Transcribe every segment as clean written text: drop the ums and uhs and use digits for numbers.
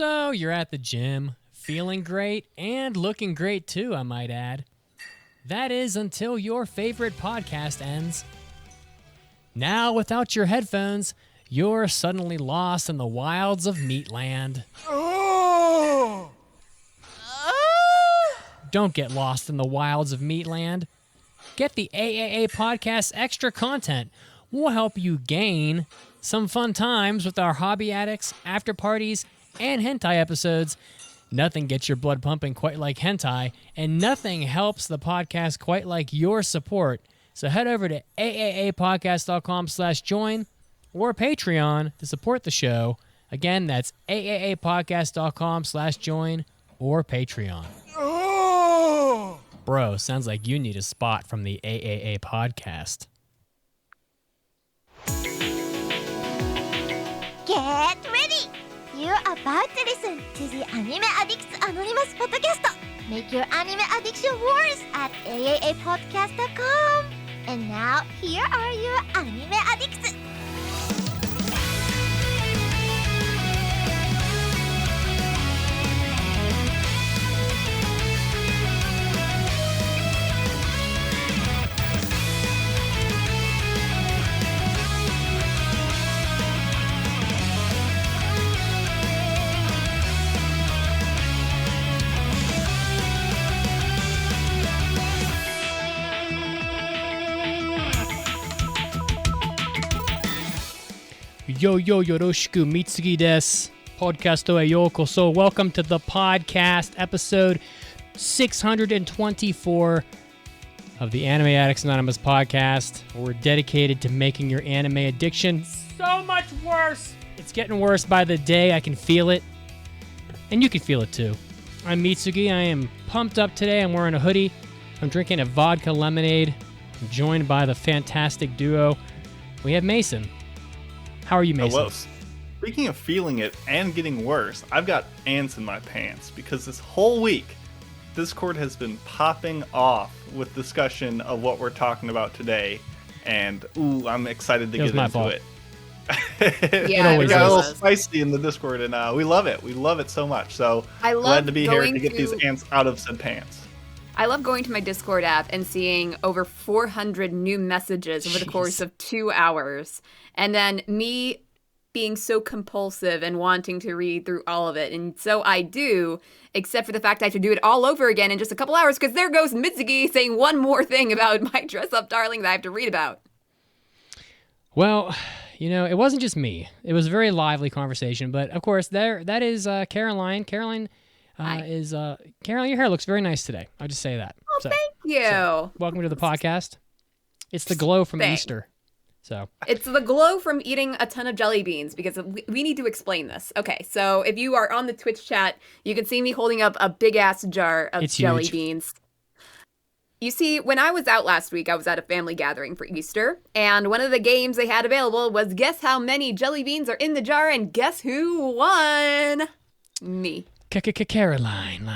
So you're at the gym, feeling great and looking great too, I might add. That is until your favorite podcast ends. Now, without your headphones, you're suddenly lost in the wilds of Meatland. Oh! Don't get lost in the wilds of Meatland. Get the AAA Podcast extra content. We'll help you gain some fun times with our hobby addicts, after parties, and hentai episodes. Nothing gets your blood pumping quite like hentai, and nothing helps the podcast quite like your support. So head over to aaapodcast.com/join or Patreon to support the show. Again, that's aaapodcast.com/join or Patreon. Oh! Bro, sounds like you need a spot from the AAA podcast. Get ready! You're about to listen to the Anime Addicts Anonymous podcast. Make your anime addiction worse at aaapodcast.com. And now, here are your anime addicts. Yo, yoroshiku, Mitsugi desu. Podcasto e yokoso. Welcome to the podcast, episode 624 of the Anime Addicts Anonymous podcast. We're dedicated to making your anime addiction so much worse. It's getting worse by the day. I can feel it. And you can feel it too. I'm Mitsugi. I am pumped up today. I'm wearing a hoodie. I'm drinking a vodka lemonade. I'm joined by the fantastic duo. We have Mason. How are you, Mason? Hello. Speaking of feeling it and getting worse, I've got ants in my pants because this whole week, Discord has been popping off with discussion of what we're talking about today, and I'm excited to get into it. Yeah, it got a little spicy in the Discord, and we love it. We love it so much. So glad to be here to get these ants out of said pants. I love going to my Discord app and seeing over 400 new messages over the course of 2 hours. And then me being so compulsive and wanting to read through all of it. And so I do, except for the fact I have to do it all over again in just a couple hours, because there goes Mitsugi saying one more thing about my dress-up darling that I have to read about. Well, you know, it wasn't just me. It was a very lively conversation. But, of course, that is Caroline. Caroline, Caroline, your hair looks very nice today. I'll just say that. Oh, thank you. So, welcome to the podcast. It's the glow from Easter. So it's the glow from eating a ton of jelly beans, because we need to explain this. Okay, so if you are on the Twitch chat, you can see me holding up a big-ass jar of jelly beans. You see, when I was out last week, I was at a family gathering for Easter, and one of the games they had available was guess how many jelly beans are in the jar, and guess who won? Me. Caroline.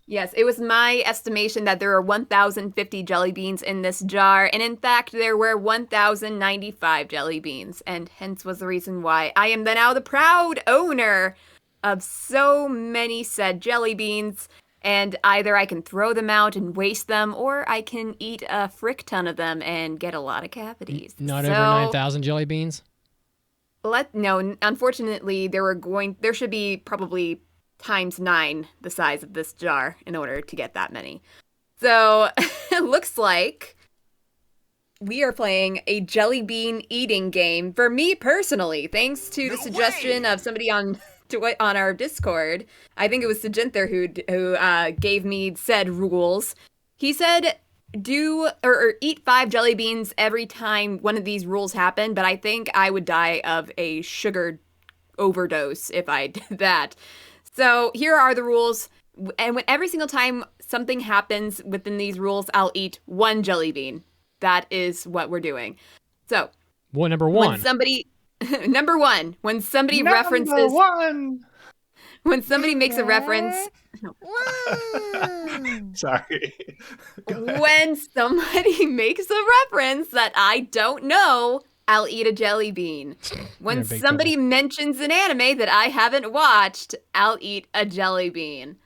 Yes, it was my estimation that there are 1,050 jelly beans in this jar, and in fact, there were 1,095 jelly beans, and hence was the reason why I am now the proud owner of so many said jelly beans, and either I can throw them out and waste them, or I can eat a frick ton of them and get a lot of cavities. Not over 9,000 jelly beans? No, unfortunately, there should be probably times 9 the size of this jar in order to get that many. So it looks like we are playing a jelly bean eating game for me personally, thanks to the suggestion of somebody on our Discord. I think it was Sajinther who gave me said rules. He said do or eat 5 jelly beans every time one of these rules happen, but I think I would die of a sugar overdose if I did that. So here are the rules, and when every single time something happens within these rules, I'll eat 1 jelly bean. That is what we're doing. So, number one. When somebody makes a reference. Sorry. When somebody makes a reference that I don't know, I'll eat a jelly bean. When You're in big somebody mentions an anime that I haven't watched, I'll eat a jelly bean.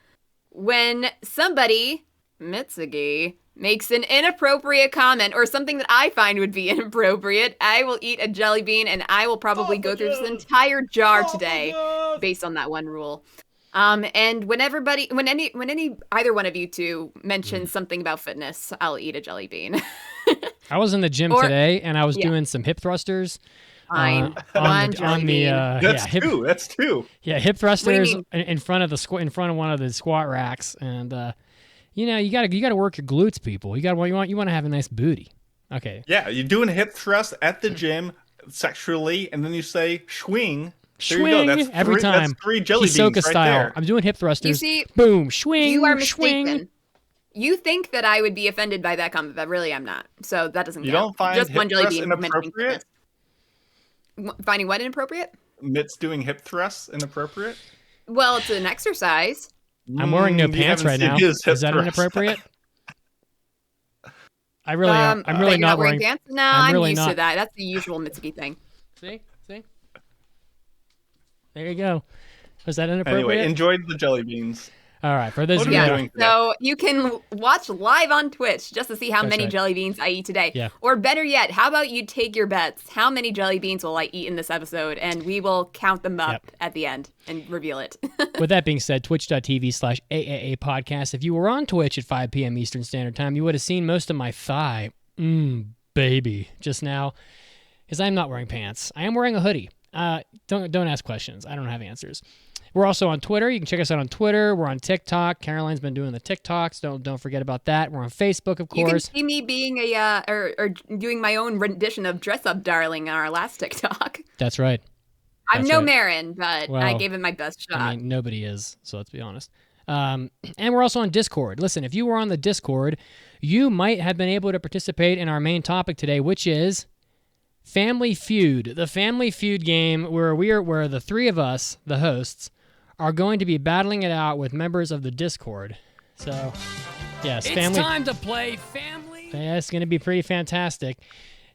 When somebody, Mitsugi, makes an inappropriate comment or something that I find would be inappropriate, I will eat a jelly bean, and I will probably go through this entire jar today based on that one rule. And when either one of you two mentions something about fitness, I'll eat a jelly bean. I was in the gym today, and I was doing some hip thrusters. Fine. That's two. Yeah, hip thrusters in front of one of the squat racks, and you gotta work your glutes, people. You want to have a nice booty. Okay. Yeah, you're doing a hip thrust at the gym sexually, and then you say swing. Swing every time. That's 3 jelly beans Hisoka right style. there. I'm doing hip thrusters. You see, boom, swing. You are swing. mistaken. You think that I would be offended by that comment, but really I'm not. So that doesn't count. You don't find just hip one jelly thrusts bean inappropriate? Finding what inappropriate? Mitts doing hip thrusts inappropriate? Well, it's an exercise. I'm wearing no pants right now. Is that inappropriate? I really am. I'm really not wearing pants. No, I'm used to that. That's the usual Mitsugi thing. See? There you go. Was that inappropriate? Anyway, enjoyed the jelly beans. All right, for those of you so you can watch live on Twitch just to see how many jelly beans I eat today. Yeah. Or better yet, how about you take your bets? How many jelly beans will I eat in this episode? And we will count them up at the end and reveal it. With that being said, twitch.tv/AAA podcast. If you were on Twitch at 5 p.m. Eastern Standard Time, you would have seen most of my thigh, baby, just now, because I'm not wearing pants. I am wearing a hoodie. Don't ask questions. I don't have answers. We're also on Twitter. You can check us out on Twitter. We're on TikTok. Caroline's been doing the TikToks. Don't forget about that. We're on Facebook, of course. You can see me being or doing my own rendition of Dress Up Darling on our last TikTok. That's right. I'm no Marin, but I gave it my best shot. I mean, nobody is, so let's be honest. And we're also on Discord. Listen, if you were on the Discord, you might have been able to participate in our main topic today, which is Family Feud. The Family Feud game where the three of us, the hosts, are going to be battling it out with members of the Discord. So, yes, it's time to play Family. Yeah, it's going to be pretty fantastic.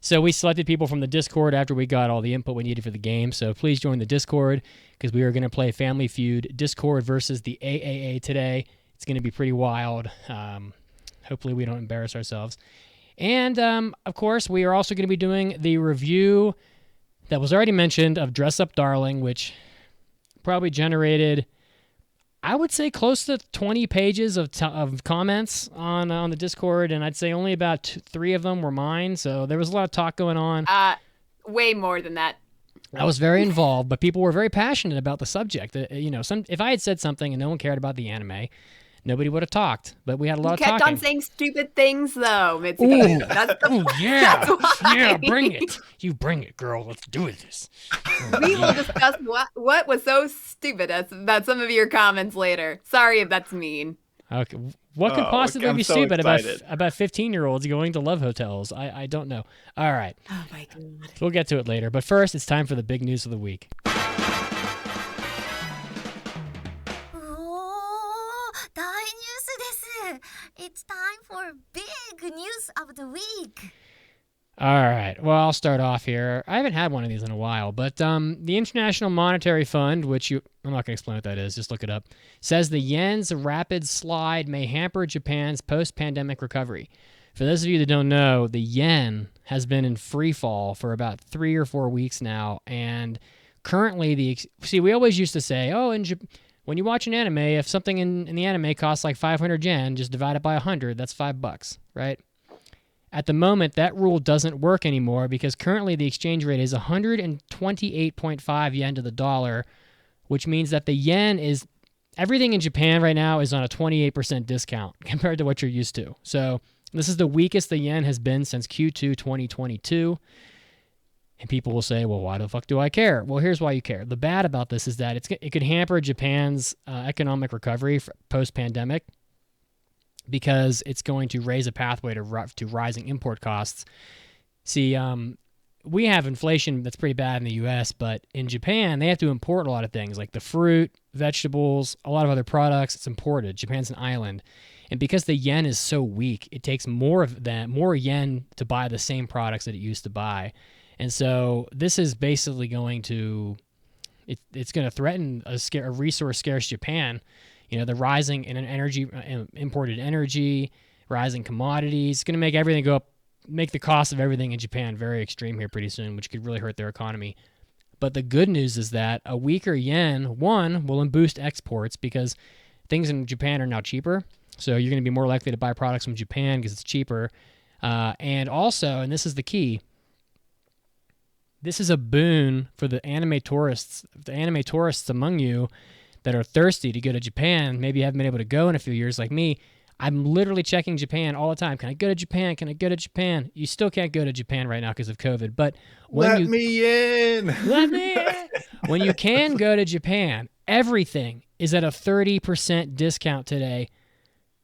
So we selected people from the Discord after we got all the input we needed for the game. So please join the Discord because we are going to play Family Feud Discord versus the AAA today. It's going to be pretty wild. Hopefully we don't embarrass ourselves. And, of course, we are also going to be doing the review that was already mentioned of Dress Up Darling, which probably generated, I would say, close to 20 pages of comments on the Discord, and I'd say only about 3 of them were mine, so there was a lot of talk going on. Way more than that. I was very involved, but people were very passionate about the subject. If I had said something and no one cared about the anime, nobody would have talked, but we had a lot of talking. You kept on saying stupid things, though, Mitsugi. Yeah, bring it. You bring it, girl. Let's do this. We will discuss what was so stupid about some of your comments later. Sorry if that's mean. Okay, what could possibly be so stupid about excited. 15-year-olds going to love hotels? I don't know. All right. Oh, my God. We'll get to it later, but first, it's time for the big news of the week. It's time for big news of the week. All right. Well, I'll start off here. I haven't had one of these in a while, but the International Monetary Fund, I'm not going to explain what that is, just look it up, says the yen's rapid slide may hamper Japan's post-pandemic recovery. For those of you that don't know, the yen has been in free fall for about 3 or 4 weeks now, and currently we always used to say, when you watch an anime, if something in the anime costs like 500 yen, just divide it by 100, that's $5, right? At the moment, that rule doesn't work anymore because currently the exchange rate is 128.5 yen to the dollar, which means that the yen is, everything in Japan right now is on a 28% discount compared to what you're used to. So this is the weakest the yen has been since Q2 2022. And people will say, well, why the fuck do I care? Well, here's why you care. The bad about this is that it could hamper Japan's economic recovery post-pandemic because it's going to raise a pathway to rising import costs. See, we have inflation that's pretty bad in the U.S., but in Japan, they have to import a lot of things, like the fruit, vegetables, a lot of other products. It's imported. Japan's an island. And because the yen is so weak, it takes more yen to buy the same products that it used to buy. And so this is basically going to it's going to threaten a resource scarce Japan. You know, the rising in energy, imported energy, rising commodities, it's going to make everything go up, make the cost of everything in Japan very extreme here pretty soon, which could really hurt their economy. But the good news is that a weaker yen, one, will boost exports because things in Japan are now cheaper. So you're going to be more likely to buy products from Japan because it's cheaper. And also, and this is the key, this is a boon for the anime tourists among you that are thirsty to go to Japan. Maybe you haven't been able to go in a few years like me. I'm literally checking Japan all the time. Can I go to Japan? Can I go to Japan? You still can't go to Japan right now because of COVID. But Let me in. When you can go to Japan, everything is at a 30% discount today.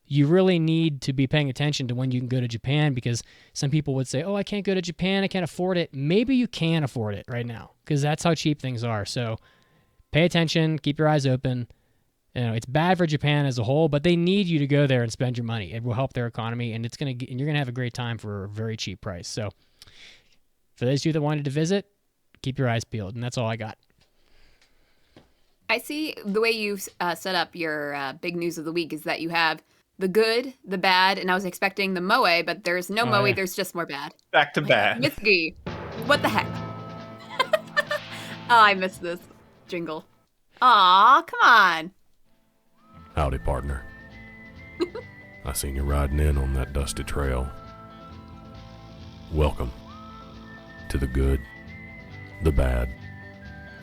You really need to be paying attention to when you can go to Japan because some people would say, oh, I can't go to Japan. I can't afford it. Maybe you can afford it right now because that's how cheap things are. So pay attention. Keep your eyes open. You know, it's bad for Japan as a whole, but they need you to go there and spend your money. It will help their economy, and you're gonna have a great time for a very cheap price. So for those of you that wanted to visit, keep your eyes peeled, and that's all I got. I see the way you set up your big news of the week is that you have the good, the bad, and I was expecting the moe, but there's no moe, yeah. There's just more bad. Back to bad. Mitsugi, what the heck? Oh, I missed this jingle. Aw, come on. Howdy, partner. I seen you riding in on that dusty trail. Welcome to the good, the bad,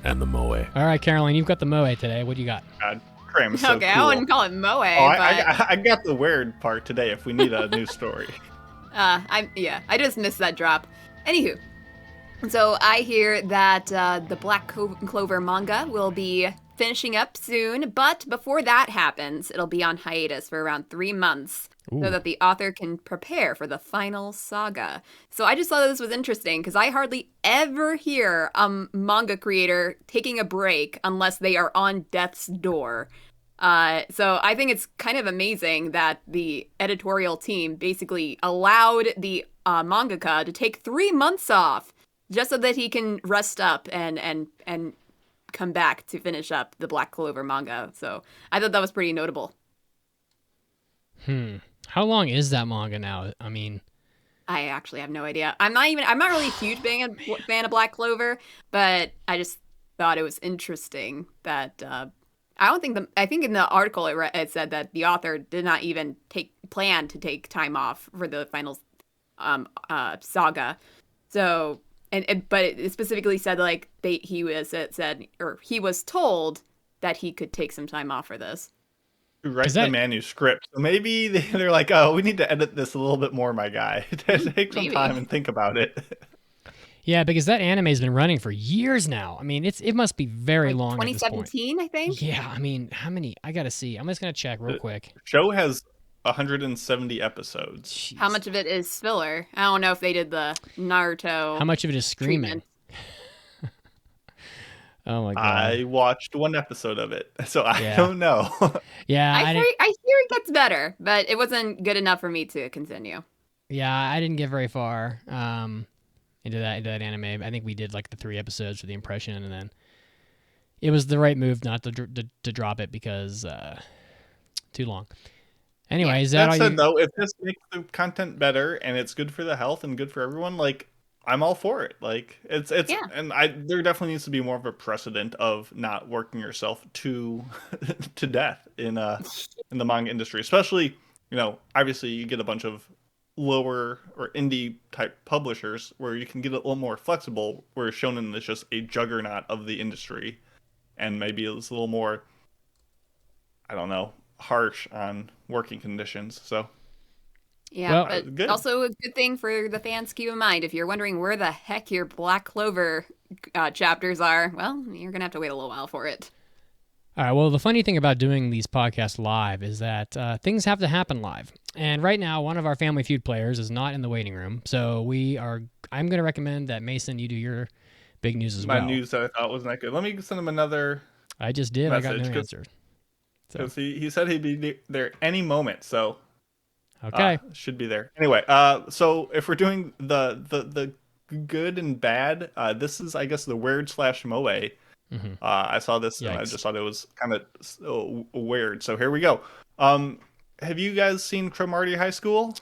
and the moe. All right, Caroline, you've got the moe today. What do you got? God, Cram's so Okay, cool. I wouldn't call it moe, I got the weird part today if we need a new story. I just missed that drop. Anywho, so I hear that the Black Clover manga will be finishing up soon, but before that happens, it'll be on hiatus for around 3 months so that the author can prepare for the final saga. So I just thought this was interesting because I hardly ever hear a manga creator taking a break unless they are on death's door. So I think it's kind of amazing that the editorial team basically allowed the mangaka to take 3 months off just so that he can rest up and come back to finish up the Black Clover manga. So I thought that was pretty notable. How long is that manga now? I mean, I actually have no idea. I'm not really a huge fan of Black Clover, but I just thought it was interesting that I think in the article it said that the author did not even plan to take time off for the final saga. So but it specifically said like he was told that he could take some time off for this. Write the manuscript. So maybe they're like, oh, we need to edit this a little bit more, my guy. Take some time and think about it. Yeah, because that anime has been running for years now. I mean, it must be very long. 2017, I think. Yeah, I mean, how many? I gotta see. I'm just gonna check real quick. Show has 170 episodes. Jeez. How much of it is filler? I don't know if they did the Naruto. How much of it is screaming? Oh my god! I watched one episode of it, so I don't know. Yeah, I hear it gets better, but it wasn't good enough for me to continue. Yeah, I didn't get very far into that anime. I think we did like the 3 episodes for the impression, and then it was the right move not to drop it because too long. Anyway, is that all said, though, if this makes the content better and it's good for the health and good for everyone, like I'm all for it. Like it's and there definitely needs to be more of a precedent of not working yourself to death in the manga industry, especially, you know, obviously you get a bunch of lower or indie type publishers where you can get a little more flexible, where shonen is just a juggernaut of the industry and maybe it's a little more, I don't know, harsh on working conditions. So yeah, but good. Also a good thing for the fans to keep in mind, if you're wondering where the heck your Black Clover chapters are, well, you're gonna have to wait a little while for it. All right, well, the funny thing about doing these podcasts live is that things have to happen live. And right now, one of our Family Feud players is not in the waiting room, so I'm going to recommend that, Mason, you do your big news as well. My news that I thought wasn't that good. Let me send him another I just did. message, I got no answer. So. He said he'd be there any moment, so okay, should be there. Anyway, so if we're doing the good and bad. This is, I guess, the weird / moe. I saw this and I Yikes. just thought it was kind of weird. So here we go. Have you guys seen Cromartie High School?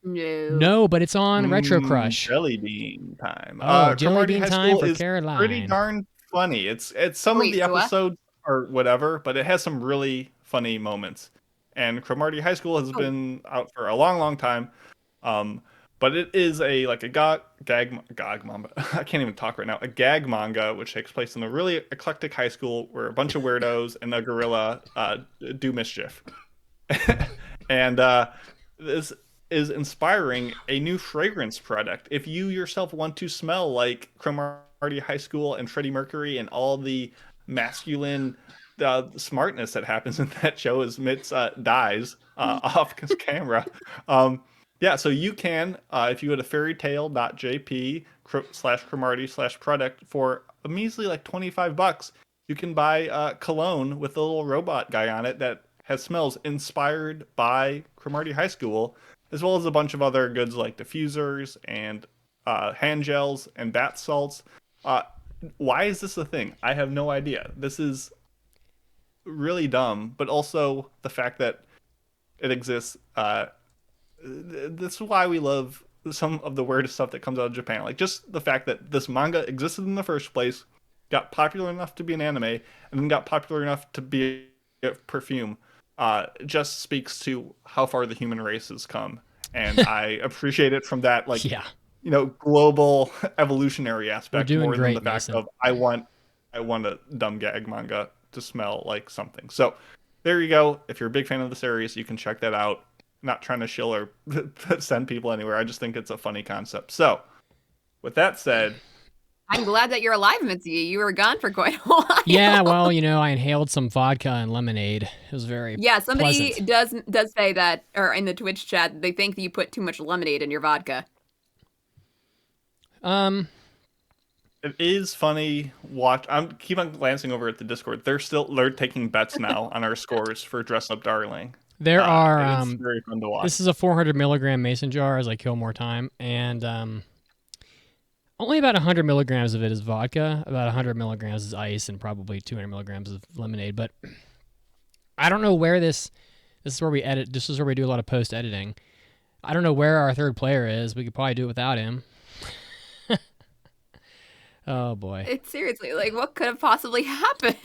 No, but it's on Retro Crush. Jelly bean time. Oh, Jelly Cromartie Bean High time School for is Caroline. pretty darn funny. It's some Wait, of the so what? episodes or whatever, but it has some really funny moments. And Cromartie High School has been out for a long time. But it is a gag manga. I can't even talk right now. A gag manga which takes place in a really eclectic high school where a bunch of weirdos and a gorilla do mischief. And this is inspiring a new fragrance product. If you yourself want to smell like Cromartie High School and Freddie Mercury and all the masculine smartness that happens in that show as Mitz dies off camera. Yeah, so you can, if you go to fairytale.jp/Cromartie/product for a measly $25, you can buy cologne with a little robot guy on it that has smells inspired by Cromartie High School, as well as a bunch of other goods like diffusers and hand gels and bath salts. Why is this a thing? I have no idea. This is really dumb, but also the fact that it exists. This is why we love some of the weirdest stuff that comes out of Japan. Like just the fact that this manga existed in the first place, got popular enough to be an anime, and then got popular enough to be a perfume, just speaks to how far the human race has come. And I appreciate it from that, global evolutionary aspect doing more great, than the fact Mason. of I want a dumb gag manga to smell like something. So there you go. If you're a big fan of the series, you can check that out. Not trying to shill or send people anywhere. I just think it's a funny concept. So, with that said, I'm glad that you're alive, Mitsugi. You were gone for quite a while. Yeah, well, I inhaled some vodka and lemonade. It was very somebody pleasant. does say that, or in the Twitch chat, they think that you put too much lemonade in your vodka. it is funny. Keep on glancing over at the Discord. They're taking bets now on our scores for Dress Up Darling. There are. It's very fun to watch. This is a 400 milligram mason jar as I kill more time, and only about 100 milligrams of it is vodka. About 100 milligrams is ice, and probably 200 milligrams of lemonade. But I don't know where this is where we edit. This is where we do a lot of post editing. I don't know where our third player is. We could probably do it without him. Oh boy! It's seriously what could have possibly happened?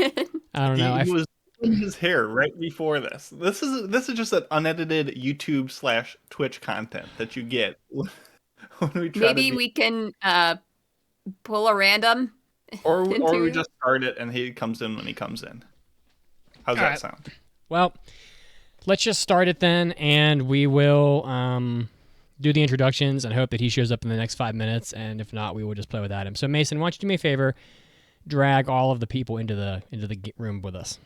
I don't know. He was in his hair right before this. This is just an unedited YouTube / Twitch content that you get when we try Maybe we can pull a random, or we just start it and he comes in when he comes in. How's that sound? Well, let's just start it then, and we will do the introductions and hope that he shows up in the next 5 minutes. And if not, we will just play without him. So Mason, why don't you do me a favor? Drag all of the people into the room with us.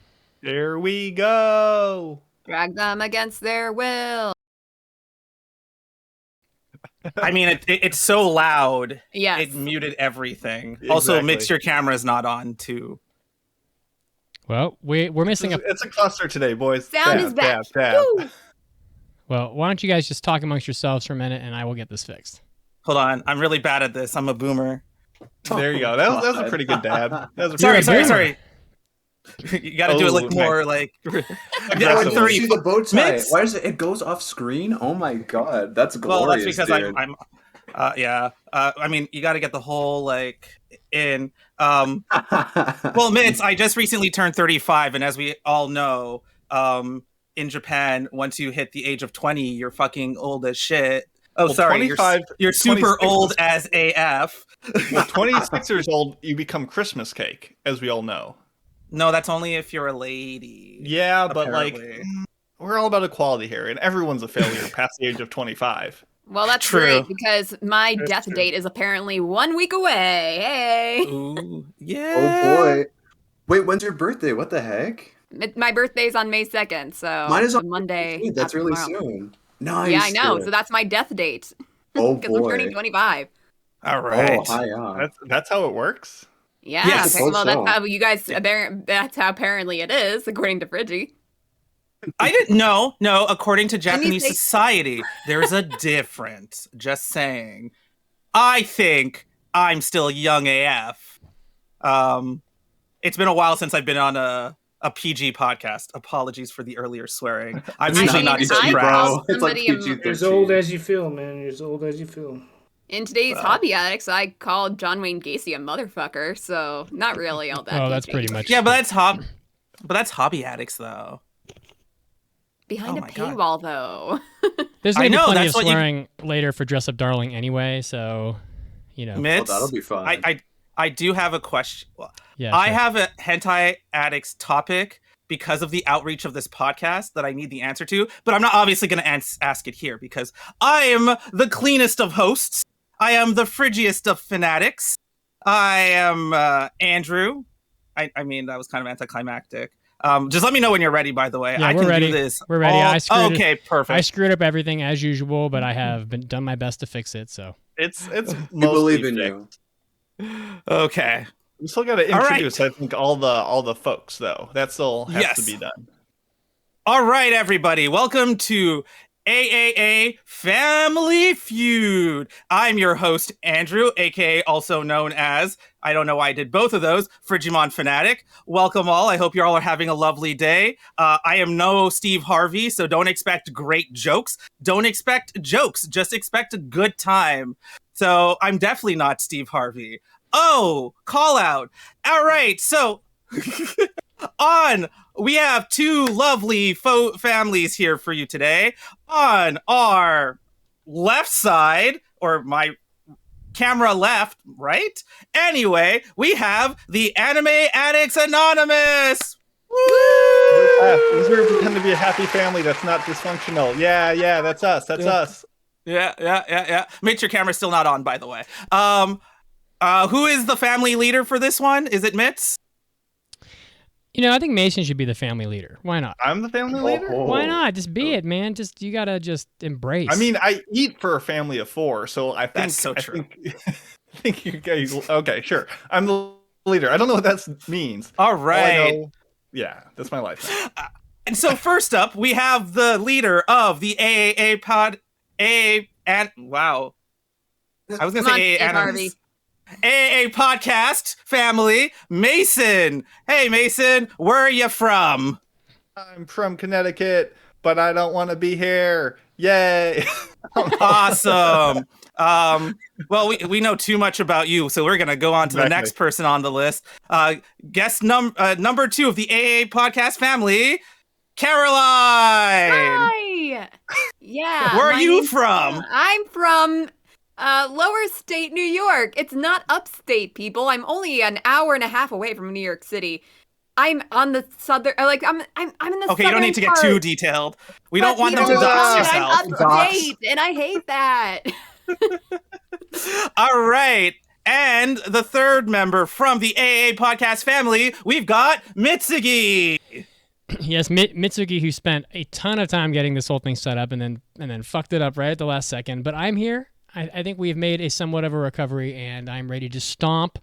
There we go. Drag them against their will. I mean, it's so loud. Yes. It muted everything. Exactly. Also, mix your camera's not on too. Well, we're missing It's a cluster today, boys. Sound Dab, is back. dab, dab. Woo! Well, why don't you guys just talk amongst yourselves for a minute, and I will get this fixed. Hold on, I'm really bad at this. I'm a boomer. There you go. That was a pretty good dab. That was a Sorry. You got to do it more nice. Yeah, Aggressive. three. See the bow tie. Mix. Why is it goes off screen? Oh my god, that's glorious. Well, that's because dude. I'm I mean, you got to get the whole in. Well, Mitz, I just recently turned 35, and as we all know, in Japan, once you hit the age of 20, you're fucking old as shit. Oh, Well, sorry, 25 you're super 26 old as AF. Well, 26 years old, you become Christmas cake, as we all know. No, that's only if you're a lady. Yeah, but apparently. we're all about equality here, and everyone's a failure past the age of 25. Well, that's True. great because my That's death true. date is apparently 1 week away. Hey. Ooh, yeah. Oh boy. Wait, when's your birthday? What the heck? My birthday's on May 2nd, so Mine is on Monday. Dude, that's after really tomorrow. soon. Nice. Yeah, I know. dude. So that's my death date. Oh Because I'm boy. turning 25. All right. Oh, hi on. That's how it works. Yeah. Yes. Okay, well, So. that's how you guys. That's how apparently it is, according to Friggy. I didn't know. No, according to Can you Japanese say- society, there's a difference. Just saying. I think I'm still young AF. It's been a while since I've been on a PG podcast. Apologies for the earlier swearing. I'm usually not so I proud. called It's like somebody PG-13. You're as old as you feel, man. You're as old as you feel. in today's Hobby Addicts, I called John Wayne Gacy a motherfucker, so not really all that. Oh, that's PG. pretty much. Yeah, but that's Hobby Addicts though. Behind Oh a my God. paywall, though. There's I gonna be know, plenty that's of what you- swearing later for Dress Up Darling anyway, so Mitts, that'll be fun. I do have a question. yeah. I sure. have a hentai addicts topic because of the outreach of this podcast that I need the answer to, but I'm not obviously going to ask it here because I am the cleanest of hosts. I am the friggiest of fanatics. I am Andrew. I mean, that was kind of anticlimactic. Just let me know when you're ready, by the way. Yeah, I we're can ready. do this. We're ready. Okay, perfect. I screwed up everything as usual, but I have done my best to fix it. So It's We mostly believe in fixed. you. Okay. We still got to All right. introduce, I think, all the folks though. That still has Yes. to be done. All right, everybody. Welcome to AAA Family Feud. I'm your host, Andrew, aka also known as, I don't know why I did both of those, Frigimon Fanatic. Welcome all. I hope you all are having a lovely day. I am no Steve Harvey, so don't expect great jokes. Don't expect jokes. Just expect a good time. So I'm definitely not Steve Harvey. Oh, call out. All right, so we have two lovely families here for you today. On our left side, or my camera left, right? Anyway, we have the Anime Addicts Anonymous. These are pretend to be a happy family that's not dysfunctional. Yeah, that's us. That's us. Yeah. Make your camera's still not on, by the way. Who is the family leader for this one? Is it Mitz? I think Mason should be the family leader. Why not? I'm the family leader. Why not? Just be it, man. You gotta just embrace. I mean, I eat for a family of 4, so I think That's so true. I think you guys. Okay, sure. I'm the leader. I don't know what that means. All All I right. know- yeah, that's my life. And so first up, we have the leader of the AAA pod. Wow. I was going to Come on, say Steve AAA Harvey. AAA podcast family, Mason. Hey, Mason, where are you from? I'm from Connecticut, but I don't want to be here. Yay! Awesome. Well, we know too much about you, so we're going to go on to the Exactly. next person on the list. Guest number 2 of the AA podcast family, Caroline. Hi. Yeah. Where are my you name's- from? I'm from Lower State, New York. It's not upstate, people. I'm only an hour and a half away from New York City. I'm on the southern, I'm in the Okay, you don't need to get too detailed. We don't want them to dox yourself. I'm upstate, and I hate that. All right. And the third member from the AA podcast family, we've got Mitsugi. yes, Mitsugi, who spent a ton of time getting this whole thing set up and then fucked it up right at the last second. But I'm here. I think we've made a somewhat of a recovery, and I'm ready to stomp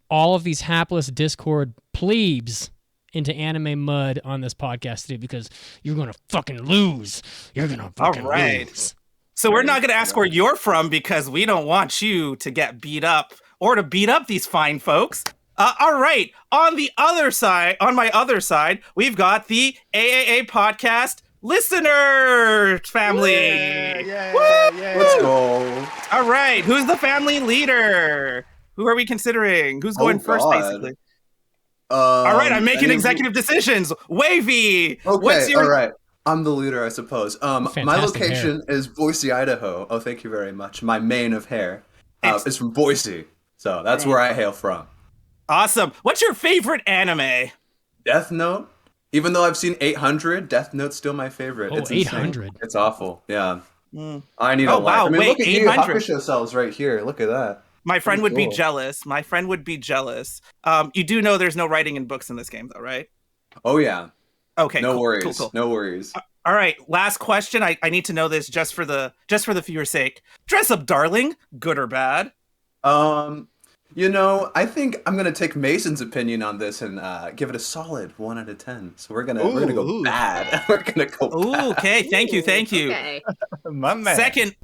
all of these hapless Discord plebes into anime mud on this podcast today because you're gonna fucking lose. You're gonna fucking right. lose. So we're not going to ask where you're from because we don't want you to get beat up or to beat up these fine folks. All right. On my other side, we've got the AAA podcast listener family. Yeah. Let's go. All right. Who's the family leader? Who are we considering? Who's going first, God. basically? All right. I'm making any- executive decisions. Wavy. Okay, What's your... all right. I'm the leader, I suppose. My Fantastic location is Boise, Idaho. Oh, thank you very much. My mane of hair is from Boise, so that's where I hail from. Awesome. What's your favorite anime? Death Note. Even though I've seen 800, Death Note's still my favorite. Oh, it's insane. 800. It's awful. Yeah. Mm. I need Oh, a life. wow, I mean, wait, look at you, 800. Hakusho cells right here. Look at that. My friend Pretty would be cool. jealous. My friend would be jealous. You do know there's no writing in books in this game, though, right? Oh yeah. Okay. No cool, worries. Cool. No worries. All right. Last question. I need to know this just for the viewer's sake. Dress Up Darling, good or bad? You know, I think I'm gonna take Mason's opinion on this and give it a solid 1 out of 10. So we're gonna go bad. We're gonna go bad. Okay, thank you. Okay. My man. Second,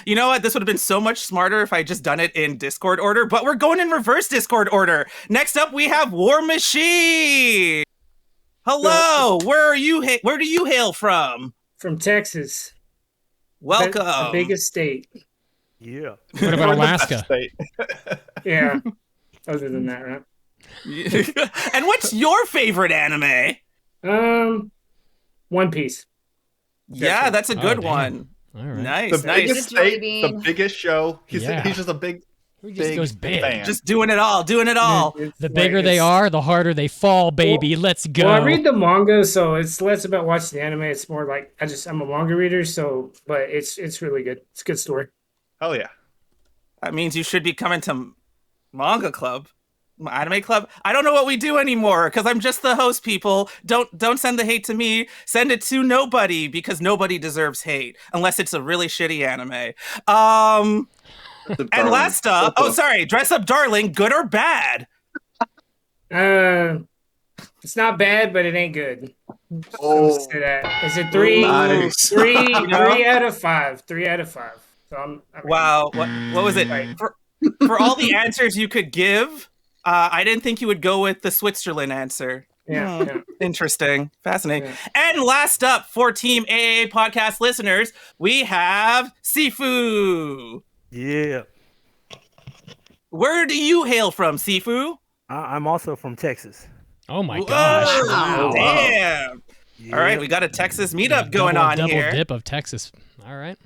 you know what? This would have been so much smarter if I just done it in Discord order, but we're going in reverse Discord order. Next up, we have War Machine. Hello, where do you hail from? From Texas. Welcome. The biggest state. Yeah. What about Alaska? Yeah. Other than that, right? And what's your favorite anime? One Piece. Yeah, that's a good damn. one. All right. Nice, The nice. biggest Jelly state, bean. the biggest show. He's Yeah. just a big, He just goes big. fan. Just doing it all, doing it all. The bigger they are, the harder they fall, baby. Let's go. Well, I read the manga, so it's less about watching the anime. It's more like I'm a manga reader, but it's really good. It's a good story. Hell yeah. That means you should be coming to Manga Club, Anime Club. I don't know what we do anymore because I'm just the host. People, don't send the hate to me. Send it to nobody because nobody deserves hate unless it's a really shitty anime. And last up, Dress Up Darling, good or bad? It's not bad, but it ain't good. Oh, Say that. Is it 3? Nice. 3 out of 5. 3 out of 5. So I mean, Wow, what was it? For all the answers you could give, I didn't think you would go with the Switzerland answer. Yeah. Interesting. Fascinating. Yeah. And last up for Team AAA podcast listeners, we have Sifu. Yeah. Where do you hail from, Sifu? I'm also from Texas. Oh my gosh. Whoa, Wow. damn. Yeah. All right, we got a Texas meetup going on double here. dip of Texas. All right.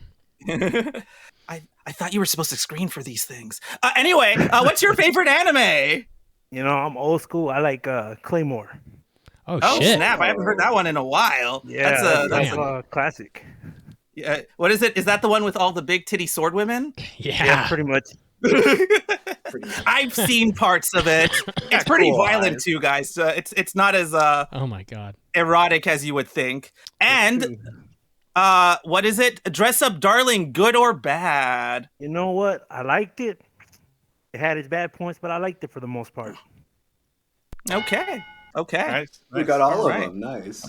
I thought you were supposed to screen for these things. Anyway, what's your favorite anime? You know, I'm old school. I like Claymore. Oh, Oh shit. snap! I haven't heard that one in a while. Yeah, that's damn. a classic. what is it? Is that the one with all the big titty sword women? Yeah. Pretty much. I've seen parts of it. It's pretty violent too, guys. It's not as Oh my god. erotic as you would think. And what is it? Dress Up Darling, good or bad? You know what? I liked it. It had its bad points, but I liked it for the most part. Okay. Nice. We got all All of right. them. Nice.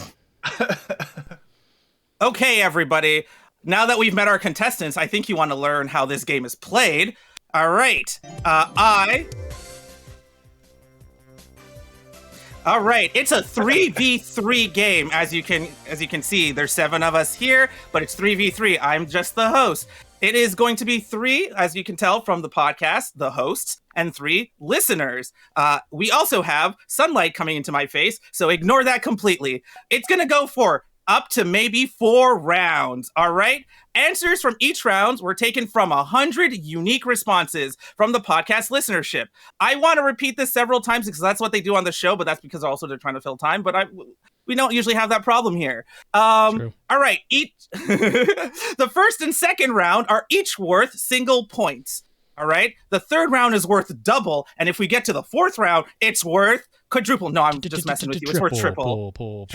Okay, everybody. Now that we've met our contestants, I think you want to learn how this game is played. All right. All right. It's a 3v3 game. As you can see, there's 7 of us here, but it's 3v3. I'm just the host. It is going to be 3, as you can tell from the podcast, the hosts, and 3 listeners. We also have sunlight coming into my face, so ignore that completely. It's going to go for up to maybe 4 rounds, all right? Answers from each round were taken from 100 unique responses from the podcast listenership. I want to repeat this several times because that's what they do on the show, but that's because also they're trying to fill time, but we don't usually have that problem here. True. All right, the first and second round are each worth single points. All right, the third round is worth double, and if we get to the 4th round, it's worth quadruple. No, I'm just messing with you. It's worth triple. Pull.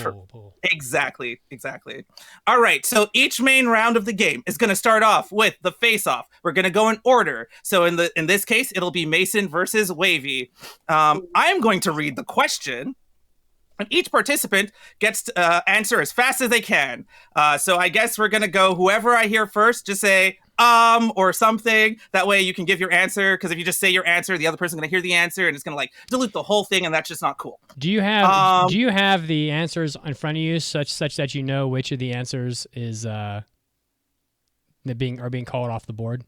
Exactly. All right, so each main round of the game is going to start off with the face-off. We're going to go in order. So in this case, it'll be Mason versus Wavie. I am going to read the question, and each participant gets to answer as fast as they can. So I guess we're going to go whoever I hear first, just say or something. That way you can give your answer, because if you just say your answer, the other person's going to hear the answer, and it's going to dilute the whole thing, and that's just not cool. Do you have the answers in front of you such that you know which of the answers is being called off the board?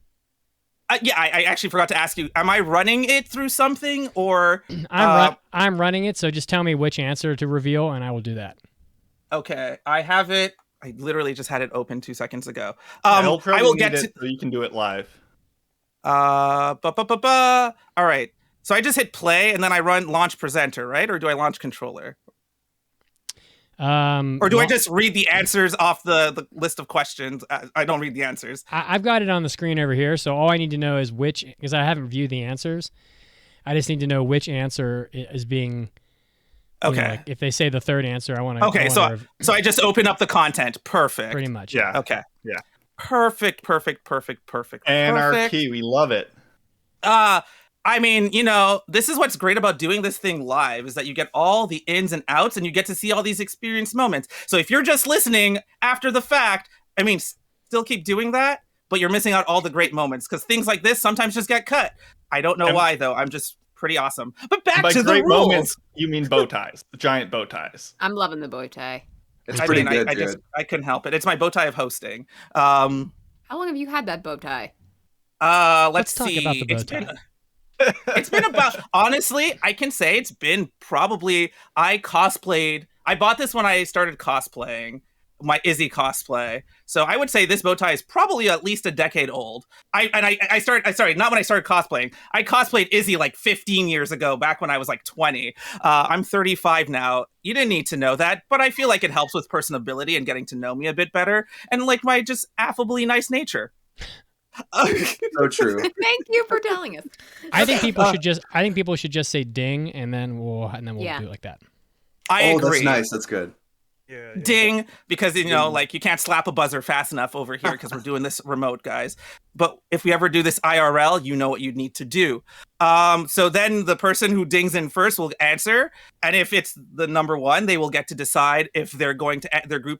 Yeah, I actually forgot to ask you. Am I running it through something, or I'm running it, so just tell me which answer to reveal, and I will do that. Okay, I have it. I literally just had it open 2 seconds ago. I I will get to. so you can do it live. All right. So I just hit play, and then I run launch presenter, right? Or do I launch controller? Or do I just read the answers off the list of questions? I don't read the answers. I've got it on the screen over here, so all I need to know is which, because I haven't viewed the answers. I just need to know which answer is being. Okay. Like if they say the third answer, I want to. Okay, so I just open up the content. Perfect. Pretty much. Yeah. Okay. Yeah. Perfect. Anarchy, we love it. I mean, this is what's great about doing this thing live, is that you get all the ins and outs and you get to see all these experienced moments. So if you're just listening after the fact, I mean, still keep doing that, but you're missing out all the great moments because things like this sometimes just get cut. I don't know why, though. I'm just pretty awesome. But back to the rules. Moments, you mean bow ties, the giant bow ties. I'm loving the bow tie. It's pretty good, I couldn't help it. It's my bow tie of hosting. How long have you had that bow tie? Let's talk see. about the bow tie. It's been about, honestly, I can say it's been probably, I bought this when I started cosplaying, my Izzy cosplay. So I would say this bow tie is probably at least a decade old. Not when I started cosplaying. I cosplayed Izzy like 15 years ago, back when I was like 20. I'm 35 now. You didn't need to know that, but I feel like it helps with personability and getting to know me a bit better, and like my just affably nice nature. So true. Thank you for telling us. I think people should just say ding, and then we'll do it like that. I agree. That's nice. That's good. Yeah. Ding, because like you can't slap a buzzer fast enough over here because we're doing this remote, guys. But if we ever do this IRL, you know what you need to do. So then the person who dings in first will answer, and if it's the number one, they will get to decide if they're going to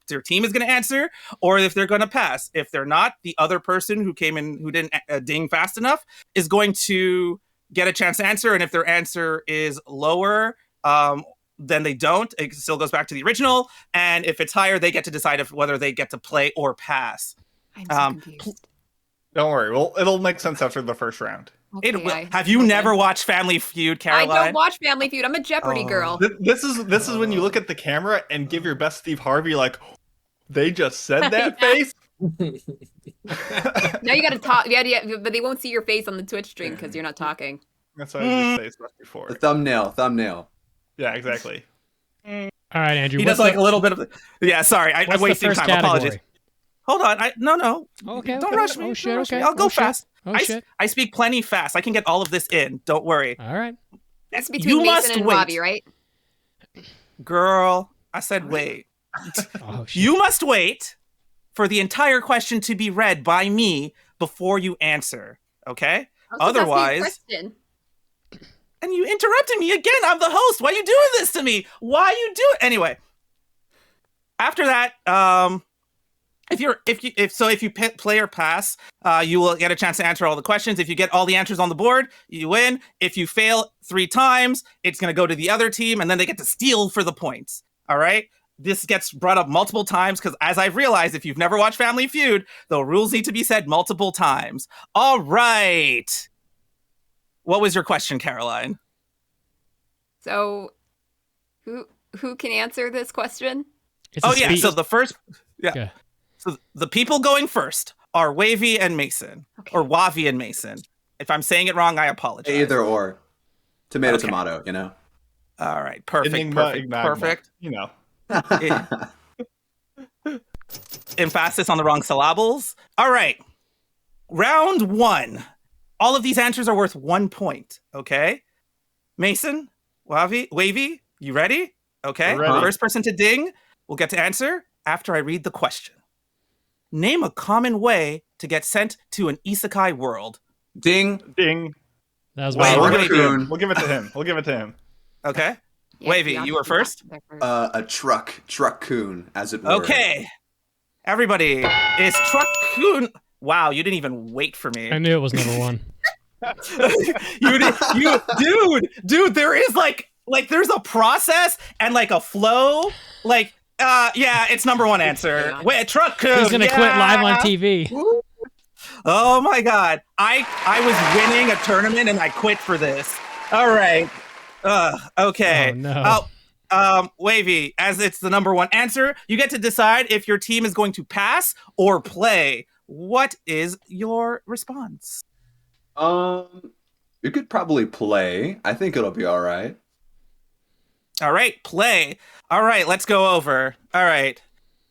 their team is going to answer, or if they're going to pass. If they're not, the other person who came in who didn't ding fast enough is going to get a chance to answer, and if their answer is lower, then they don't. It still goes back to the original, and if it's higher, they get to decide whether they get to play or pass. I'm so confused. Don't worry, it'll make sense after the first round. Okay, It will. Have you never watched Family Feud, Caroline? I don't watch Family Feud. I'm a Jeopardy girl. This is when you look at the camera and give your best Steve Harvey, like, they just said that face. Now you got to talk. Yeah, but they won't see your face on the Twitch stream because you're not talking. That's what I was just saying before. The thumbnail. Yeah, exactly. All right, Andrew. He does like a little bit of. Yeah, sorry, I'm wasting time. Apologies. Hold on. No. Okay. Don't rush me. Oh shit. Okay. I'll go shit. fast. Oh shit. I speak plenty fast. I can get all of this in. Don't worry. All right. That's between Mason and Bobby, right? Girl, I said wait. Oh shit. You must wait for the entire question to be read by me before you answer. Okay? Otherwise. And you interrupted me again. I'm the host. Why are you doing this to me? Why you do it? Anyway. After that, if you play or pass, you will get a chance to answer all the questions. If you get all the answers on the board, you win. If you fail 3 times, it's going to go to the other team, and then they get to steal for the points. All right? This gets brought up multiple times because, as I've realized, if you've never watched Family Feud, the rules need to be said multiple times. All right. What was your question, Caroline? So, who can answer this question? So the first, yeah. So the people going first are Wavie and Mason, or Wavie and Mason. If I'm saying it wrong, I apologize. Either or, tomato. You know. All right, perfect. You know. Emphasis on the wrong syllables. All right, round 1. All of these answers are worth 1 point. Okay, Mason, Wavie, you ready? Okay, first person to ding will get to answer after I read the question. Name a common way to get sent to an isekai world. Ding. That was We'll give it to him. Okay. Yeah, Wavie, you were first? A truck-coon, as it were. Okay. Everybody, is truck-coon... Wow, you didn't even wait for me. I knew it was number 1. Dude, there is like there's a process and like a flow. Like, yeah, it's number 1 answer. Wait, truck-coon. He's gonna quit live on TV. Oh my god. I was winning a tournament and I quit for this. All right. Okay. Oh no. Wavie, as it's the number 1 answer, you get to decide if your team is going to pass or play. What is your response? You could probably play. I think it'll be all right. All right, play. All right, let's go over. All right.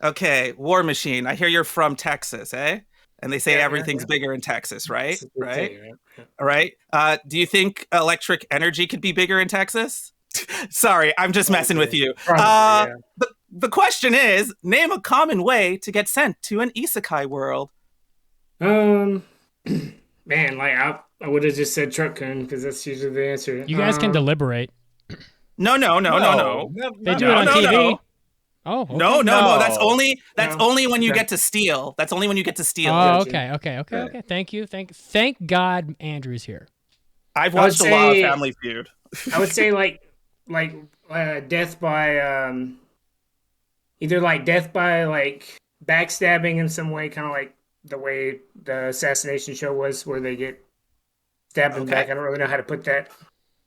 Okay, War Machine. I hear you're from Texas, eh? And they say everything's bigger in Texas, right? Right? All right. Do you think electric energy could be bigger in Texas? Sorry, I'm just messing with you. The question is, name a common way to get sent to an isekai world. Man, like I would have just said Truck-kun because that's usually the answer. You guys can deliberate. No. They do it on TV. No. Oh, okay. No. That's only when you get to steal. That's only when you get to steal. Oh, okay. Thank you. Thank God Andrew's here. I've watched a lot of Family Feud. I would say like death by either like death by like backstabbing in some way, kind of like the way the assassination show was, where they get stabbed in the back. I don't really know how to put that.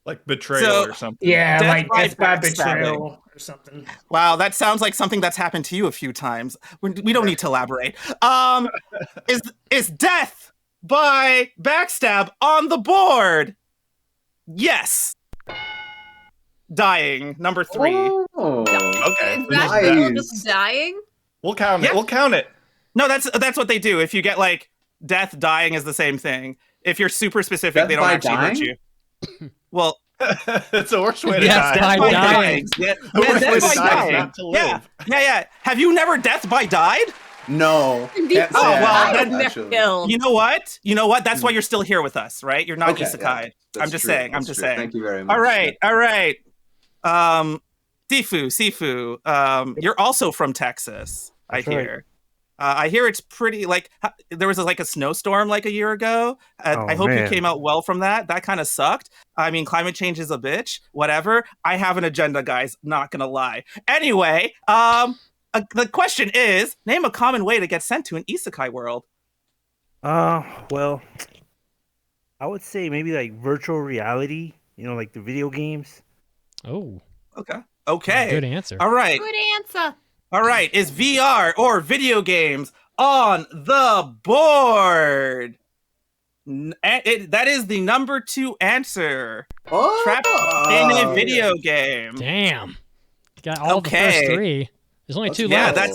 Like betrayal or something. Yeah, death by betrayal or something. Wow, that sounds like something that's happened to you a few times. We don't need to elaborate. Is death by backstab on the board? Yes. Dying, number 3. Oh, okay. Is that still just dying? We'll count it. Yeah. We'll count it. No, that's what they do. If you get like death, dying is the same thing. If you're super specific, Death they don't by actually hurt dying? you. Well, it's the worst way to Death die. by dying. Yeah, The worst way death to by die is dying. not to live. Yeah. Have you never death by died? No. Can't say Oh, well, I have, then actually. You know what? That's why you're still here with us, right? You're not Okay, isekai. yeah, that's I'm just true, saying. that's true. Thank you very much. All right. Sifu. You're also from Texas, I That's right. hear. I hear it's pretty like there was like a snowstorm like a year ago. I hope you came out well from that. That kind of sucked. I mean, climate change is a bitch. Whatever. I have an agenda, guys. Not gonna lie. Anyway, the question is: name a common way to get sent to an isekai world. Well, I would say maybe like virtual reality. Like the video games. Oh. Okay. Good answer. All right. Good answer. All right, is VR or video games on the board? That is the number 2 answer. Oh, Trapped in a video game. Damn. You got all the first 3. There's only 2 Yeah, left.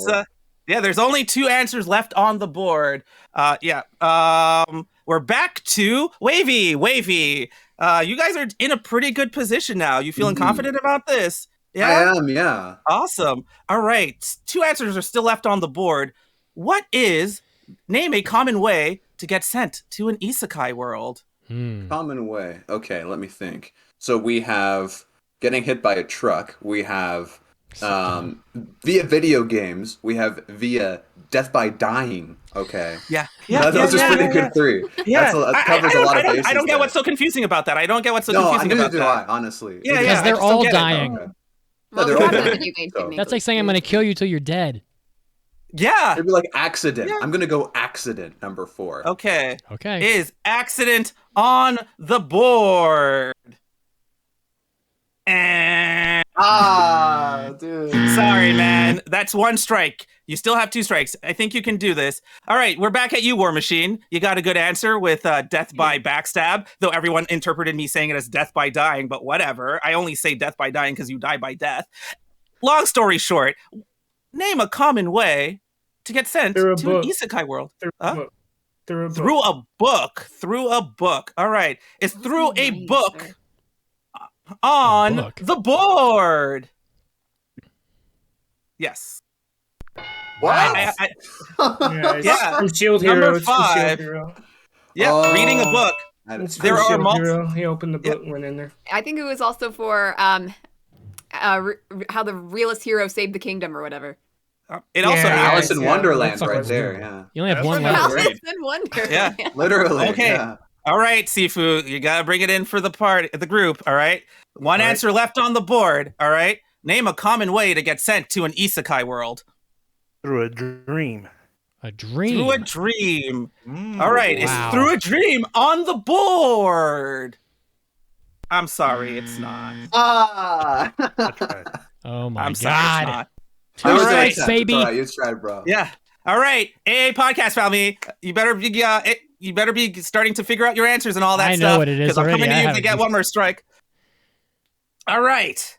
there's only 2 answers left on the board. We're back to Wavie. You guys are in a pretty good position now. You feeling confident about this? Yeah? I am, yeah. Awesome. All right. 2 answers are still left on the board. Name a common way to get sent to an isekai world? Common way. Okay, let me think. So we have getting hit by a truck. We have via video games. We have via death by dying. Okay. Yeah. Those are pretty good 3. Yeah. That covers a lot of bases. I don't get there. what's so confusing about that. No, neither do I, honestly. Because they're all dying. No, they're all dying. That's like saying I'm going to kill you till you're dead. Yeah. It'd be like accident. Yeah. I'm going to go accident, number 4. Okay. Okay. Is accident on the board? Dude. Sorry, man. That's 1 strike. You still have 2 strikes. I think you can do this. All right, we're back at you, War Machine. You got a good answer with death by backstab, though everyone interpreted me saying it as death by dying, but whatever. I only say death by dying because you die by death. Long story short, name a common way to get sent to an isekai world. Through a book. All right. It's through a book on the board. Yes. What? Yeah. Shield Hero. Number 5. Yeah, reading a book. There are multiple. He opened the book and went in there. I think it was also for how the realist hero saved the kingdom or whatever. It also Alice in Wonderland right there. Yeah. You only have 1 left. Alice in Wonderland. Yeah. Literally. Okay. Yeah. All right, Sifu, you gotta bring it in for the group. All right. 1 answer left on the board. All right. Name a common way to get sent to an isekai world. Through a dream. A dream. Through a dream. All right. Wow. It's through a dream on the board. I'm sorry, it's not. Oh my I'm God. sorry, it's not. 2 strikes, baby. All right, you tried, bro. Yeah. All right. AA podcast family. You better be starting to figure out your answers and all that stuff. I know what it is because I'm already. coming to you to get 1 more strike. All right.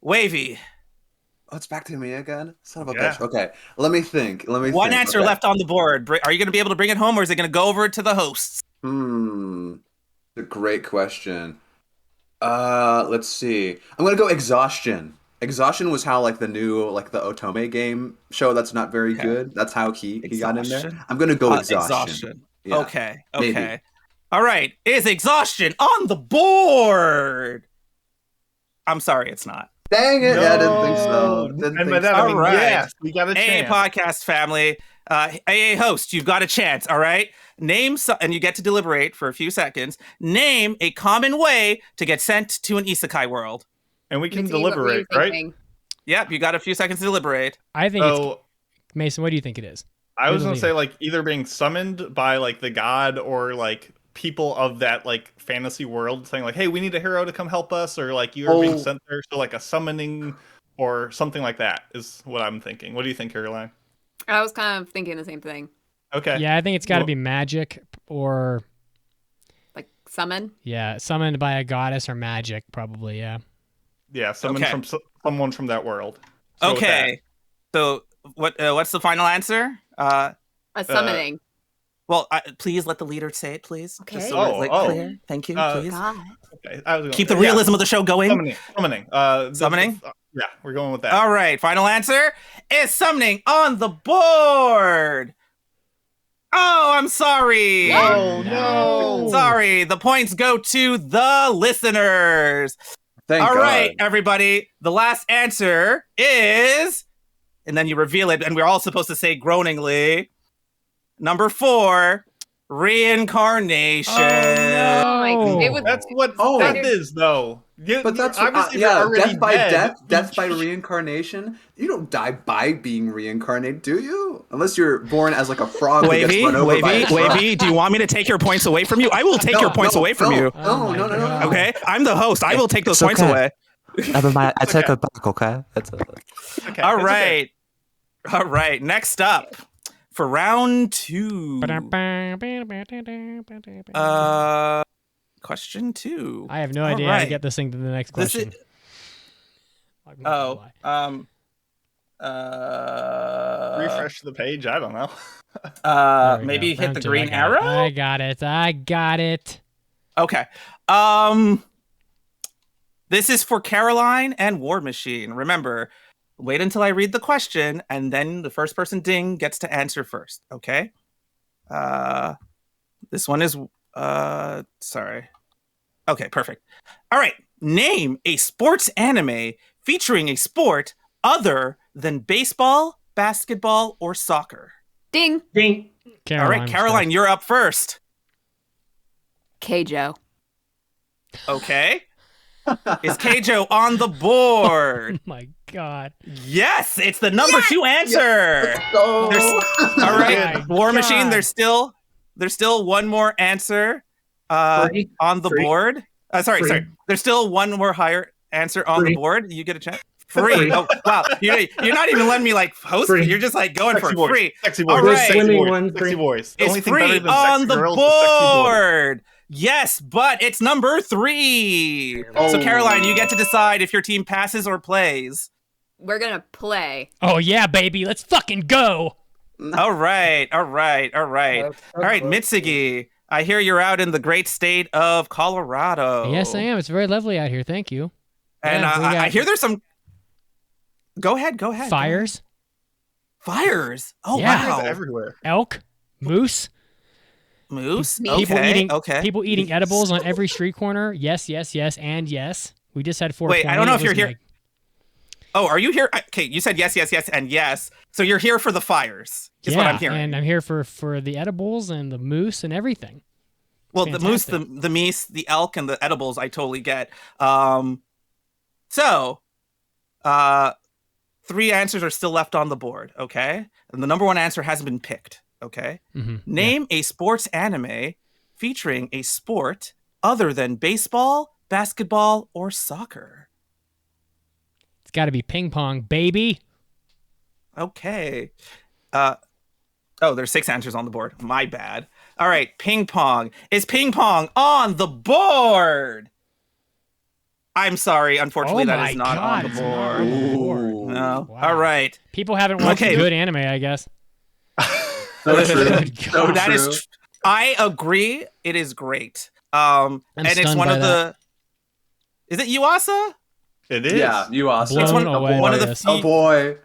Wavie. Oh, it's back to me again? Son of a bitch. Okay, let me think. 1 answer left on the board. Are you going to be able to bring it home, or is it going to go over to the hosts? A great question. Let's see. I'm going to go exhaustion. Exhaustion was how the new the Otome game show that's not very good. That's how he got in there. I'm going to go exhaustion. Yeah, okay. Maybe. All right. Is exhaustion on the board? I'm sorry, it's not. Dang it! No. Yeah, I didn't think so. And by that, I mean, All right. yes, we got a AA chance. podcast family. AA host, you've got a chance. All right. And you get to deliberate for a few seconds. Name a common way to get sent to an isekai world. And we can Mitsugi, what were you deliberate, right? thinking? Yep, you got a few seconds to deliberate. I think it's So Mason. What do you think it is? I was What gonna do say you- like either being summoned by like the god or like people of that like fantasy world saying like, hey, we need a hero to come help us, or like you are being sent there, so like a summoning or something like that is what I'm thinking. What do you think, Caroline? I was kind of thinking the same thing. Okay. Yeah, I think it's got to Well- be magic or Like summon. summoned by a goddess or magic, probably. Yeah. Yeah, someone Okay. from someone from that world. So with Okay. So what's the final answer? A summoning. Well, please let the leader say it, please. Okay. Just so it's, Oh. clear. Thank you, please. God. Okay, I was gonna Keep the say, realism of the show going. Summoning. Summoning? Yeah, we're going with that. All right. Final answer is summoning on the board. Oh, I'm sorry. Oh no! Sorry. The points go to the listeners. Thank All God. right, everybody. The last answer is, and then you reveal it, and we're all supposed to say groaningly, number 4, reincarnation. Oh, no. It was That's what Oh. that is, though. But that's obviously yeah, you're already death by dead. death by reincarnation. You don't die by being reincarnated, do you? Unless you're born as like a frog that gets run over by a truck. Wavy, do you want me to take your points away from you? I will take your points away from you. Oh No. my Okay, I'm the host. I will take those It's points okay. away. Never mind. I take it back. Okay. That's Okay, All it's okay. right, all right. Next up for round 2. Question 2. I have no All idea how to right. get this thing to the next This question. is- I'm not gonna lie. Refresh the page. I don't know. There we Maybe go. hit Round the 2. green I got it. arrow. I got it. Okay. This is for Caroline and War Machine. Remember, wait until I read the question, and then the first person ding gets to answer first. Okay. This one is sorry. Okay, perfect. All right. Name a sports anime featuring a sport other than baseball, basketball, or soccer. Ding. Ding. Caroline All right, was Caroline, first. you're up first. Keijo. Okay. Is Keijo on the board? Oh my god. Yes, it's the number 2 answer. Go. All right, Oh my War Machine. God. There's still one more answer Free. on the Free. board. Sorry. Free. There's still one more higher answer on Free. the board. You get a chance. Free. Free. Oh wow, you're not even letting me like host. Free. You're just like going Sexy for voice. free. Sexy voice. All right. Sexy Swimming voice. one, Sexy free. voice. The It's only thing better free than on sexy the girls is sexy voice. board. Yes, but it's number 3. So Oh. Caroline, you get to decide if your team passes or plays. We're gonna play. Oh yeah, baby. Let's fucking go. All right. All right, Mitsugi. I hear you're out in the great state of Colorado. Yes, I am. It's very lovely out here. Thank you. And Yeah, we got I hear there's some. Go ahead. fires, Fires. Oh Yeah. wow. Everywhere. elk, moose, Moose. people Okay. eating Okay. people eating edibles on every street corner. Yes, and yes. We just had 420. Wait, I don't know It if you're was here. like- Oh, are you here? Okay, you said yes, and yes. So you're here for the fires. Is yeah, what I'm hearing. and I'm here for the edibles and the moose and everything. Well, the moose, Fantastic. the meese, the elk, and the edibles, I totally get. So, 3 answers are still left on the board. Okay, and the number 1 answer hasn't been picked. Okay, Mhm, name a sports anime featuring a sport other than baseball, basketball, or soccer. It's got to be ping pong, baby. Okay. There's 6 answers on the board. My bad. All right, ping pong. Is ping pong on the board? I'm sorry. Unfortunately, Oh that my is not God, on the it's not board. on the board. No. Wow. All right. People haven't watched Okay. good anime, I guess. So true. Good So God. That true. is. I agree. It is great. And it's stunned one by of the. Is it Yuasa? It is. Yeah, you also. Blown It's one away one by of the this. few- Oh boy.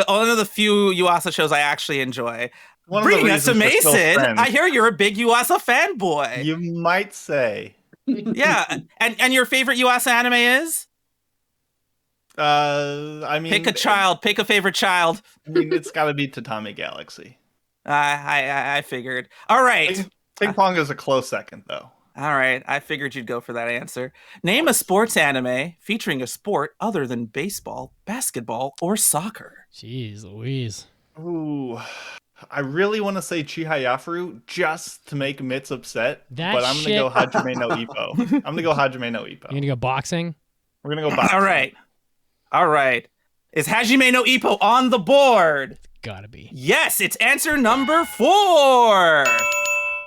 One of the few Yuasa shows I actually enjoy. One of the Bringing us to reasons we're still Mason, friends. I hear you're a big Yuasa fanboy. You might say. Yeah, and your favorite Yuasa anime is? I mean, Pick a child. Pick a favorite child. I mean, it's got to be Tatami Galaxy. I figured. All right. Ping Pong is a close second, though. All right. I figured you'd go for that answer. Name a sports anime featuring a sport other than baseball, basketball, or soccer. Jeez Louise. Ooh, I really want to say Chihayafuru just to make Mitz upset, That but I'm going to shit- go Hajime no Ippo. I'm going to go Hajime no Ippo. You gonna go boxing? We're going to go boxing. All right. Is Hajime no Ippo on the board? Gotta be. Yes, it's answer number 4.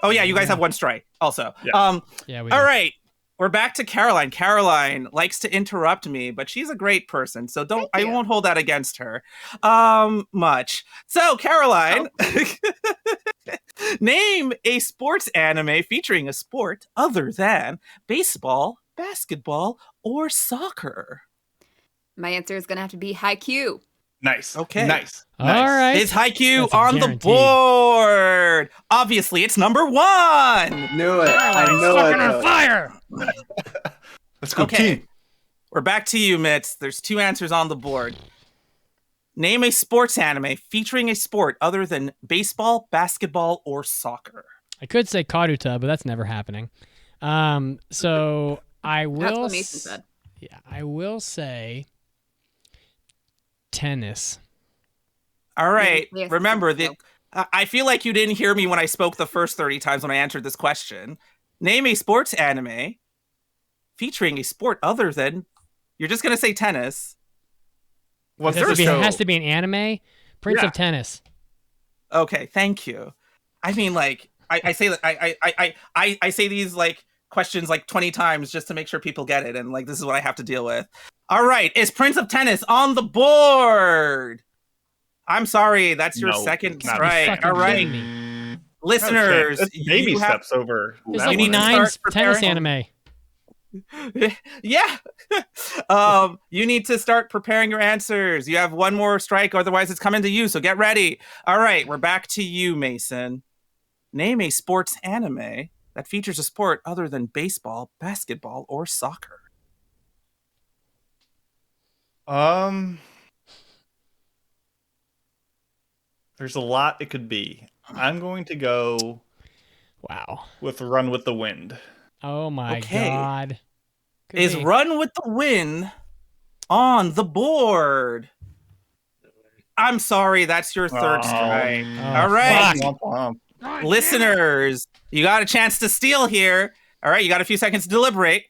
Oh yeah, you guys have one strike also. Yeah. Yeah, we all do. right. We're back to Caroline. Caroline likes to interrupt me, but she's a great person, so I won't hold that against her much. So, Caroline, name a sports anime featuring a sport other than baseball, basketball, or soccer. My answer is gonna have to be Haikyuu. Nice. Okay. Nice. All right. Is Haikyuu That's a on the guarantee. board? Obviously, it's number 1. Knew it. I know Fucking it. on fire. Let's go, Okay. team. We're back to you, Mitz. There's 2 answers on the board. Name a sports anime featuring a sport other than baseball, basketball, or soccer. I could say Karuta, but that's never happening. So I will. That's what Mason said. Yeah, I will say tennis. All right. Yes, Remember, yes. I feel like you didn't hear me when I spoke the first 30 times when I answered this question. Name a sports anime featuring a sport other than. You're just going to say tennis. What's It has, to be, show? it has to be an anime. Prince of Tennis. Okay, thank you. I mean, like, I say that I say these like questions like 20 times just to make sure people get it, and like this is what I have to deal with. All right, is Prince of Tennis on the board? I'm sorry, that's your No, second not strike. fucking All right, kidding me. listeners, That's baby you have- steps over. There's that like one. 9 Start tennis preparing. anime. Yeah. You need to start preparing your answers. You have one more strike, otherwise it's coming to you, so get ready. All right, we're back to you, Mason. Name a sports anime that features a sport other than baseball, basketball, or soccer. There's a lot it could be. I'm going to go Wow. with Run with the Wind. Oh my Okay. god. Could Is be. Run with the Wind on the board? I'm sorry, that's your third Oh. strike. Oh, All right. Womp womp. Listeners, you got a chance to steal here. All right, you got a few seconds to deliberate.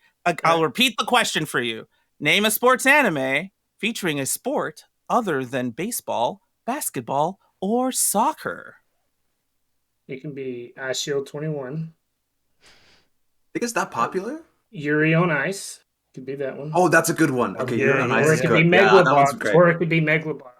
I'll repeat the question for you. Name a sports anime featuring a sport other than baseball, basketball, or soccer. It can be Ice Shield 21. Think it's that popular? Yuri on Ice. Could be that one. Oh, that's a good one. Okay, you're on or ice. it is could good. be Yeah, that one's Megalobot. great. Or it could be Megalobot.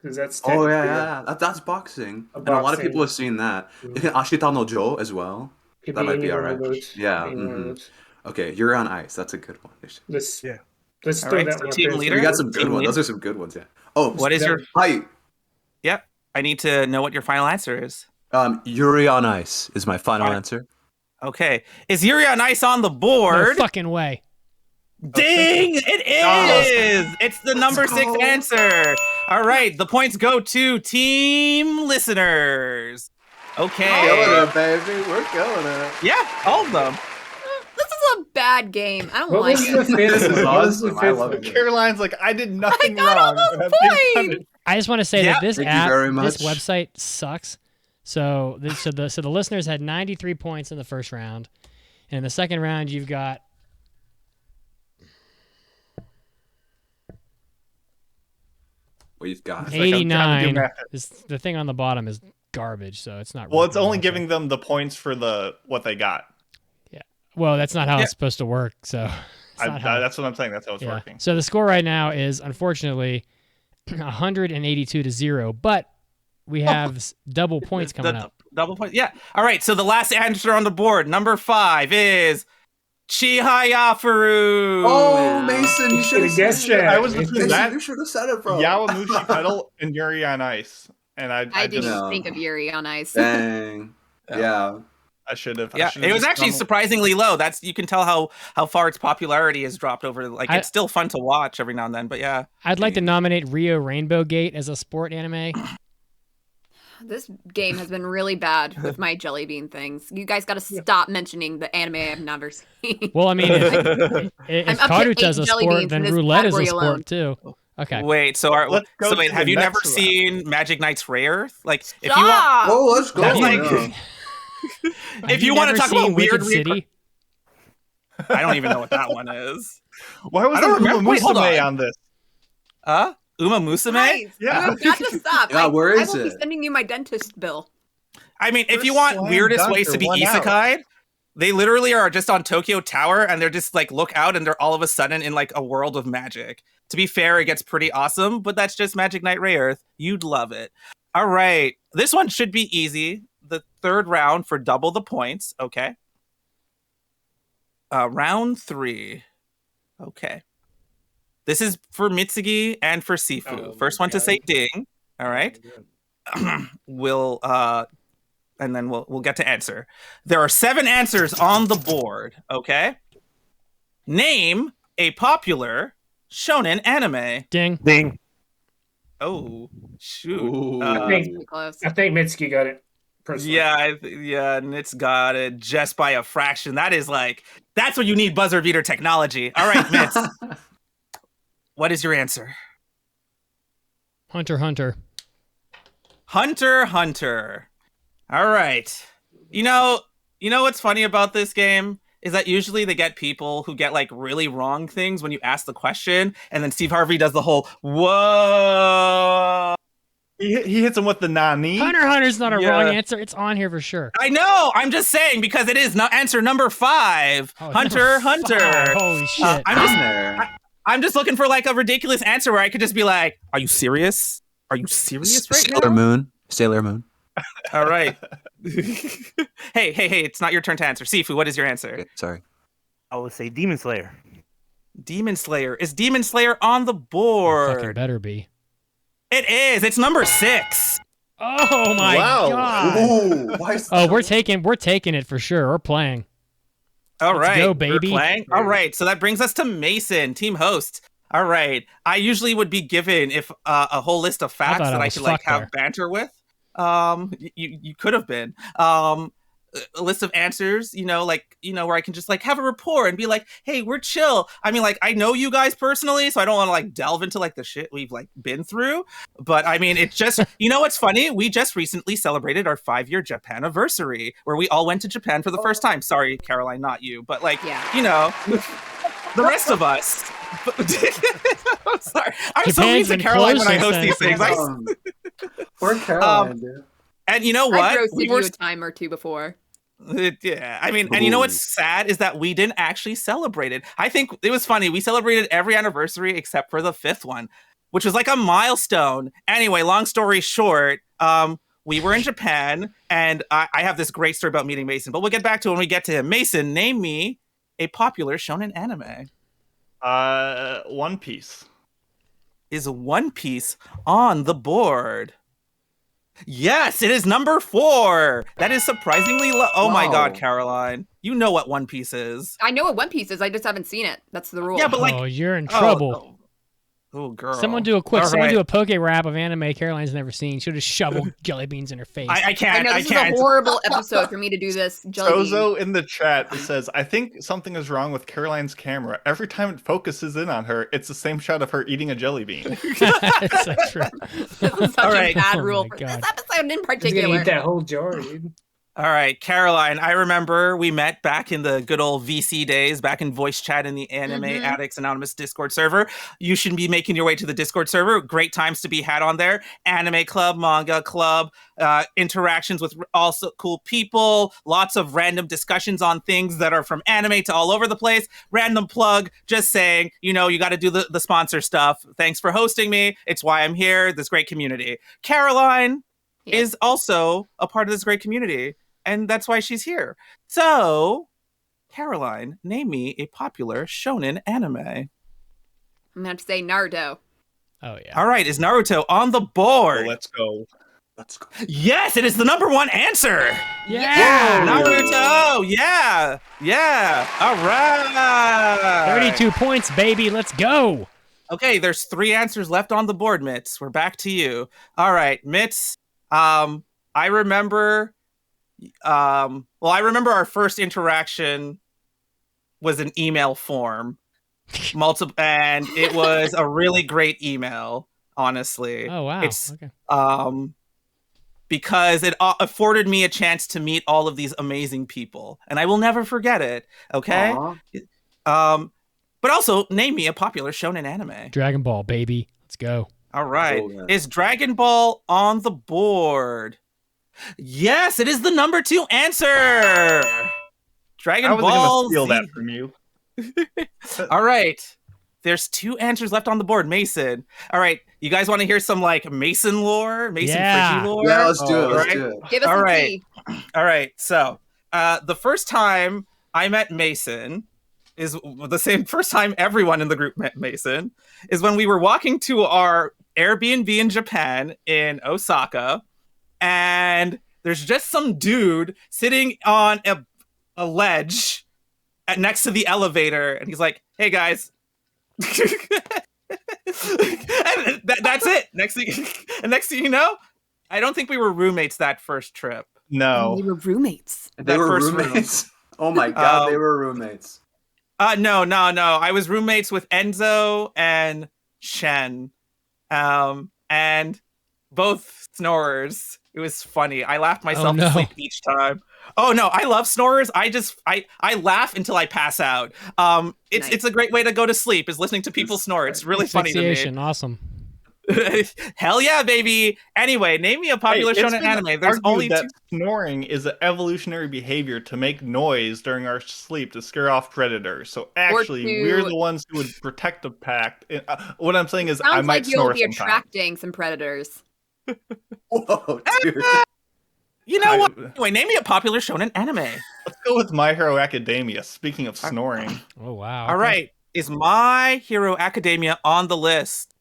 Because that's Oh technically yeah, that's boxing. a And a lot of boxing. people have seen that. You can Ashita no Jo as well. Could That might be any one alright. of those. Yeah, Could be any one of mhm. those. Okay, you're on ice. That's a good one. Let's Yeah. let's All throw right, that so one. team up there. leader. You got some good Team ones. lead. Those are some good ones. Yeah. Oh, What is your... height? Yep, I need to know what your final answer is. Yuri on Ice is my final Alright. answer. Okay, is Yuri on Ice on the No board? fucking way. Ding! It is! It's the number 6 answer. All right, the points go to team listeners. Okay. Killing it, baby. We're killing it. Yeah, all of them. This is a bad game. I don't What like was it. the fifth This is one? What was the awesome. I fifth love one? it. Caroline's like, I did nothing got all wrong. those and I'm being points. punished. I just want to say Yeah, that this thank you app, very this much. website sucks. So the listeners had 93 points in the first round, and in the second round you've got We've got. It's like I'm trying to do 89. math. The thing on the bottom is garbage, so it's not. Well, it's working only well. giving them the points for what they got. Well, that's not how Yeah. it's supposed to work. So it's not how- That's what I'm saying. That's how it's yeah. working. So the score right now is unfortunately 182 to 0, but we have double points coming up. Double point. Yeah. All right, so the last answer on the board, number 5, is Chihayafuru. Oh, Mason, you should have guessed said it. that. I was between Mason, that, you should have said it, bro. Yawamushi Pedal, and Yuri on Ice. and I didn't just No. think of Yuri on Ice. Dang. Yeah. I should have. Yeah, it was actually surprisingly low. That's you can tell how far its popularity has dropped over. Like it's still fun to watch every now and then, but yeah. I'd like to nominate Rio Rainbow Gate as a sport anime. This game has been really bad with my jelly bean things. You guys got to stop mentioning the anime I've never seen. Well, I mean, if Karuta is a sport, then roulette is a sport alone. too. Okay. Wait, so wait, have you never seen Magic Knight's Rare? Like, if you want, oh, let's go. That's like, if you want to talk about weird City, I don't even know what that one is. Why was there Uma Musume on this? Uma Musume? Guys, Yeah. you got to stop. Yeah, where is I will it? be sending you my dentist bill. I mean, if you want weirdest ways to be isekai, they literally are just on Tokyo Tower and they're just like look out and they're all of a sudden in like a world of magic. To be fair, it gets pretty awesome, but that's just Magic Knight Ray Earth. You'd love it. All right. This one should be easy. The third round for double the points. Okay. Round 3. Okay. This is for Mitsugi and for Sifu. First one to say ding. All right. We'll and then we'll get to answer. There are 7 answers on the board. Okay. Name a popular shonen anime. Ding. Ding. Oh shoot! I think Mitsuki got it. Personally. Yeah, Nit's got it just by a fraction. That's what you need buzzer beater technology. All right, Mitz. What is your answer? Hunter x Hunter. Hunter x Hunter. All right. You know what's funny about this game is that usually they get people who get like really wrong things when you ask the question, and then Steve Harvey does the whole whoa. He hits him with the nani. Hunter x Hunter's not a wrong answer. It's on here for sure. I know. I'm just saying because it is answer number 5. Hunter x Hunter. Holy shit! I'm just looking for like a ridiculous answer where I could just be like, "Are you serious? Are you serious right Sailor now?" Moon. Sailor Moon. All right. Hey! It's not your turn to answer. Sifu, what is your answer? Okay, sorry. I would say Demon Slayer. Demon Slayer. Is Demon Slayer on the board? Fucking better be. It is. It's number 6. Oh my god! Ooh, we're taking it for sure. We're playing. All Let's right, go, baby. We're playing? All right, so that brings us to Mason, team host. All right, I usually would be given if a whole list of facts that I could like have banter with. You could have been a list of answers, where I can just like have a rapport and be like, hey, we're chill. I mean, like I know you guys personally, so I don't want to like delve into like the shit we've like been through. But I mean, it's just what's funny? We just recently celebrated our 5-year Japan anniversary, where we all went to Japan for the first time. Sorry, Caroline, not you, but like the rest of us. I'm sorry. I'm so mean to Caroline when I host these things. Poor Caroline, dude. And you know what? I roasted you a time or two before. Yeah, I mean, and you know what's sad is that we didn't actually celebrate it. I think it was funny. We celebrated every anniversary except for the 5th one, which was like a milestone. Anyway, long story short, we were in Japan, and I have this great story about meeting Mason, but we'll get back to it when we get to him. Mason, name me a popular shonen anime. One Piece. Is One Piece on the board? Yes, it is number 4. That is surprisingly low. Oh my god, Caroline. You know what One Piece is. I know what One Piece is. I just haven't seen it. That's the rule. Yeah, but like, you're in trouble. Oh, girl. Someone do a poke rap of anime Caroline's never seen. She'll just shovel jelly beans in her face. I can't. I know this is a horrible episode for me to do this. Sozo in the chat says, I think something is wrong with Caroline's camera. Every time it focuses in on her, it's the same shot of her eating a jelly bean. That's so true. This is such a bad rule for this episode in particular. Eat that whole jar, dude. All right, Caroline, I remember we met back in the good old VC days, back in voice chat in the Anime Addicts Anonymous Discord server. You should be making your way to the Discord server. Great times to be had on there. Anime club, manga club, interactions with also cool people, lots of random discussions on things that are from anime to all over the place. Random plug, just saying, you got to do the sponsor stuff. Thanks for hosting me. It's why I'm here, this great community. Caroline is also a part of this great community. And that's why she's here. So, Caroline, name me a popular shonen anime. I'm going to have to say Naruto. Oh, yeah. All right, is Naruto on the board? Let's go. Let's go. Yes, it is the number one answer. Yeah. Naruto. Yeah. Yeah. All right. 32 points, baby. Let's go. Okay, there's 3 answers left on the board, Mitz. We're back to you. All right, Mitz. I remember our first interaction was an email form. And it was a really great email, honestly. Oh, wow. It's okay. Because it afforded me a chance to meet all of these amazing people, and I will never forget it. Okay. But also name me a popular shonen anime. Dragon Ball, baby. Let's go. All right. Oh, yeah. Is Dragon Ball on the board? Yes, it is the number 2 answer. Dragon I was Ball gonna steal Z. that from you. All right. There's 2 answers left on the board, Mason. All right. You guys want to hear some like Mason lore? Mason Yeah. Frigi lore? Yeah, let's do it. All Let's right. do it. Give us All a right. tea. All right. So, the first time I met Mason is the same first time everyone in the group met Mason is when we were walking to our Airbnb in Japan in Osaka, and there's just some dude sitting on a ledge next to the elevator, and he's like, "Hey guys." And that's it. Next thing you know, I don't think we were roommates that first trip. No. We were roommates. They That were first room. roommates. Oh my god, they were roommates. No. I was roommates with Enzo and Shen, and both snorers. It was funny. I laughed myself to sleep each time. Oh no, I love snorers. I laugh until I pass out. It's a great way to go to sleep is listening to people snore. It's really funny to me. Asphyxiation, awesome. Hell yeah, baby. Anyway, name me a popular It's shonen been anime. There's argued only that 2. snoring is an evolutionary behavior to make noise during our sleep to scare off predators. So actually, we're the ones who would protect the pack. What I'm saying is, I Sounds might like you'll snore be sometimes. attracting some predators. Whoa, dude. You know what? Anyway, name me a popular shonen anime. Let's go with My Hero Academia. Speaking of snoring. Oh, wow. All right. Is My Hero Academia on the list?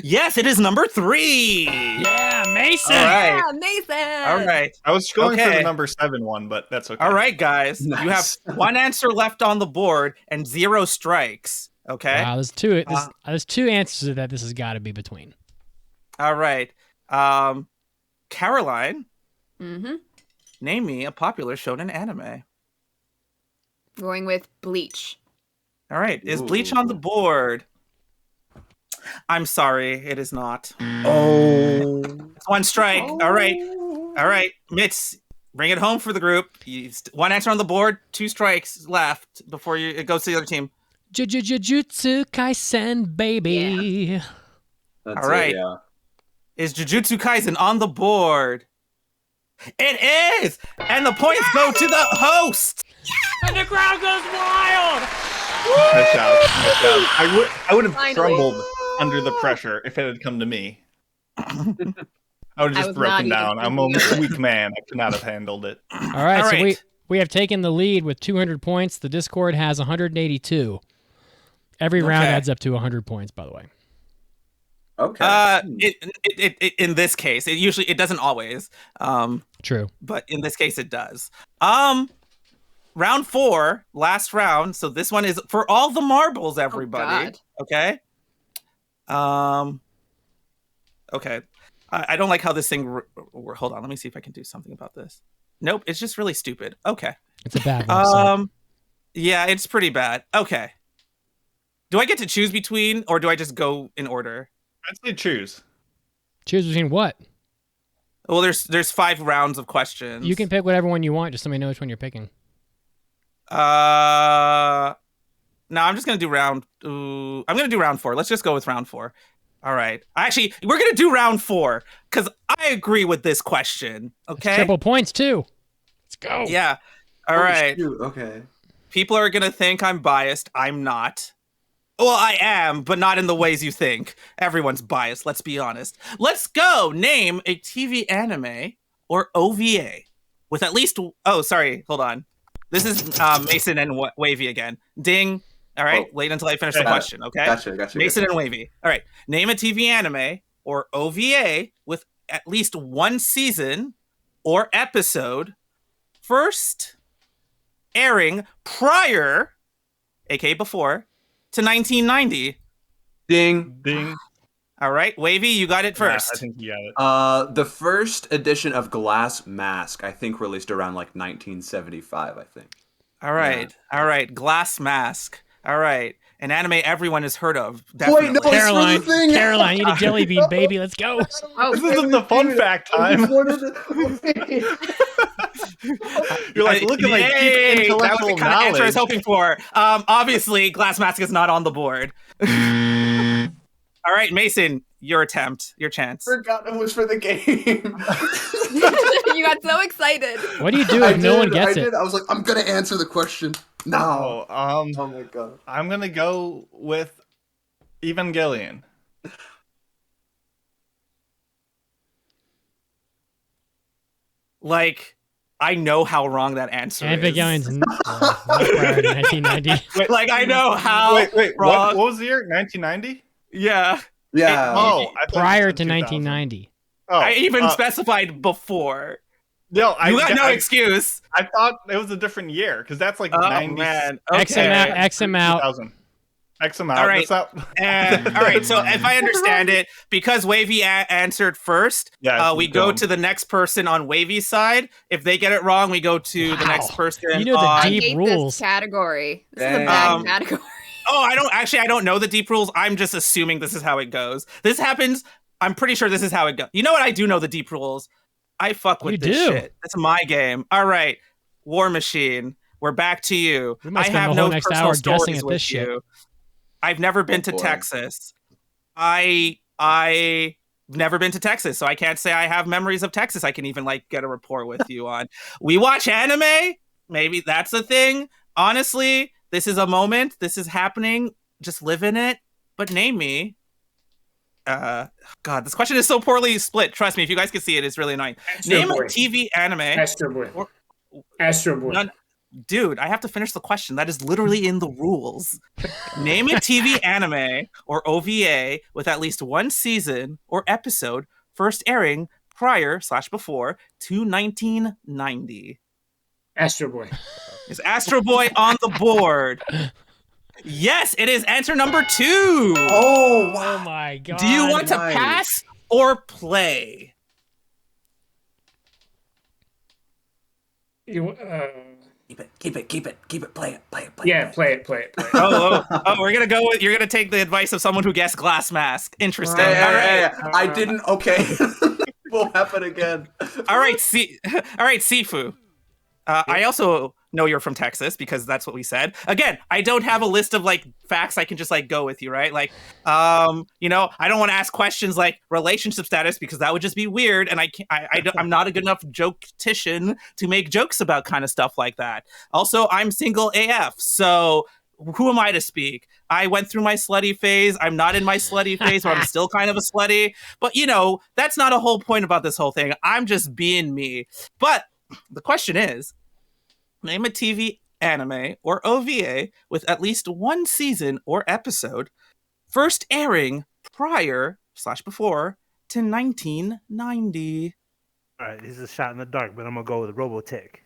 Yes, it is number 3. Yeah, Mason. All right. Yeah, Mason. All right. I was going for Okay. the number 7 one, but that's okay. All right, guys. Nice. You have 1 answer left on the board and 0 strikes. Okay. Wow, there's 2. There's 2 answers that this has got to be between. All right. Caroline, Mm-hmm. name me a popular shonen anime. Going with Bleach. All right. Is Bleach Ooh. on the board? I'm sorry, it is not. Oh. It's 1 strike. All right. All right. Mitz, bring it home for the group. 1 answer on the board, 2 strikes left before it goes to the other team. Jujutsu Kaisen, baby. That's All right. it, yeah. Is Jujutsu Kaisen on the board? It is! And the points go to the host! And the crowd goes wild. Nice job. Nice job. I would have Finally. crumbled under the pressure if it had come to me. I would have just was not broken even down. I'm a thinking weak man. I could not have handled it. All right, All so right. we have taken the lead with 200 points. The Discord has 182. Every round Okay. adds up to 100 points, by the way. Okay. It in this case, it doesn't always. True. But in this case it does. Round 4, last round. So this one is for all the marbles, everybody. God. Okay. Okay. I don't like how this thing. Hold on. Let me see if I can do something about this. Nope. It's just really stupid. Okay. It's a bad website. Yeah, it's pretty bad. Okay. Do I get to choose between, or do I just go in order? I'd say choose. Choose between what? Well, there's 5 rounds of questions. You can pick whatever one you want, just so we know which one you're picking. No, I'm just gonna do round. I'm gonna do round 4. Let's just go with round 4. All right. Actually, we're gonna do round 4 because I agree with this question. Okay. Triple points too. Let's go. Yeah. All Oh, right. shoot, okay. People are gonna think I'm biased. I'm not. Well, I am, but not in the ways you think. Everyone's biased. Let's be honest. Let's go. Name a TV anime or OVA with at least. Oh, sorry. Hold on. This is Mason and Wavy again. Ding. All right. Oh. Wait until I finish the question. Okay. Gotcha. Mason and Wavy. All right. Name a TV anime or OVA with at least one season or episode first airing prior, aka before, to 1990. Ding. Ding. All right, Wavy, you got it first. Yeah, I think you got it. The first edition of Glass Mask, I think, released around like 1975. I think. All right, Glass Mask. All right, an anime everyone has heard of. Definitely. Wait, no, Caroline, it's for the thing. Caroline, eat a jelly bean, baby. Let's go. Oh, This isn't the fun fact time. You're like looking like deep Yay! That was intellectual the kind of answer I was knowledge. hoping for. Obviously, Glass Mask is not on the board. All right, Mason, your attempt, your chance. Forgot it was for the game. you got so excited. What do you do if no one gets it? I was like, I'm gonna answer the question. No. Oh my god. I'm gonna go with Evangelion. Like, I know how wrong that answer is. Evangelion's not prior to 1990. Like, I know how Wait, wrong. what was the year? 1990? Yeah. Yeah. I thought Prior you to said 2000. 1990. Oh, I even specified before. No, You got no excuse. I thought it was a different year because that's like Oh, 90. man. X Okay. amount. X amount. 2000. X amount. All right. That's not... All right, so if I understand it, because Wavy answered first, Yeah, we keep go going. to the next person on Wavy's side. If they get it wrong, we go to the next person. You know the on... deep I hate rules. this category. This is a Dang. bad category. Oh, I don't know the deep rules. I'm just assuming this is how it goes. This happens. I'm pretty sure this is how it goes. You know what? I do know the deep rules. I fuck with You this do. shit. It's my game. All right, War Machine. We're back to you. We might I spend have the whole no next personal hour guessing stories at with this shit. you. I've never been to boy. Texas. I've never been to Texas, so I can't say I have memories of Texas. I can even like get a report with you on. We watch anime. Maybe that's a thing. Honestly, this is a moment. This is happening. Just live in it. But name me. God, this question is so poorly split. Trust me, if you guys can see it, it's really annoying. Astro Name Boy. a TV anime. Astro Boy. Or- Astro Boy. None- Dude, I have to finish the question. That is literally in the rules. Name a TV anime or OVA with at least one season or episode first airing prior/before to 1990. Astro Boy. Is Astro Boy on the board? Yes, it is answer number 2. Oh, Oh my god. Do you want to nice. pass or play? You, Keep it, play it. yeah, play it. Oh, we're gonna go with. You're gonna take the advice of someone who guessed Glass Mask. Interesting. Hey, All right. hey, I didn't. Okay. Will happen again. All right, Sifu. I also know you're from Texas because that's what we said. Again, I don't have a list of like facts I can just like go with you, right? Like, you know, I don't want to ask questions like relationship status because that would just be weird, and I'm not a good enough joke-tician to make jokes about kind of stuff like that. Also, I'm single AF, so who am I to speak? I went through my slutty phase. I'm not in my slutty phase, but I'm still kind of a slutty. But you know, that's not a whole point about this whole thing. I'm just being me. But the question is, name a TV anime or OVA with at least one season or episode first airing prior/before to 1990. All right, this is a shot in the dark, but I'm gonna go with Robotech.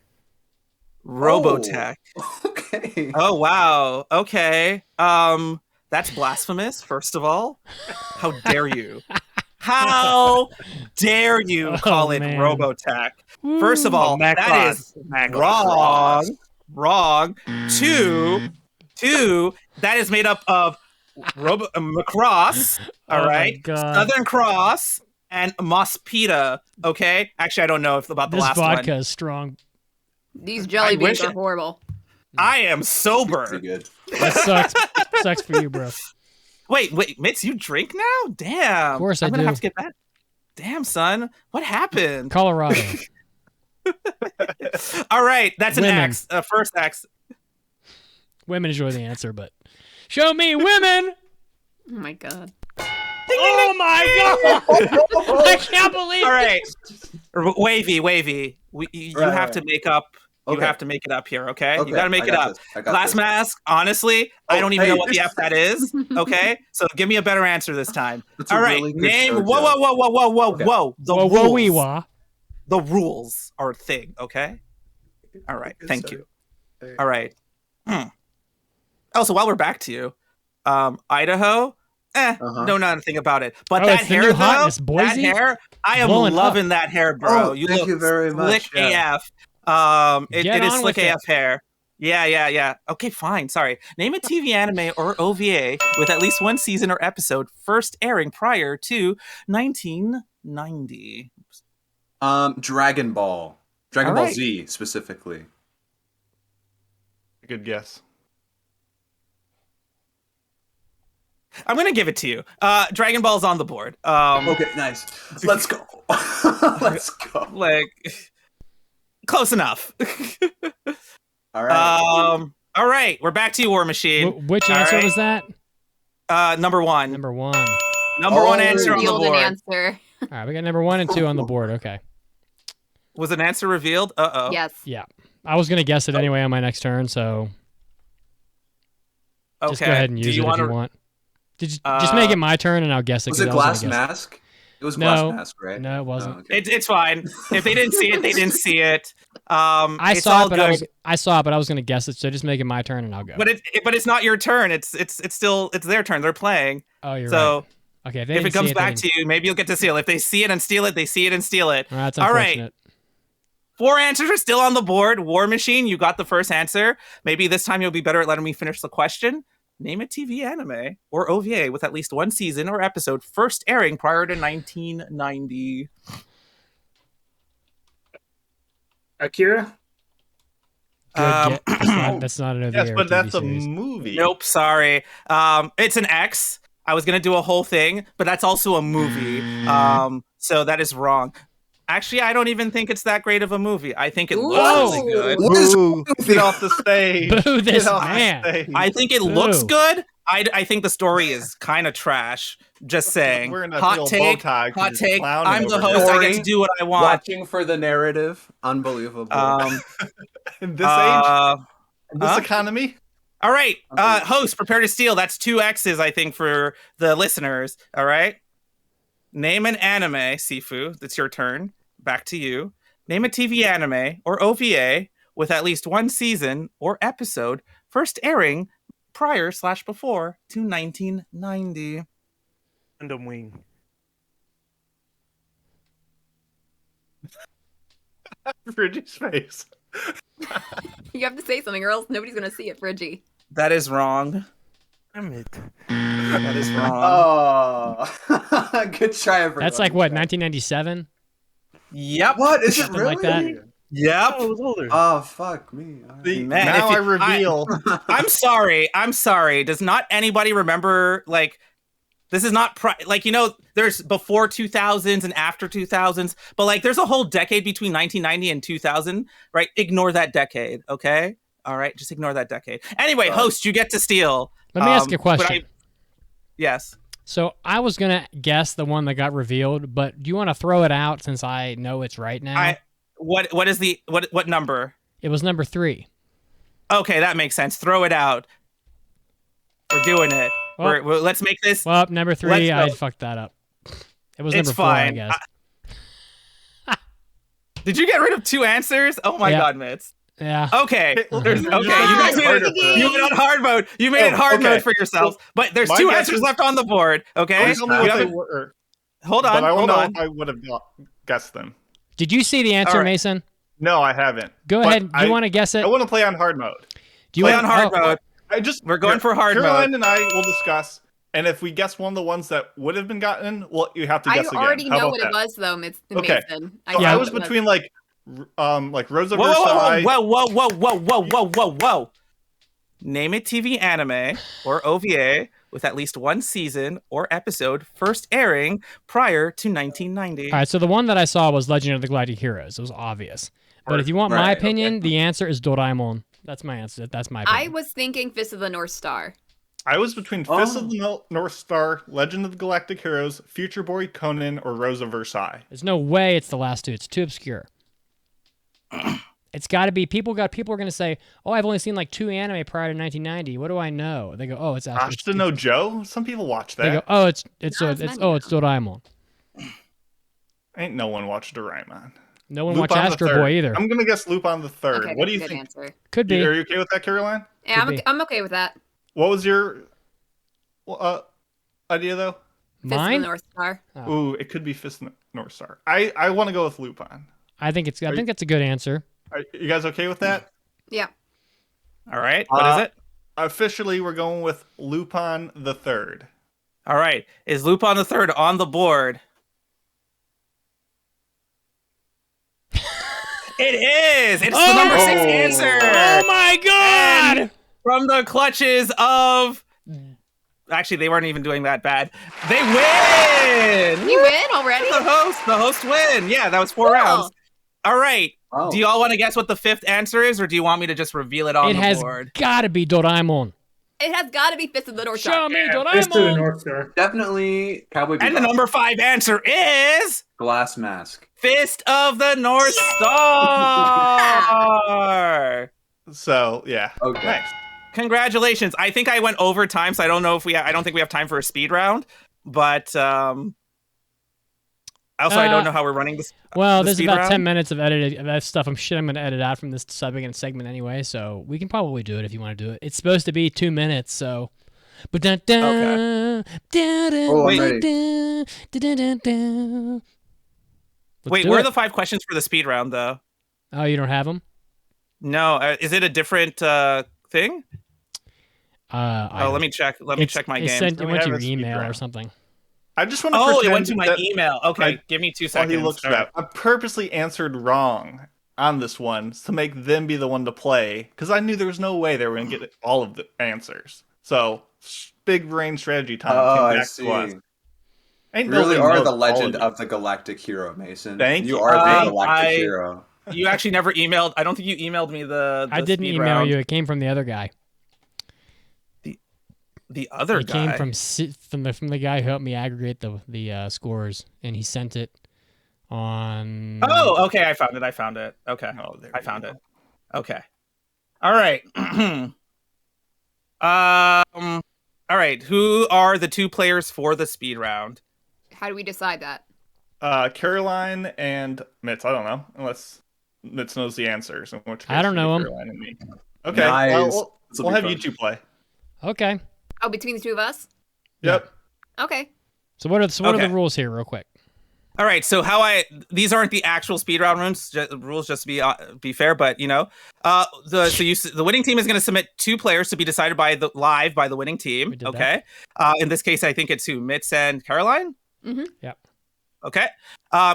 Robotech. Okay. Oh wow. Okay. That's blasphemous, first of all. How dare you? How dare you call it man. Robotech? First of all, that is wrong. Two, that is made up of Macross, all Oh my right? God. Southern Cross and Mospita, okay? Actually, I don't know about the This last vodka one. is strong. These jelly I beans wish are horrible. I am sober. Pretty good. That sucks. Sucks for you, bro. Wait, Mitz, you drink now? Damn. Of course I'm I gonna do. have to get that. Damn, son. What happened? Colorado. All right, that's an Women. X. First X. Women enjoy the answer, but show me women. Oh my god. Oh my god! I can't believe. All right, Wavy. You Right, have to make up You Okay. have to make it up here, okay? Okay, You got to make I it got up. this. I got Glass this. mask, honestly, I don't even hey, know what the this- F that is, okay? So give me a better answer this time. That's a All right, really good name. show, Whoa, Joe. whoa, whoa, whoa, whoa, whoa, Okay. whoa. The Whoa, rules. whoa, wee, wah. The rules are a thing, okay? All right, thank you. All right. Oh, so while we're back to you, Idaho, know nothing about it. But Oh, that it's the hair, new though, hotness, that Boise? hair, I am Blowing loving up. that hair, bro. Oh, you thank look you very much, slick yeah. AF. Get It is on slick with it. AF hair. Yeah. Okay, fine. Sorry. Name a TV anime or OVA with at least one season or episode first airing prior to 1990. Dragon Ball. Dragon All Ball right. Z specifically. Good guess. I'm gonna give it to you. Dragon Ball's on the board. Okay, nice. Let's go. Let's go. Like, close enough. All right. All right. We're back to you, War Machine. Which All answer right. was that? Number one. Number one. Number one answer on the Revealed an board. answer. All right, we got number 1 and 2 on the board. Okay. Was an answer revealed? Uh-oh. Yes. Yeah. I was going to guess it anyway on my next turn, so Okay. just go ahead and use it if you want. Just make it my turn and I'll guess it. Was 'cause it I was Glass gonna guess Mask? It was No. Glass Mask, right? No, it wasn't. Oh, okay. It's fine. If they didn't see it, they didn't see it. I It's saw all it, but good. I saw it, but I was going to guess it. So just make it my turn and I'll go. But it's not your turn. It's their turn. They're playing. Oh, you're So right. Okay. if didn't it see comes they back didn't- to you, maybe you'll get to steal. If they see it and steal it, they see it and steal it. Well, that's All right. unfortunate. 4 answers are still on the board. War Machine, you got the first answer. Maybe this time you'll be better at letting me finish the question. Name a TV anime or OVA with at least one season or episode first airing prior to 1990. Akira? That's not an OVA Yes, or but TV that's a series. movie. Nope, sorry. It's an X. I was gonna do a whole thing, but that's also a movie. So that is wrong. Actually, I don't even think it's that great of a movie. I think it looks really good. Boo! Get off the stage. Boo this Get off the man. stage. I think it looks Boo. good. I think the story is kind of trash. Just saying. Wearing that Hot big old take. bow tie 'cause Hot you're take. clowning I'm the over host. here. I get to do what I want. Watching for the narrative. Unbelievable. In this age, in this huh? economy. All right, host, prepare to steal. That's 2 X's, I think, for the listeners. All right. Name an anime, Sifu. That's your turn. Back to you. Name a TV anime or OVA with at least one season or episode first airing prior/before to 1990. Gundam Wing. Friggy's face. You have to say something, or else nobody's gonna see it, Friggy. That is wrong. Damn it. That is wrong. Oh, good try, everyone. That's like what, 1997? Yep. What is it Something really? like that. Yep. Oh, it was older. Oh, fuck me. All right. See, Man, now if I you- reveal. I'm sorry. I'm sorry. Does not anybody remember, like, this is not, like, you know, there's before 2000s and after 2000s, but, like, there's a whole decade between 1990 and 2000, right? Ignore that decade, okay? All right, just ignore that decade. Anyway, host, you get to steal. Let me ask you a but question. Yes. So I was going to guess the one that got revealed, but do you want to throw it out since I know it's right now? What is the, what number? It was number 3. Okay, that makes sense. Throw it out. We're doing it. Well- Let's make this. Well, number 3, Let's I go. fucked that up. It was It's number 4, I fine. guess. Did you get rid of 2 answers? Oh my Yeah. God, Mitz. Yeah. Okay. Okay. You guys made harder it. for You went on hard mode. You made it Oh, hard okay. mode for yourselves. But there's My 2 guess answers is- left on the board. Okay. Please tell me You what they haven't- were. Hold But I on. want Hold to know on. if I would have guessed them. Did you see the answer, All right. Mason? No, I haven't. Go But ahead. Do you want to guess it? I want to play on hard mode. Do you Play want on hard mode. We're going for hard Caroline mode. and I will discuss, and if we guess one of the ones that would have been gotten, well, you have to I guess again. already How know about what that? it was, though, Mason. Okay. I So know I what was it was. between like Rosa Whoa, Versailles. whoa. Name a TV anime or OVA with at least one season or episode first airing prior to 1990. All right, so the one that I saw was Legend of the Galactic Heroes. It was obvious. But if you want my Right, opinion, the answer is Doraemon. That's my answer. That's my I opinion. was thinking Fist of the North Star. I was between Fist of the North Star, Legend of the Galactic Heroes, Future Boy Conan, or Rosa Versailles. There's no way it's the last 2. It's too obscure. It's got to be people are going to say, "Oh, I've only seen like 2 anime prior to 1990. What do I know?" They go, "Oh, it's actually Ashita no Joe. Some people watch that. They go, "Oh, it's Doraemon." Ain't no one watched Doraemon. No one watched Astro Boy either. I'm gonna guess Lupin the Third. Okay, What do you good think? answer. Could be. Are you okay with that, Caroline? Yeah, I'm okay with that. What was your idea though? Fist of the North Star. Oh. Ooh, it could be Fist of the North Star. I want to go with Lupin. I think that's a good answer. Are you guys okay with that? Yeah. All right. What is it? Officially, we're going with Lupin the Third. All right. Is Lupin the Third on the board? It is. It's the number 6 answer. Oh my god! And from the clutches of. Actually, they weren't even doing that bad. They win. We win already. The host win. Yeah, that was 4 rounds. All right. Oh. Do you all want to guess what the 5th answer is, or do you want me to just reveal it on the board? It has got to be Doraemon. It has got to be Fist of the North Star. Show me Doraemon. Fist of the North Star. Definitely Cowboy Bebop. And the number 5 answer is Glass Mask. Fist of the North Star. So yeah. Okay. Nice. Congratulations. I think I went over time, so I don't know if I don't think we have time for a speed round, but also I don't know how we're running this. Well, there's about 10 minutes of editing of that stuff. I'm going to edit out from this segment anyway, so we can probably do it if you want to do it. It's supposed to be 2 minutes, so. Okay. Oh, I'm ready. Wait, where are the 5 questions for the speed round, though? Oh, you don't have them? No. Is it a different thing? Let me check. Let me check my game. It went to your email or something. I just want to. Oh, it went to my email. Okay, give me 2 seconds. He looks at I purposely answered wrong on this one to make them be the one to play because I knew there was no way they were going to get all of the answers. So big brain strategy time. Oh, came back I see. To us. You really are the legend of the galactic hero, Mason. Thank you. You are the galactic hero. You actually never emailed. I don't think you emailed me the I didn't speed email round. you. It came from the other guy. The other guy? It came from the guy who helped me aggregate the scores, and he sent it on. Oh, okay. I found it. Okay. I found it. Okay. All right. All right. Who are the 2 players for the speed round? How do we decide that? Caroline and Mitz. I don't know unless Mitz knows the answers. In which case I don't know him. Caroline and me. Okay. Nice. We'll have you 2 play. Okay. Oh, between the 2 of us? Yep. Okay. So what are the rules here, real quick? All right, so these aren't the actual speed round rules, just to be fair, but the winning team is going to submit 2 players to be decided by the winning team. Okay, in this case, I think it's Mitz and Caroline. Mm-hmm. Yep. Okay.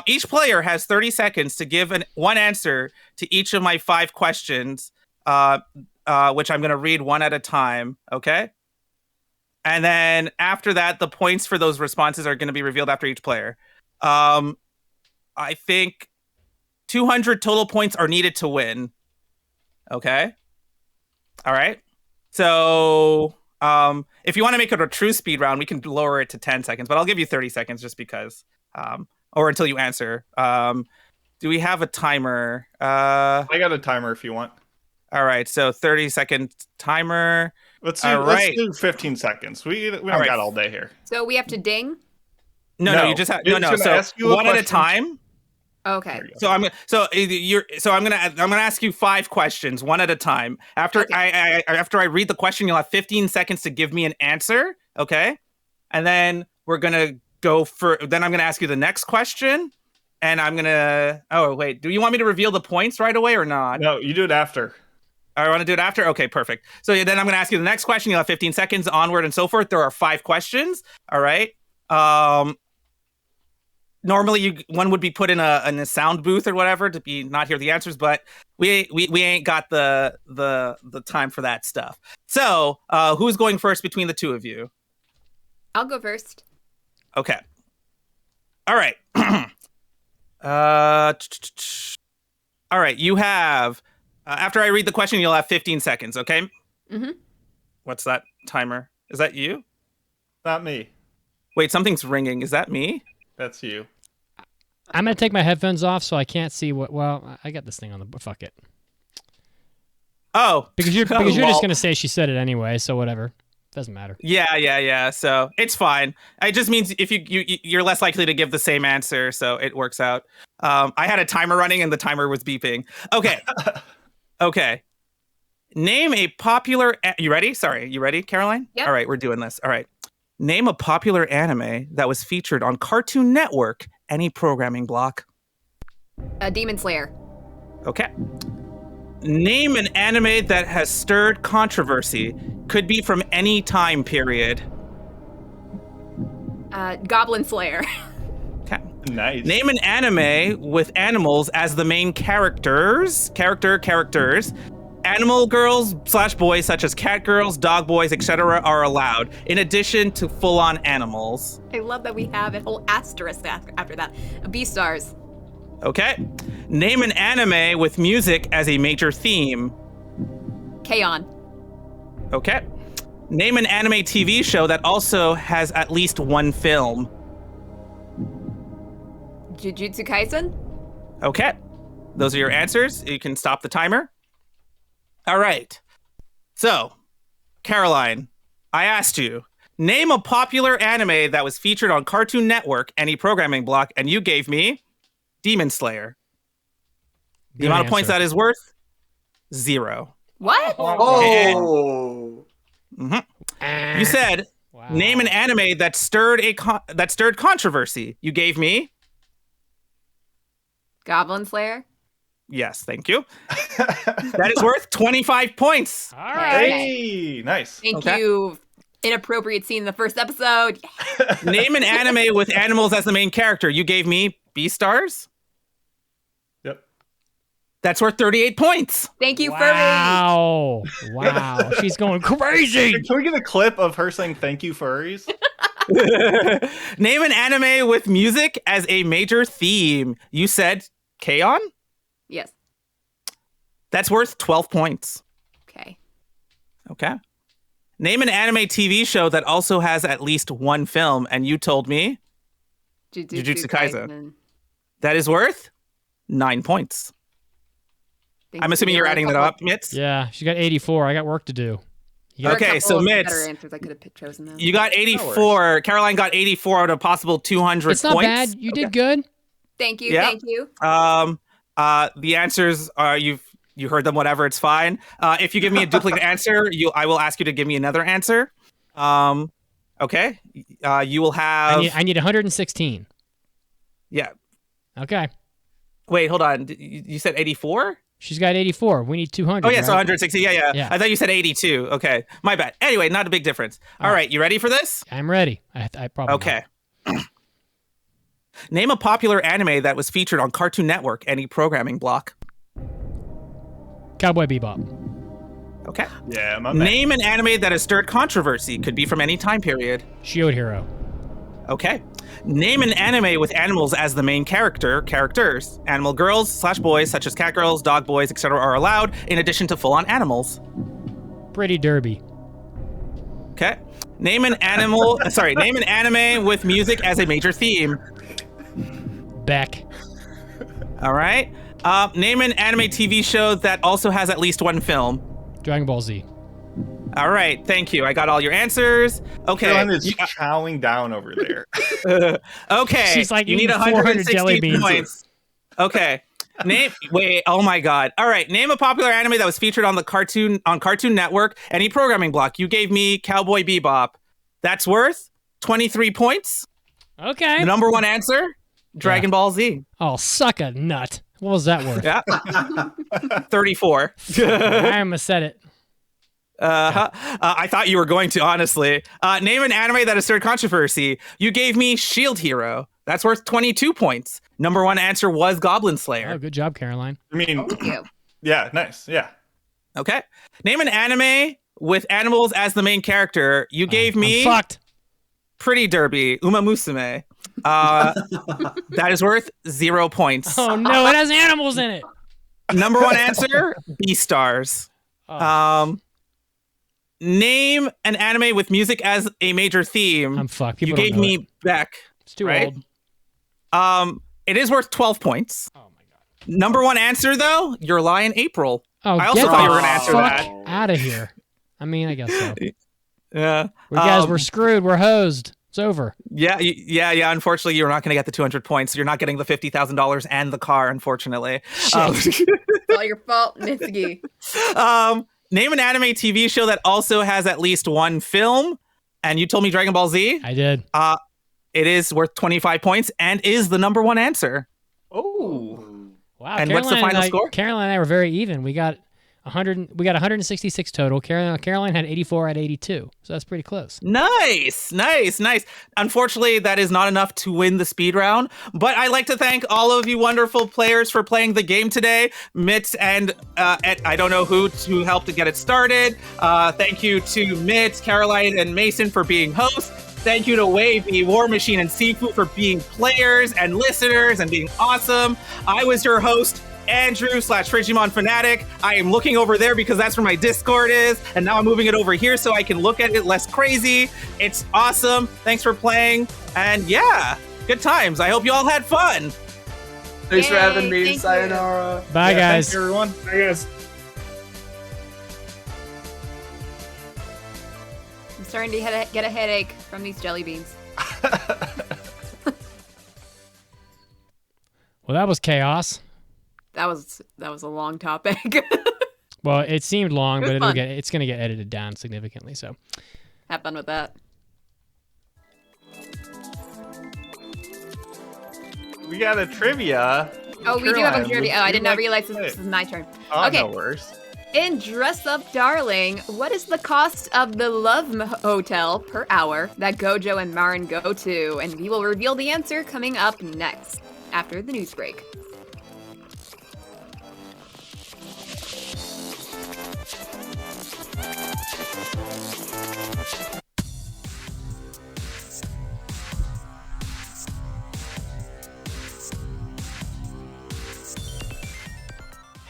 Each player has 30 seconds to give one answer to each of my 5 questions, which I'm going to read one at a time. Okay. And then after that, the points for those responses are going to be revealed after each player. I think 200 total points are needed to win. Okay. All right. So if you want to make it a true speed round, we can lower it to 10 seconds, but I'll give you 30 seconds just because, or until you answer. Do we have a timer? I got a timer if you want. All right. So 30-second timer. Let's do 15 seconds. We don't got all day here. So we have to ding? No, you just have So one at a time. Okay. So I'm gonna ask you 5 questions, one at a time. After I read the question, you'll have 15 seconds to give me an answer. Okay. And then we're gonna then I'm gonna ask you the next question. And I'm gonna. Oh wait, do you want me to reveal the points right away or not? No, you do it after. I want to do it after? Okay, perfect. So then I'm going to ask you the next question. You'll have 15 seconds, onward and so forth. There are 5 questions. All right. Normally, one would be put in a sound booth or whatever to not hear the answers, but we ain't got the time for that stuff. So who's going first between the 2 of you? I'll go first. Okay. All right. All right. You have. After I read the question, you'll have 15 seconds, okay? Mm-hmm. What's that timer? Is that you? Not me. Wait, something's ringing. Is that me? That's you. I'm going to take my headphones off so I can't see what... Well, I got this thing on the... Fuck it. Oh, Because you're just well, gonna say she said it anyway, so whatever. Doesn't matter. Yeah. So it's fine. It just means if you're less likely to give the same answer, so it works out. I had a timer running and the timer was beeping. Okay. Okay. Name a popular. You ready? Sorry, you ready, Caroline? Yep. All right, we're doing this. All right. Name a popular anime that was featured on Cartoon Network. Any programming block. Demon Slayer. Okay. Name an anime that has stirred controversy. Could be from any time period. Goblin Slayer. Okay. Nice. Name an anime with animals as the main characters. Characters. Animal girls / boys such as cat girls, dog boys, etc. are allowed, in addition to full-on animals. I love that we have a whole asterisk after that. Beastars. Okay. Name an anime with music as a major theme. K-On. Okay. Name an anime TV show that also has at least one film. Jujutsu Kaisen. Okay. Those are your answers. You can stop the timer. All right. So, Caroline, I asked you, name a popular anime that was featured on Cartoon Network, any programming block, and you gave me Demon Slayer. The Good amount of points answer. that is worth, 0. What? Oh. You said, Wow. name an anime that stirred controversy. You gave me, Goblin Slayer. yes, thank you. That is worth 25 points. All right. Hey, nice. Thank Okay. you. Inappropriate scene in the first episode. Name an anime with animals as the main character. You gave me Beastars. Yep. That's worth 38 points. Thank you, Wow. Wow. She's going crazy. Can we get a clip of her saying "Thank you, furries"? Name an anime with music as a major theme. You said K-On? Yes. That's worth 12 points. Okay. Okay. Name an anime TV show that also has at least one film, and you told me Jujutsu Kaisen. That is worth 9 points. Thank I'm you. assuming There you're were a adding that couple- up, Mitz? Yeah, she got 84. I got work to do. there were a Okay, couple so of Mitz, better answers I could have chosen. Though. you got 84. Caroline got 84 out of possible 200 It's not points. bad. You did good. Thank you. Yeah. Thank you. The answers are you heard them. Whatever, it's fine. If you give me a duplicate answer, I will ask you to give me another answer. Okay. You will have. I need 116. Yeah. Okay. Wait, hold on. You said 84? She's got 84. We need 200. Oh yeah, so right? 160. Yeah. Yeah. I thought you said 82. Okay, my bad. Anyway, not a big difference. All right, you ready for this? I'm ready. I probably Okay. Name a popular anime that was featured on Cartoon Network, any programming block. Cowboy Bebop. Okay. Yeah, my bad. Name an anime that has stirred controversy, could be from any time period. Shield Hero. Okay. Name an anime with animals as the main characters. Animal girls / boys, such as cat girls, dog boys, etc., are allowed, in addition to full-on animals. Pretty Derby. Okay. Name an animal. Name an anime with music as a major theme. Beck. All right. Name an anime TV show that also has at least one film. Dragon Ball Z. All right. Thank you. I got all your answers. Okay. Caroline is chowing down over there. Okay. She's like you need eating 400 jelly 160 beans. points. Okay. Wait. Oh my God. All right. Name a popular anime that was featured on Cartoon Network. Any programming block. You gave me Cowboy Bebop. That's worth 23 points. Okay. The number one answer, Dragon Ball Z. Oh, suck a nut. What was that worth? Yeah. 34. I almost said it. I thought you were going to, honestly. Name an anime that has stirred controversy. You gave me Shield Hero. That's worth 22 points. Number one answer was Goblin Slayer. Oh, good job, Caroline. I mean, Thank you. yeah, nice. Yeah. Okay. Name an anime with animals as the main character. You gave me I'm fucked. Pretty Derby, Uma Musume. That is worth 0 points. Oh no, it has animals in it. Number one answer, Beastars. Oh. Name an anime with music as a major theme. I'm fucked. You People don't gave know me it. Beck. It's too right? old. It is worth 12 points. Oh my god. Number one answer though, Your Lie in April. Oh, I also get thought the you were gonna answer fuck that. out of here. I mean, I guess so. Yeah. We guys, we're screwed. We're hosed. It's over. Yeah. Unfortunately, you're not going to get the 200 points. You're not getting the $50,000 and the car, unfortunately. It's all your fault, Mitsugi. Name an anime TV show that also has at least one film. And you told me Dragon Ball Z. I did. It is worth 25 points and is the number one answer. Oh. Wow. And what's the final score? Caroline and I were very even. We got 166 total. Caroline had 84 at 82. So that's pretty close. Nice. Unfortunately, that is not enough to win the speed round. But I'd like to thank all of you wonderful players for playing the game today. Mitz and I don't know who to help to get it started. Thank you to Mitz, Caroline, and Mason for being hosts. Thank you to Wavieff, War Machine, and Sifu for being players and listeners and being awesome. I was your host, Andrew/Frigimon Fanatic. I am looking over there because that's where my Discord is, and now I'm moving it over here so I can look at it less crazy. It's awesome. Thanks for playing, and yeah, good times. I hope you all had fun. Thanks for having me. Sayonara. Bye, guys. Thanks, everyone. I guess. I'm starting to get a headache from these jelly beans. Well, that was chaos. That was a long topic. Well, it seemed long, It was but fun. it's going to get edited down significantly. So, Have fun with that. We got a trivia. Oh, we do have a Caroline, trivia. would Oh, I you did not like realize to this say? is my turn. Oh, Okay. no worries. In Dress Up Darling, what is the cost of the Love Hotel per hour that Gojo and Marin go to? And we will reveal the answer coming up next, after the news break.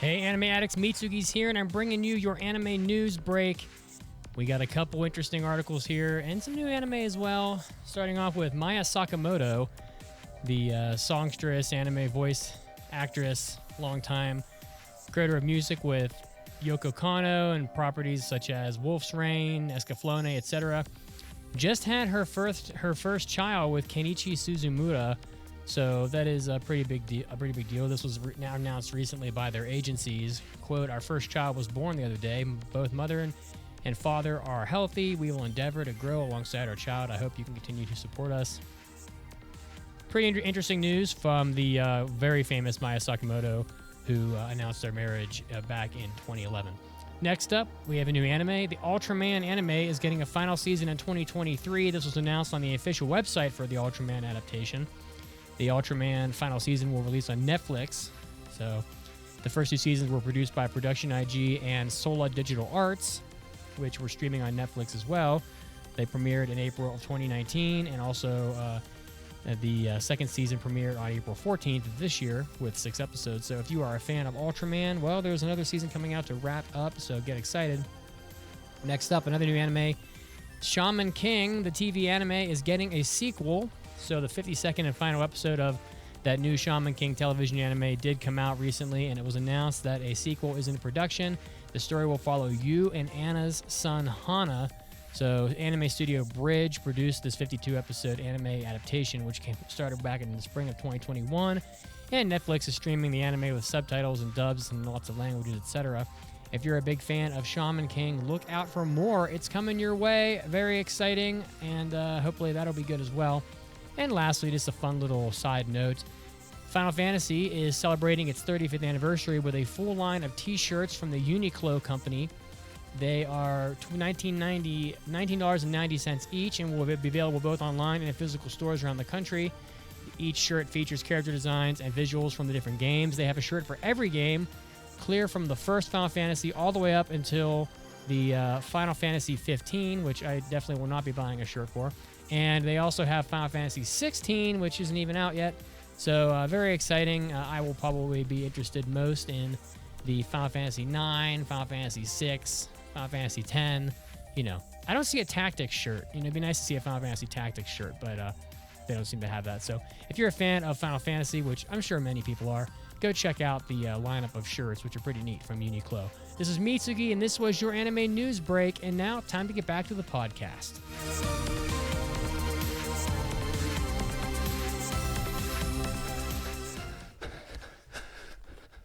hey, Anime Addicts, Mitsugi's here, and I'm bringing you your anime news break. We got a couple interesting articles here and some new anime as well. Starting off with Maya Sakamoto, the songstress, anime voice actress, longtime creator of music with Yoko Kanno and properties such as Wolf's Rain, Escaflowne, etc. Just had her first child with Kenichi Suzumura, so that is a pretty big deal. This was now announced recently by their agencies. Quote, "Our first child was born the other day. Both mother and father are healthy. We will endeavor to grow alongside our child. I hope you can continue to support us." Pretty interesting news from the very famous Maya Sakamoto, who announced their marriage back in 2011. Next up, we have a new anime. The Ultraman anime is getting a final season in 2023. This was announced on the official website for the Ultraman adaptation. The Ultraman final season will release on Netflix. So the first two seasons were produced by Production IG and Sola Digital Arts, which were streaming on Netflix as well. They premiered in April of 2019, and also the second season premiered on April 14th of this year with 6 episodes. So if you are a fan of Ultraman, well, there's another season coming out to wrap up, so get excited. Next up, another new anime. Shaman King, the TV anime, is getting a sequel. So the 52nd and final episode of that new Shaman King television anime did come out recently, and it was announced that a sequel is in production. The story will follow Yu and Anna's son, Hana. So anime studio Bridge produced this 52-episode anime adaptation, which started back in the spring of 2021. And Netflix is streaming the anime with subtitles and dubs in lots of languages, etc. If you're a big fan of Shaman King, look out for more. It's coming your way. Very exciting, and hopefully that'll be good as well. And lastly, just a fun little side note. Final Fantasy is celebrating its 35th anniversary with a full line of t-shirts from the Uniqlo company. They are $19.90 each and will be available both online and in physical stores around the country. Each shirt features character designs and visuals from the different games. They have a shirt for every game, clear from the first Final Fantasy all the way up until the Final Fantasy 15, which I definitely will not be buying a shirt for. And they also have Final Fantasy 16, which isn't even out yet. So very exciting. I will probably be interested most in the Final Fantasy 9, Final Fantasy 6, Final Fantasy 10. You know, I don't see a Tactics shirt. You know, it'd be nice to see a Final Fantasy Tactics shirt, but they don't seem to have that. So if you're a fan of Final Fantasy, which I'm sure many people are, go check out the lineup of shirts, which are pretty neat from Uniqlo. This is Mitsugi, and this was your anime news break. And now, time to get back to the podcast.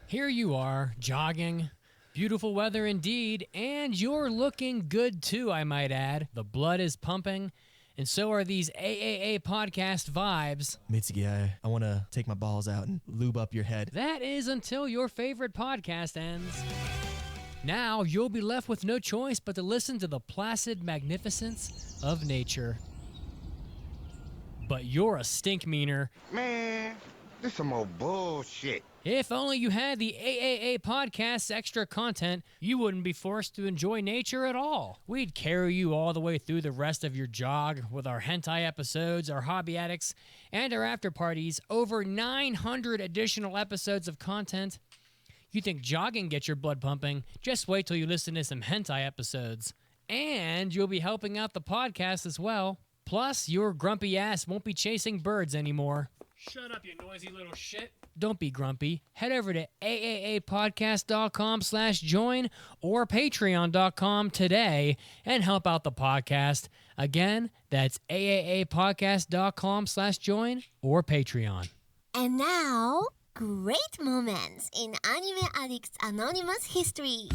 Here you are, jogging. Beautiful weather indeed, and you're looking good too, I might add. The blood is pumping, and so are these AAA podcast vibes. Mitsugi, I want to take my balls out and lube up your head. That is until your favorite podcast ends. Now you'll be left with no choice but to listen to the placid magnificence of nature. But you're a stink meaner. Man, this some old bullshit. If only you had the AAA podcast's extra content, you wouldn't be forced to enjoy nature at all. We'd carry you all the way through the rest of your jog with our hentai episodes, our hobby addicts, and our after parties. Over 900 additional episodes of content. You think jogging gets your blood pumping? Just wait till you listen to some hentai episodes. And you'll be helping out the podcast as well. Plus, your grumpy ass won't be chasing birds anymore. Shut up, you noisy little shit. Don't be grumpy. Head over to aapodcast.com/join or patreon.com today and help out the podcast. Again, that's aapodcast.com/join or Patreon. And now, great moments in Anime Addicts Anonymous history.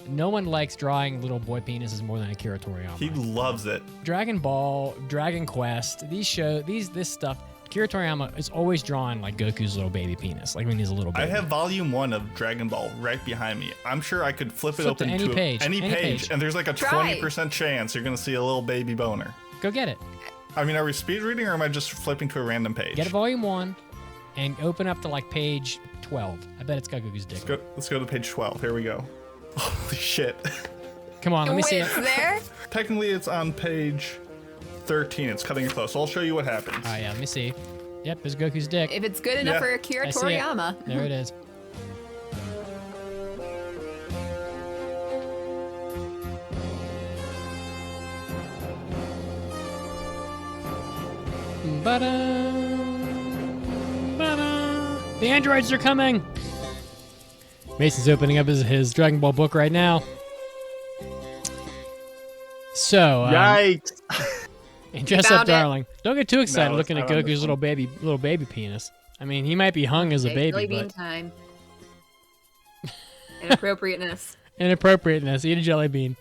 No one likes drawing little boy penises more than Akira Toriyama. He loves it. Dragon Ball, Dragon Quest, this stuff, Akira Toriyama is always drawing like Goku's little baby penis, like when he's a little baby. I have volume 1 of Dragon Ball right behind me. I'm sure I could flip it open to any page, and there's like a 20% chance you're going to see a little baby boner. Go get it. I mean, are we speed reading or am I just flipping to a random page? Get volume 1 and open up to like page 12. I bet it's got Goku's dick. Let's go to page 12. Here we go. Holy shit. Come on, let me see it. There? Technically, it's on page 13. It's cutting it close. I'll show you what happens. Oh, yeah, let me see. Yep, there's Goku's dick. If it's good enough for Akira Toriyama. There it is. The androids are coming! Mason's opening up his Dragon Ball book right now. So, yikes! And dress up, darling. Don't get too excited No, looking at Goku's little baby penis. I mean, he might be hung as a baby, Jelly bean but time. Inappropriateness. Inappropriateness. Eat a jelly bean.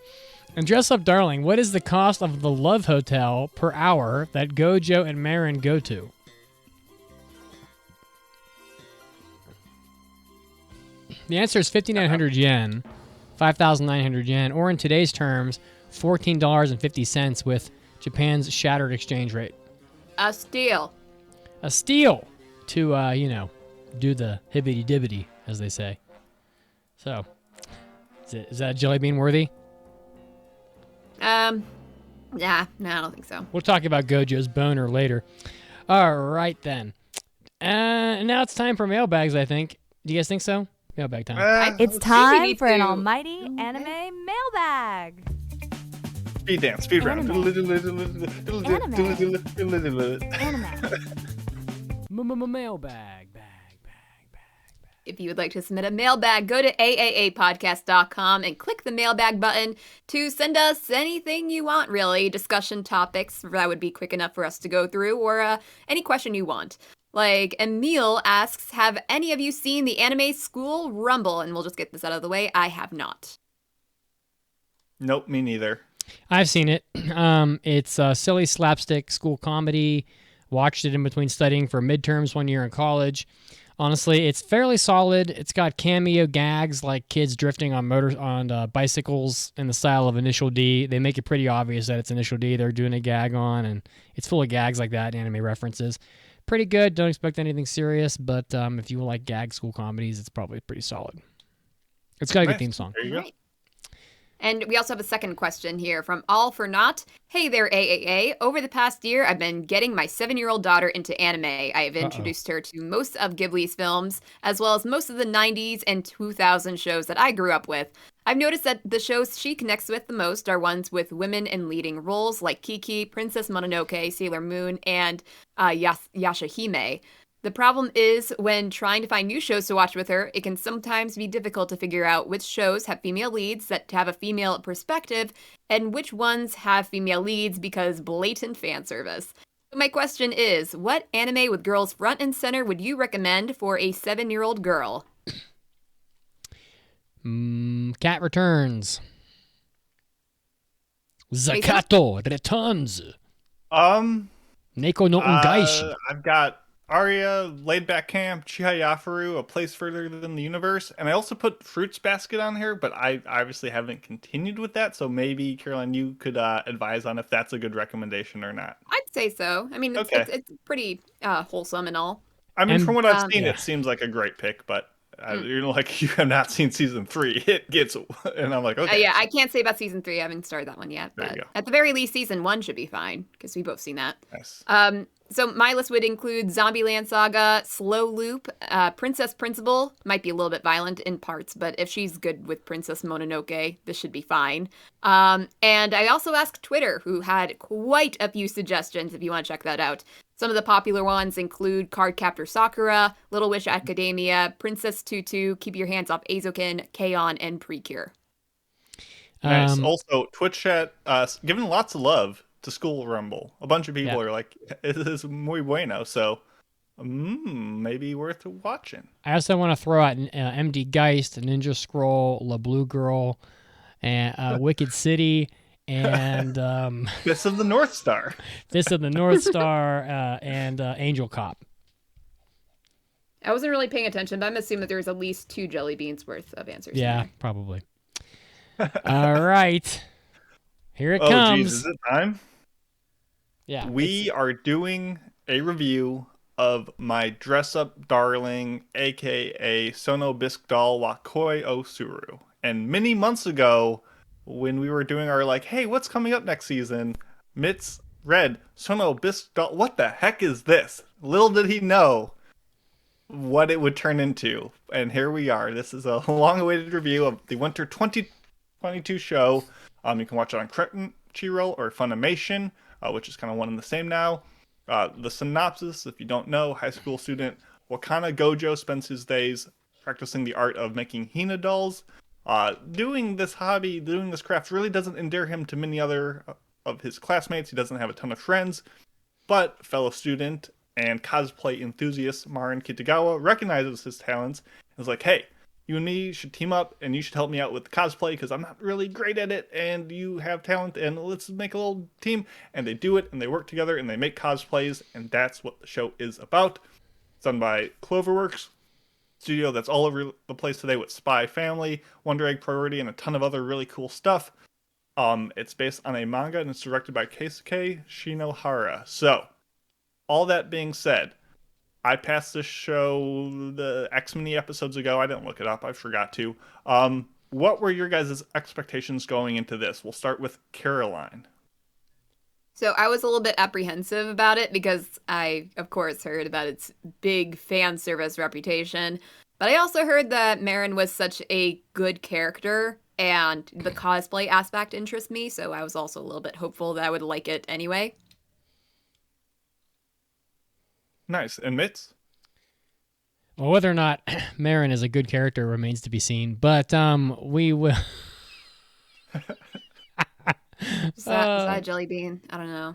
And dress up, darling. What is the cost of the Love Hotel per hour that Gojo and Marin go to? The answer is 5,900 yen, 5,900 yen, or in today's terms, $14.50 with Japan's shattered exchange rate. A steal. A steal to, do the hibbity-dibbity, as they say. So, is that jelly bean worthy? Yeah, no, I don't think so. We'll talk about Gojo's boner later. All right, then. Now it's time for mailbags, I think. Do you guys think so? Mailbag time. It's time for an almighty anime mailbag. Speed dance, speed round. Mailbag. If you would like to submit a mailbag, go to aapodcast.com and click the mailbag button to send us anything you want, really. Discussion topics that would be quick enough for us to go through, or any question you want. Like, Emil asks, have any of you seen the anime School Rumble? And we'll just get this out of the way. I have not. Nope, me neither. I've seen it. It's a silly slapstick school comedy. Watched it in between studying for midterms one year in college. Honestly, it's fairly solid. It's got cameo gags like kids drifting on bicycles in the style of Initial D. They make it pretty obvious that it's Initial D they're doing a gag on, and it's full of gags like that, anime references. Pretty good. Don't expect anything serious, but if you like gag school comedies, it's probably pretty solid. It's got a good theme song. There you go. And we also have a second question here from All For Naught. Hey there, AAA. Over the past year, I've been getting my 7-year-old daughter into anime. I have introduced her to most of Ghibli's films, as well as most of the 90s and 2000 shows that I grew up with. I've noticed that the shows she connects with the most are ones with women in leading roles, like Kiki, Princess Mononoke, Sailor Moon, and Yashahime. The problem is when trying to find new shows to watch with her, it can sometimes be difficult to figure out which shows have female leads that have a female perspective and which ones have female leads because blatant fan service. So my question is, what anime with girls front and center would you recommend for a 7-year-old girl? Cat Returns. Zakato returns. Neko no Ungaishi. I've got Aria, Laid Back Camp, Chihayafaru, A Place Further Than the Universe, and I also put Fruits Basket on here, but I obviously haven't continued with that, so maybe, Caroline, you could advise on if that's a good recommendation or not. I'd say so. I mean, it's pretty wholesome and all. I mean, from what I've seen, it seems like a great pick, but you know, like, you have not seen season 3. It gets, and I'm like, okay. Yeah, I can't say about season 3. I haven't started that one yet. There But you go. at the very least, season 1 should be fine because we've both seen that. Nice. So my list would include Zombieland Saga, Slow Loop, Princess Principal. Might be a little bit violent in parts, but if she's good with Princess Mononoke, this should be fine. And I also asked Twitter, who had quite a few suggestions if you want to check that out. Some of the popular ones include Cardcaptor Sakura, Little Witch Academia, Princess Tutu, Keep Your Hands Off Azokin, K-On!, and Precure. Nice. Also, Twitch chat giving lots of love to School Rumble. A bunch of people are like, "It is muy bueno," so maybe worth watching. I also want to throw out MD Geist, Ninja Scroll, La Blue Girl, and Wicked City, and Fist of the North Star. Fist of the North Star, and Angel Cop. I wasn't really paying attention, but I'm assuming that there's at least 2 jelly beans worth of answers. Yeah, probably. All right. Here it comes. Oh, geez, is it time? Yeah. We are doing a review of my dress-up darling, a.k.a. Sono Bisque doll Wakoi Osuru. And many months ago, when we were doing our, like, hey, what's coming up next season, Mitz read Sono Bisque doll. What the heck is this? Little did he know what it would turn into. And here we are. This is a long-awaited review of the Winter 2022 show. You can watch it on Crunchyroll or Funimation, which is kind of one and the same now. The synopsis, if you don't know, high school student Wakana Gojo spends his days practicing the art of making Hina dolls. Doing this hobby, doing this craft really doesn't endear him to many other of his classmates. He doesn't have a ton of friends, but fellow student and cosplay enthusiast Marin Kitagawa recognizes his talents and is like, hey, you and me should team up, and you should help me out with the cosplay, because I'm not really great at it, and you have talent, and let's make a little team. And they do it, and they work together, and they make cosplays, and that's what the show is about. It's done by Cloverworks, studio that's all over the place today with Spy Family, Wonder Egg Priority, and a ton of other really cool stuff. It's based on a manga, and it's directed by Keisuke Shinohara. So, all that being said, I passed this show the X many episodes ago. I didn't look it up. I forgot to. What were your guys' expectations going into this? We'll start with Caroline. So I was a little bit apprehensive about it because I, of course, heard about its big fan service reputation. But I also heard that Marin was such a good character and the cosplay aspect interests me. So I was also a little bit hopeful that I would like it anyway. Nice. And Mitz? Well, whether or not Marin is a good character remains to be seen, but we will. Is that a jelly bean? I don't know.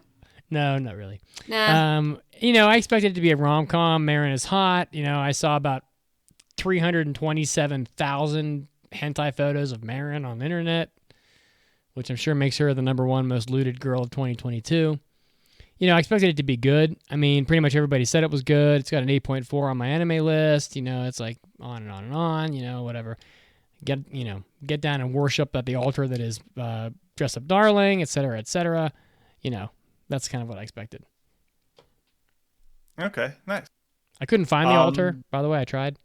No, not really. Nah. I expected it to be a rom-com. Marin is hot. I saw about 327,000 hentai photos of Marin on the internet, which I'm sure makes her the #1 most looted girl of 2022. I expected it to be good. I mean, pretty much everybody said it was good. It's got an 8.4 on my anime list. It's like on and on and on, whatever. Get down and worship at the altar that is Dress Up Darling, etc., etc. That's kind of what I expected. Okay, nice. I couldn't find the altar, by the way. I tried.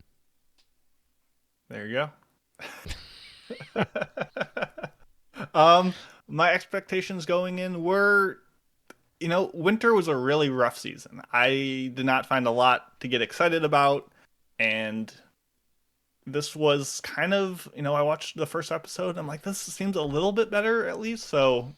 There you go. My expectations going in were, winter was a really rough season. I did not find a lot to get excited about, and this was kind of, I watched the first episode, and I'm like, this seems a little bit better, at least, so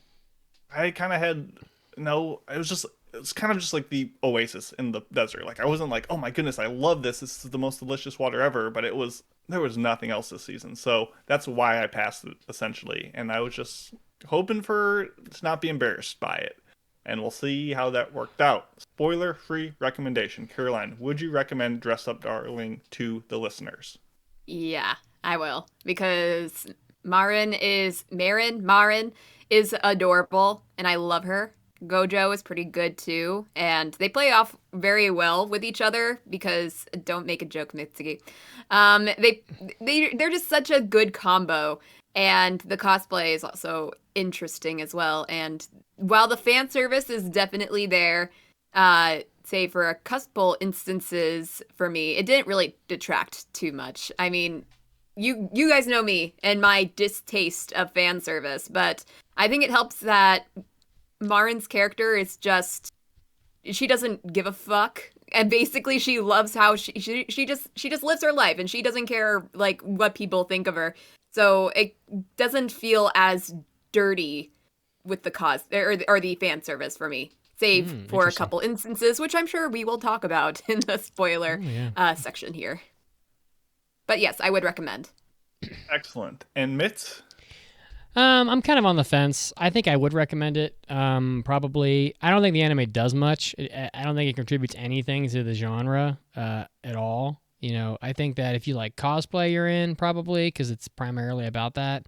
I kind of had, it was just it's kind of just like the oasis in the desert. Like, I wasn't like, oh my goodness, I love this. This is the most delicious water ever. But there was nothing else this season. So that's why I passed it, essentially. And I was just hoping to not be embarrassed by it. And we'll see how that worked out. Spoiler-free recommendation. Caroline, would you recommend Dress Up Darling to the listeners? Yeah, I will. Because Marin is adorable, and I love her. Gojo is pretty good too, and they play off very well with each other because don't make a joke, Mitsugi. They're just such a good combo, and the cosplay is also interesting as well. And while the fan service is definitely there, say for a couple instances for me, it didn't really detract too much. I mean, you guys know me and my distaste of fan service, but I think it helps that Marin's character is just, she doesn't give a fuck, and basically she loves how she just lives her life, and she doesn't care like what people think of her, so it doesn't feel as dirty with the or the fan service for me, save for a couple instances, which I'm sure we will talk about in the spoiler section here. But yes, I would recommend. Excellent. And Mitz? I'm kind of on the fence. I think I would recommend it. Probably. I don't think the anime does much. I don't think it contributes anything to the genre at all. You know, I think that if you like cosplay, you're in probably because it's primarily about that.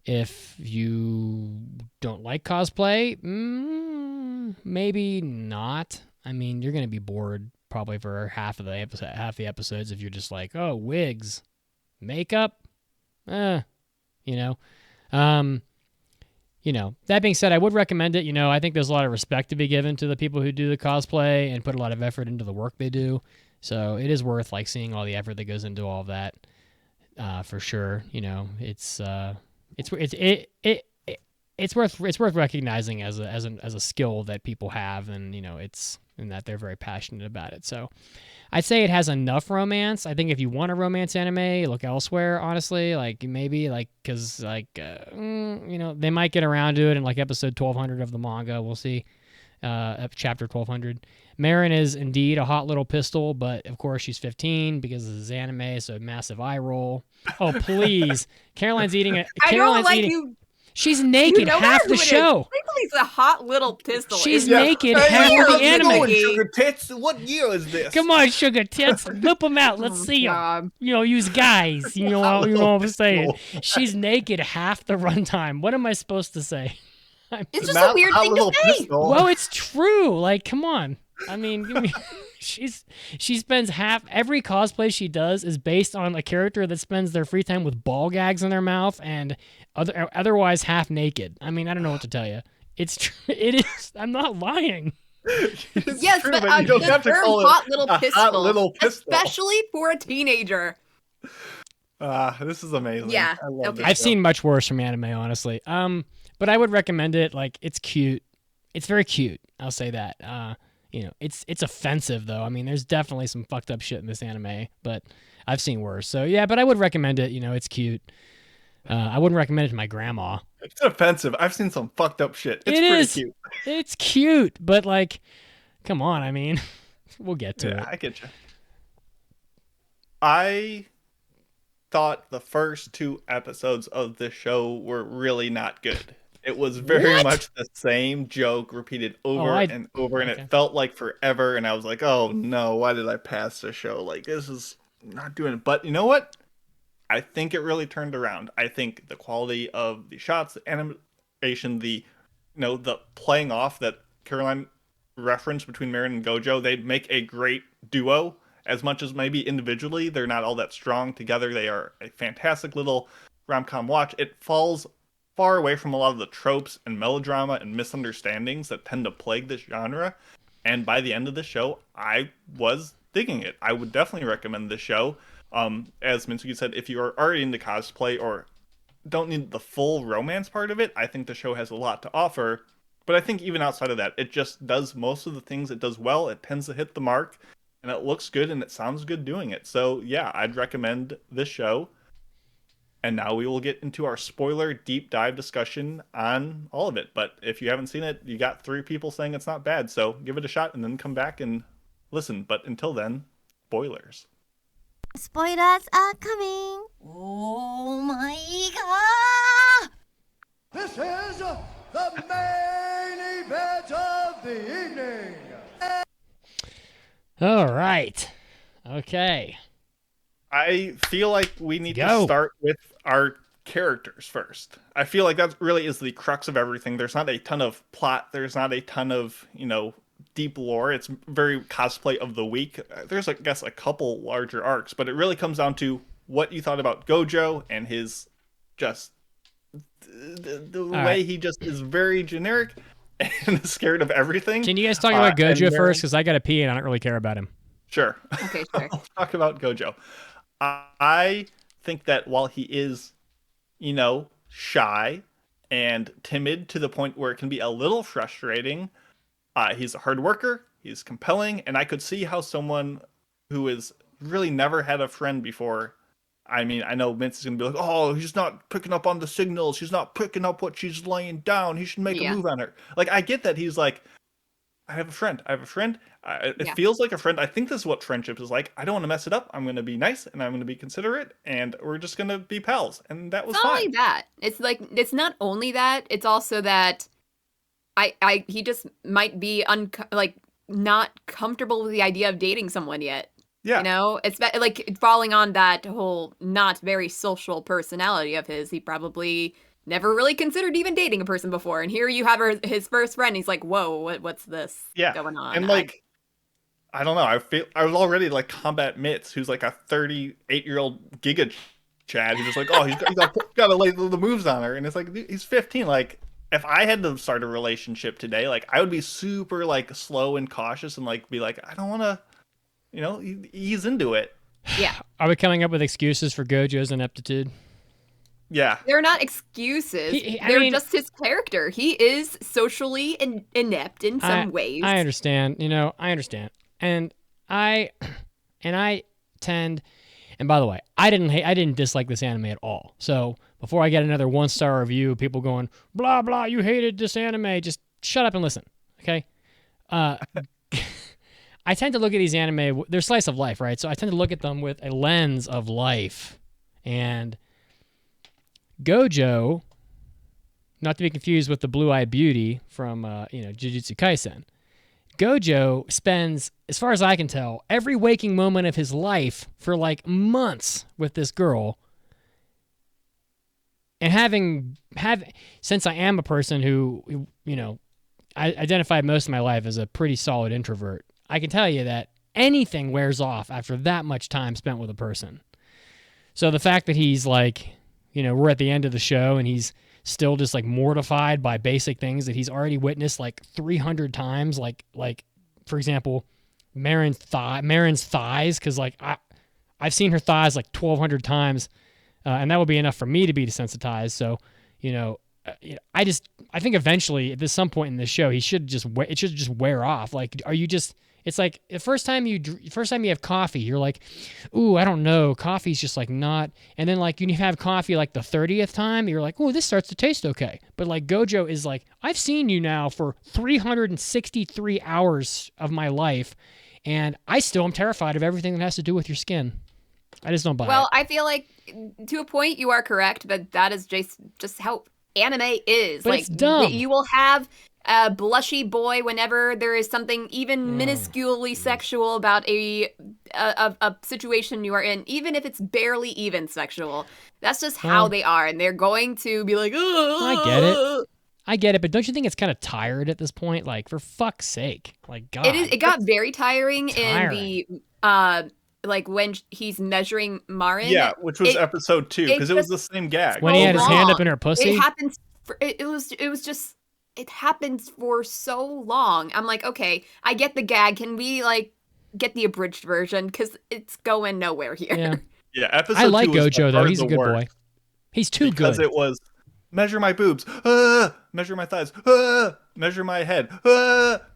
If you don't like cosplay, maybe not. I mean, you're gonna be bored probably for half the episodes if you're just like, oh, wigs, makeup, you know. That being said, I would recommend it. You know, I think there's a lot of respect to be given to the people who do the cosplay and put a lot of effort into the work they do. So it is worth like seeing all the effort that goes into all of that, for sure. You know, it's worth recognizing as a skill that people have, and you know, and that they're very passionate about it. So I'd say it has enough romance. I think if you want a romance anime, look elsewhere, honestly. Like, maybe, like, because, like, you know, they might get around to it in, like, episode 1200 of the manga. We'll see. Chapter 1200. Marin is indeed a hot little pistol, but, of course, she's 15 because this is anime, so massive eye roll. Oh, please. Caroline's eating it. I don't like you. She's naked half the show. He's a hot little pistol. She's naked half the anime. Sugar Tits, what year is this? Come on, Sugar Tits, whip them out. Let's see them. You know, use guys. You know what I'm saying? She's naked half the runtime. What am I supposed to say? It's just a weird thing to say. Well, it's true. Like, come on. I mean, she spends every cosplay she does is based on a character that spends their free time with ball gags in their mouth and otherwise half naked. I mean, I don't know what to tell you. It's true. It is. I'm not lying. Yes, true, but you don't have to call it hot little pistol, especially for a teenager. This is amazing. Yeah, I love this I've show. seen much worse from anime, honestly. But I would recommend it. Like, it's cute. It's very cute. I'll say that. You know, it's offensive though. I mean, there's definitely some fucked up shit in this anime, but I've seen worse. So yeah, but I would recommend it. You know, it's cute. I wouldn't recommend it to my grandma. It's offensive. I've seen some fucked up shit. It's pretty cute. It's cute, but like, come on. I mean, we'll get to it. I get you. I thought the first 2 episodes of this show were really not good. It was very much the same joke repeated over and over, and it felt like forever. And I was like, oh no, why did I pass the show? Like, this is not doing it. But you know what? I think it really turned around. I think the quality of the shots, the animation, the playing off that Caroline referenced between Marin and Gojo, they make a great duo. As much as maybe individually they're not all that strong, together they are a fantastic little rom-com watch. It falls far away from a lot of the tropes and melodrama and misunderstandings that tend to plague this genre. And by the end of the show, I was digging it. I would definitely recommend this show. As Mitsugi said, if you are already into cosplay or don't need the full romance part of it, I think the show has a lot to offer. But I think even outside of that, it just does most of the things it does well. It tends to hit the mark, and it looks good, and it sounds good doing it. So yeah, I'd recommend this show. And now we will get into our spoiler deep dive discussion on all of it. But if you haven't seen it, you got 3 people saying it's not bad. So give it a shot and then come back and listen. But until then, spoilers. Spoilers are coming. Oh my god! This is the main event of the evening. All right. Okay. I feel like we need to start with our characters first. I feel like that really is the crux of everything. There's not a ton of plot. There's not a ton of, deep lore. It's very cosplay of the week. There's, I guess, a couple larger arcs, but it really comes down to what you thought about Gojo and his just the way he just is very generic and scared of everything. Can you guys talk about Gojo first? Because I got to pee and I don't really care about him. Sure. Okay, sure. I'll talk about Gojo. I think that while he is, shy and timid to the point where it can be a little frustrating, he's a hard worker, he's compelling, and I could see how someone who has really never had a friend before, I mean, I know Vince is going to be like, oh, he's not picking up on the signals, he's not picking up what she's laying down, he should make a move on her. Like, I get that he's like, I have a friend. It feels like a friend. I think this is what friendship is like. I don't want to mess it up. I'm going to be nice and I'm going to be considerate and we're just going to be pals. And that was fine. Not only that. It's like, it's not only that. It's also that he just might be not comfortable with the idea of dating someone yet. Yeah. It's like falling on that whole not very social personality of his. He probably never really considered even dating a person before, and here you have his first friend. He's like, "Whoa, what's this going on?" And I don't know. I was already like Combat Mitz, who's like a 38-year-old Giga Chad, who's just like, "Oh, he's got to lay the moves on her," and it's like he's 15. Like, if I had to start a relationship today, like I would be super like slow and cautious and like be like, I don't want to, ease into it. Yeah. Are we coming up with excuses for Gojo's ineptitude? Yeah. They're not excuses. They're just his character. He is socially inept in some ways. I understand. I understand. And I tend, and by the way, I didn't dislike this anime at all. So before I get another 1-star review, people going, blah, blah, you hated this anime, just shut up and listen. Okay. I tend to look at these anime, they're slice of life, right? So I tend to look at them with a lens of life. And Gojo, not to be confused with the blue-eyed beauty from, Jujutsu Kaisen. Gojo spends, as far as I can tell, every waking moment of his life for like months with this girl. And since I am a person who, I identified most of my life as a pretty solid introvert, I can tell you that anything wears off after that much time spent with a person. So the fact that he's like, we're at the end of the show and he's still just like mortified by basic things that he's already witnessed like 300 times, like for example, Marin's thighs, because like I've seen her thighs like 1,200 times, and that would be enough for me to be desensitized. So, I think eventually at some point in this show, it should just wear off. Like, it's like the first time you have coffee, you're like, ooh, I don't know, coffee's just like not. And then like you have coffee like the 30th time, you're like, ooh, this starts to taste okay. But like Gojo is like, I've seen you now for 363 hours of my life, and I still am terrified of everything that has to do with your skin. I just don't buy it. Well, I feel like to a point you are correct, but that is just how anime is. But like, it's dumb. You will have a blushy boy whenever there is something even minusculely sexual about a situation you are in, even if it's barely even sexual. That's just how they are, and they're going to be like, oh. I get it, but don't you think it's kind of tired at this point? Like, for fuck's sake, like, God. It got very tiring in the like when he's measuring Marin. Yeah, which was episode 2, because it was the same gag. When he had his hand up in her pussy. It happens. It happens for so long. I'm like, okay, I get the gag. Can we like get the abridged version? Because it's going nowhere here. Yeah. Yeah, episode 2 I like was Gojo though. He's a good boy. He's too because good. It was measure my boobs, measure my thighs, measure my head,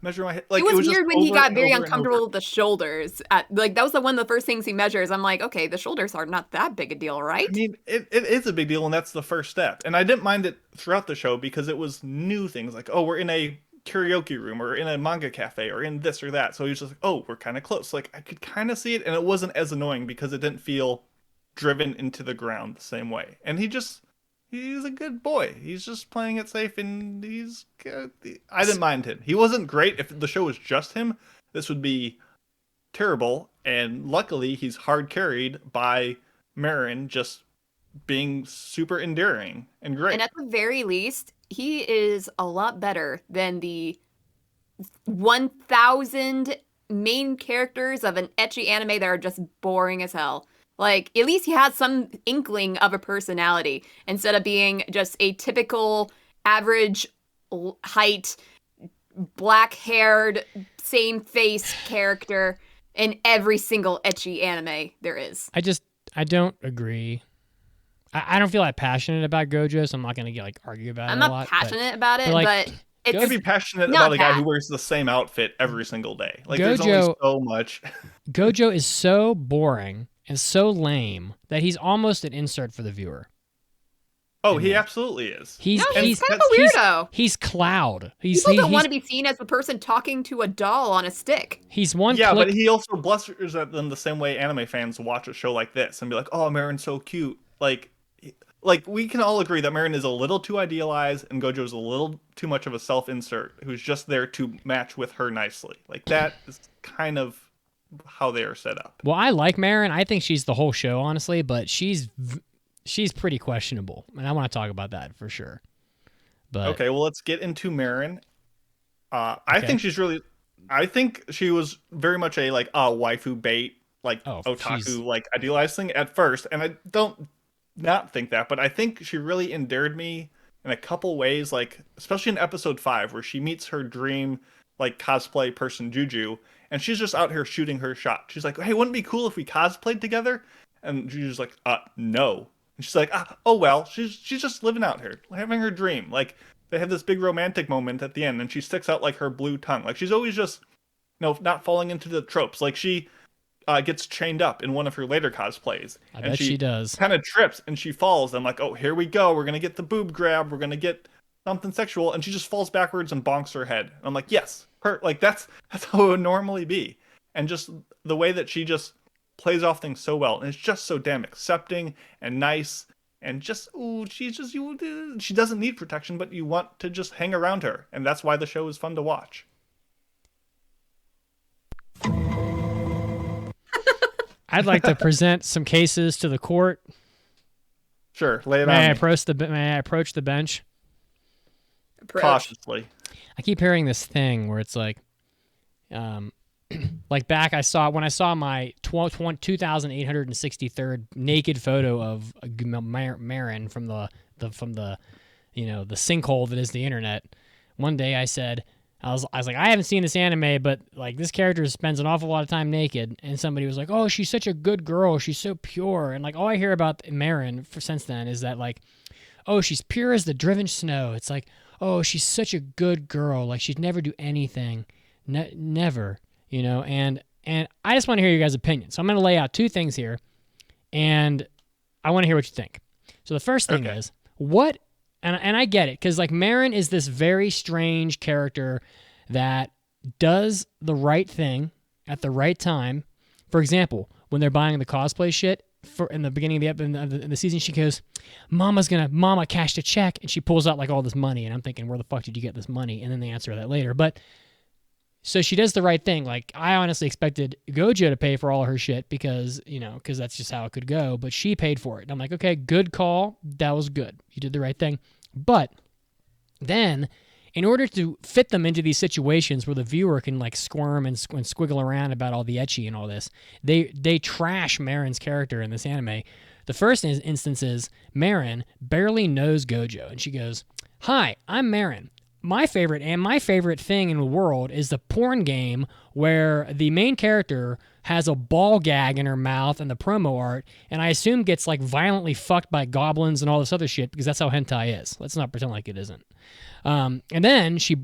measure my head. Like, it was just weird when he over got and very over and uncomfortable over. with the shoulders. Like that was one of the first things he measures. I'm like, okay, the shoulders are not that big a deal, right? I mean, it is a big deal, and that's the first step. And I didn't mind it throughout the show because it was new things, like, oh, we're in a karaoke room, or in a manga cafe, or in this or that. So he was just like, oh, we're kind of close. Like, I could kind of see it, and it wasn't as annoying because it didn't feel driven into the ground the same way. And he's a good boy. He's just playing it safe, and he's good. I didn't mind him. He wasn't great. If the show was just him, this would be terrible. And luckily, he's hard carried by Marin just being super endearing and great. And at the very least, he is a lot better than the 1,000 main characters of an ecchi anime that are just boring as hell. Like, at least he has some inkling of a personality instead of being just a typical average height, black-haired, same face character in every single ecchi anime there is. I don't agree. I don't feel that passionate about Gojo, so I'm not going to argue about I'm it a not lot. passionate about it, but it's I'd be passionate not about a guy bad. who wears the same outfit every single day. Like, Gojo- there's only so much. Gojo is so boring and so lame that he's almost an insert for the viewer. Oh, he absolutely is. He's kind of a weirdo. He's Cloud. People don't want to be seen as the person talking to a doll on a stick. He's one Yeah, click. but he also blusters at them the same way anime fans watch a show like this and be like, "Oh, Marin's so cute." Like we can all agree that Marin is a little too idealized and Gojo's a little too much of a self-insert who's just there to match with her nicely. Like, that is kind of how they are set up. Well, I like Marin. I think she's the whole show, honestly, but she's pretty questionable, and I want to talk about that for sure. But okay, well, let's get into Marin. I think she was very much a waifu bait, otaku idealized thing at first, and I don't not think that, but I think she really endeared me in a couple ways, like especially in episode 5 where she meets her dream cosplay person Juju, and she's just out here shooting her shot. She's like, "Hey, wouldn't it be cool if we cosplayed together?" And Juju's like, no. And she's like, oh well, she's just living out here, having her dream. Like, they have this big romantic moment at the end, and she sticks out her blue tongue. Like, she's always just, not falling into the tropes. Like, she gets chained up in one of her later cosplays. I bet she does. Kind of trips and she falls. I'm like, oh, here we go. We're gonna get the boob grab. We're gonna get something sexual, and she just falls backwards and bonks her head. I'm like, yes, that's how it would normally be. And just the way that she just plays off things so well, and it's just so damn accepting and nice, and just she doesn't need protection, but you want to just hang around her, and that's why the show is fun to watch. I'd like to present some cases to the court. Sure, lay it May on I me. approach the bench? Cautiously. I keep hearing this thing where it's like back when I saw my 2,863rd naked photo of Marin from the sinkhole that is the internet. One day I said, I was like, I haven't seen this anime, but this character spends an awful lot of time naked. And somebody was like, oh, she's such a good girl. She's so pure. And all I hear about Marin since then is that oh, she's pure as the driven snow. It's like, oh, she's such a good girl. She'd never do anything. Never, and I just want to hear your guys' opinion. So I'm going to lay out two things here, and I want to hear what you think. So the first thing is, what, and I get it, because Marin is this very strange character that does the right thing at the right time. For example, when they're buying the cosplay shit, in the beginning of the season, she goes, Mama cashed a check, and she pulls out all this money, and I'm thinking, where the fuck did you get this money? And then they answer that later. But so she does the right thing. I honestly expected Gojo to pay for all of her shit because that's just how it could go. But she paid for it. And I'm like, okay, good call. That was good. You did the right thing. But then, in order to fit them into these situations where the viewer can squirm and squiggle around about all the ecchi and all this, they trash Marin's character in this anime. The first instance is Marin barely knows Gojo, and she goes, "Hi, I'm Marin. My favorite thing in the world is the porn game where the main character has a ball gag in her mouth in the promo art, and I assume gets like violently fucked by goblins and all this other shit because that's how hentai is. Let's not pretend like it isn't. And then she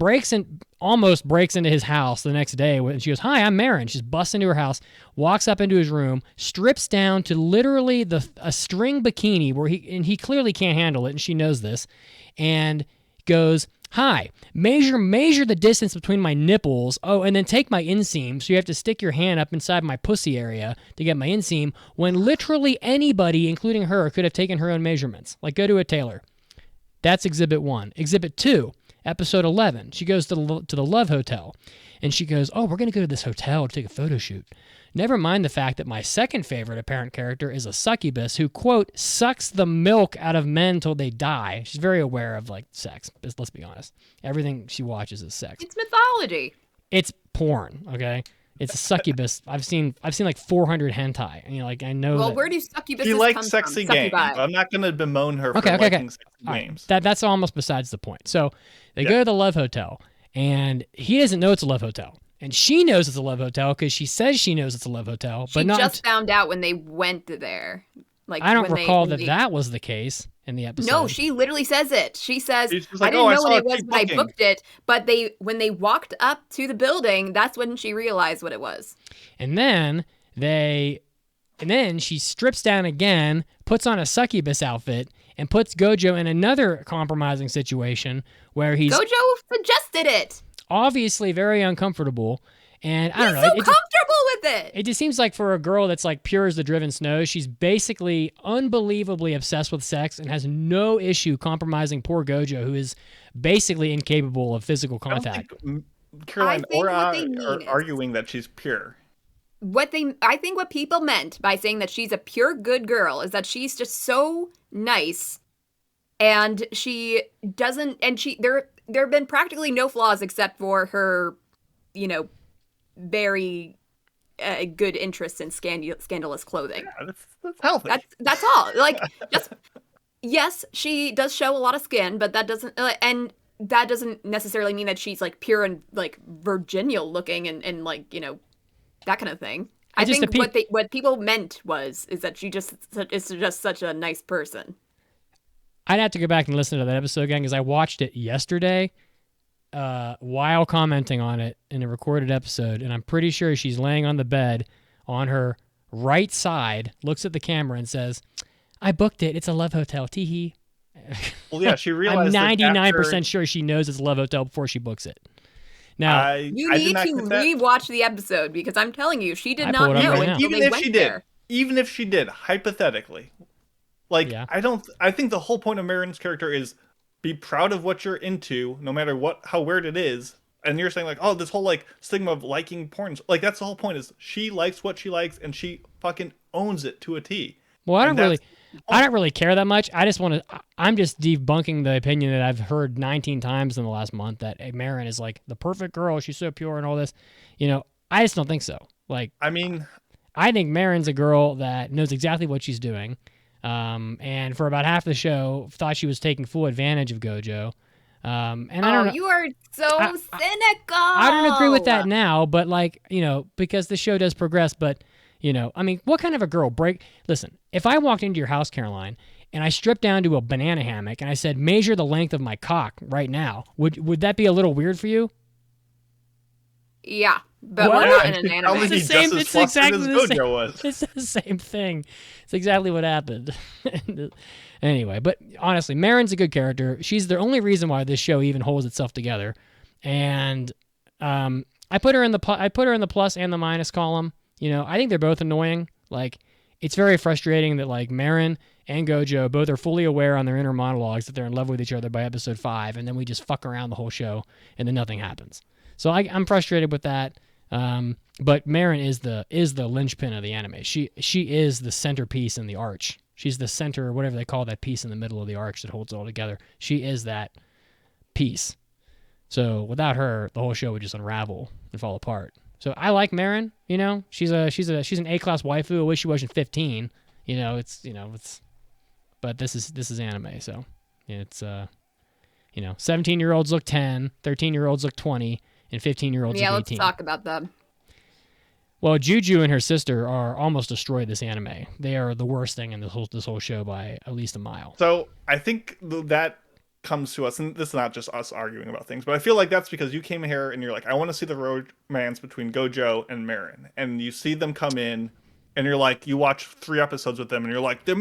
almost breaks into his house the next day and she goes, "Hi, I'm Marin." She's busts into her house, walks up into his room, strips down to literally a string bikini where he clearly can't handle it, and she knows this, and goes, "Hi, measure the distance between my nipples. Oh, and then take my inseam. So you have to stick your hand up inside my pussy area to get my inseam," when literally anybody, including her, could have taken her own measurements. Like, go to a tailor. That's Exhibit 1. Exhibit 2, Episode 11. She goes to the Love Hotel, and she goes, "Oh, we're going to go to this hotel to take a photo shoot. Never mind the fact that my second favorite apparent character is a succubus who, quote, sucks the milk out of men till they die." She's very aware of, like, sex. Let's be honest. Everything she watches is sex. It's mythology. It's porn, okay? It's a succubus. I've seen like 400 hentai. And, like, I know. Well, that... where do succubuses She likes come sexy from? games. I'm not going to bemoan her for Okay. liking sexy All right. games. That's almost besides the point. So they go to the Love Hotel, and he doesn't know it's a Love Hotel. And she knows it's a Love Hotel because she says she knows it's a Love Hotel. But She not just found out when they went there. Like, I don't when recall they that was the case in the episode. No, she literally says it. She says, She's "I like, didn't "Oh, I know saw when a it was cheap when I booking." booked it," but when they walked up to the building, that's when she realized what it was. And then she strips down again, puts on a succubus outfit, and puts Gojo in another compromising situation where he's Gojo suggested it. obviously very uncomfortable. And I don't know. He's so comfortable with it. It just seems like for a girl that's like pure as the driven snow, she's basically unbelievably obsessed with sex and has no issue compromising poor Gojo, who is basically incapable of physical contact. Caroline I think or what they I mean are is- arguing that she's pure. I think what people meant by saying that she's a pure good girl is that she's just so nice, and she doesn't, and there have been practically no flaws except for her, very good interest in scandalous clothing. Yeah, that's healthy. That's all. Like, just yes, she does show a lot of skin, but that doesn't necessarily mean that she's like pure and like virginal looking and like that kind of thing. I think what people meant is that she is just such a nice person. I'd have to go back and listen to that episode again because I watched it yesterday while commenting on it in a recorded episode, and I'm pretty sure she's laying on the bed on her right side, looks at the camera and says, "I booked it. It's a Love Hotel. Teehee." Well, yeah, she realized. I'm 99% sure she knows it's a Love Hotel before she books it. Now, you need to rewatch the episode because I'm telling you, she did I not pulled it up know right until now. they went there. Even if she did, hypothetically, like I think the whole point of Marin's character is be proud of what you're into, no matter how weird it is. And you're saying like, oh, this whole like stigma of liking porn, like that's the whole point. Is she likes what she likes and she fucking owns it to a T. Well, I don't really care that much. I'm just debunking the opinion that I've heard 19 times in the last month that Marin is like the perfect girl. She's so pure and all this. I just don't think so. Like, I mean, I think Marin's a girl that knows exactly what she's doing. And for about half the show, thought she was taking full advantage of Gojo. And I don't know. You are so cynical. I don't agree with that now, but because the show does progress, but I mean, what kind of a girl listen, if I walked into your house, Caroline, and I stripped down to a banana hammock and I said, measure the length of my cock right now, would that be a little weird for you? Yeah, but we're not in an anime. It's the same. It's exactly the same. It's the same thing. It's exactly what happened. Anyway, but honestly, Marin's a good character. She's the only reason why this show even holds itself together. And I put her in the plus and the minus column. I think they're both annoying. Like, it's very frustrating that like Marin and Gojo both are fully aware on their inner monologues that they're in love with each other by episode 5, and then we just fuck around the whole show, and then nothing happens. So I'm frustrated with that. But Marin is the linchpin of the anime. She is the centerpiece in the arch. She's the center, or whatever they call that piece in the middle of the arch that holds it all together. She is that piece. So without her, the whole show would just unravel and fall apart. So I like Marin. She's an A-class waifu. I wish she wasn't 15. But this is anime, so it's 17-year-olds look 10, 13-year-olds look 20, and 15-year-olds look 18. Yeah, let's talk about them. Well, Juju and her sister are almost destroyed this anime. They are the worst thing in this whole show by at least a mile. So I think that comes to us, and this is not just us arguing about things, but I feel like that's because you came here and you're like, I want to see the romance between Gojo and Marin, and you see them come in, and you're like, you watch 3 episodes with them, and you're like, the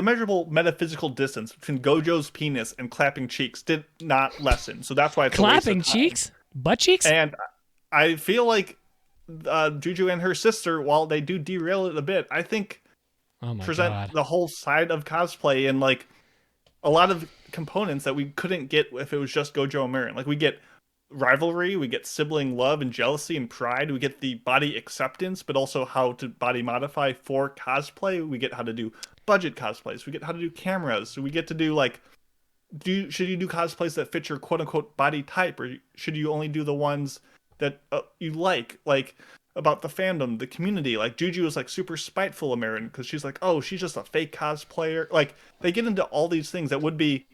measurable metaphysical distance between Gojo's penis and clapping cheeks did not lessen. So that's why it's clapping cheeks, butt cheeks, and I feel like Juju and her sister, while they do derail it a bit, I think present the whole side of cosplay and like a lot of components that we couldn't get if it was just Gojo and Marin. Like we get rivalry, we get sibling love and jealousy and pride, we get the body acceptance, but also how to body modify for cosplay. We get how to do budget cosplays, we get how to do cameras, so we get to do like, should you do cosplays that fit your quote unquote body type, or should you only do the ones that you like about the fandom, the community. Like Juju is like super spiteful of Marin because she's like, oh, she's just a fake cosplayer. Like they get into all these things that would be,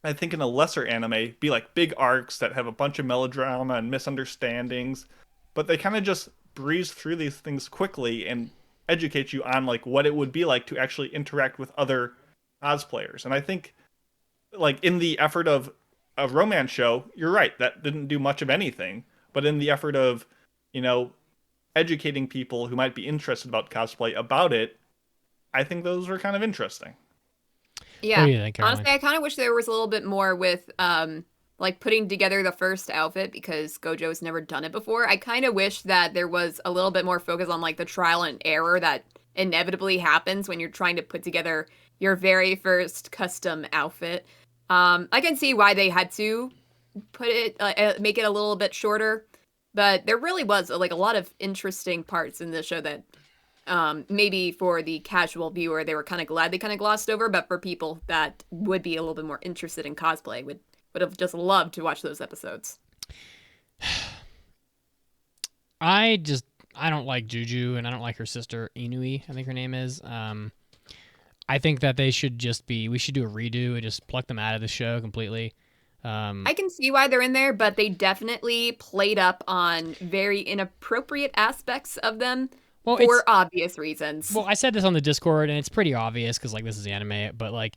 I think, in a lesser anime, be like big arcs that have a bunch of melodrama and misunderstandings, but they kind of just breeze through these things quickly and educate you on like what it would be like to actually interact with other cosplayers. And I think like in the effort of a romance show, you're right, that didn't do much of anything. But in the effort of, educating people who might be interested about cosplay about it, I think those were kind of interesting. Yeah. What do you think, Caroline? Honestly, I kind of wish there was a little bit more with like putting together the first outfit, because Gojo's never done it before. I kind of wish that there was a little bit more focus on like the trial and error that inevitably happens when you're trying to put together your very first custom outfit. I can see why they had to put it make it a little bit shorter, but there really was like a lot of interesting parts in the show that maybe for the casual viewer they were kind of glad they kind of glossed over, but for people that would be a little bit more interested in cosplay would have just loved to watch those episodes. I don't like Juju, and I don't like her sister Inui, I think her name is. I think that we should do a redo and just pluck them out of the show completely. I can see why they're in there, but they definitely played up on very inappropriate aspects of them for obvious reasons. Well, I said this on the Discord, and it's pretty obvious because like this is anime, but like,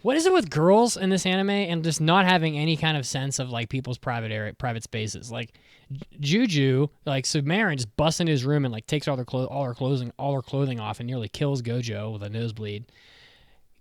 what is it with girls in this anime and just not having any kind of sense of like people's private spaces? Like Juju, like so Marin just busts into his room and like takes all her clothing off and nearly kills Gojo with a nosebleed.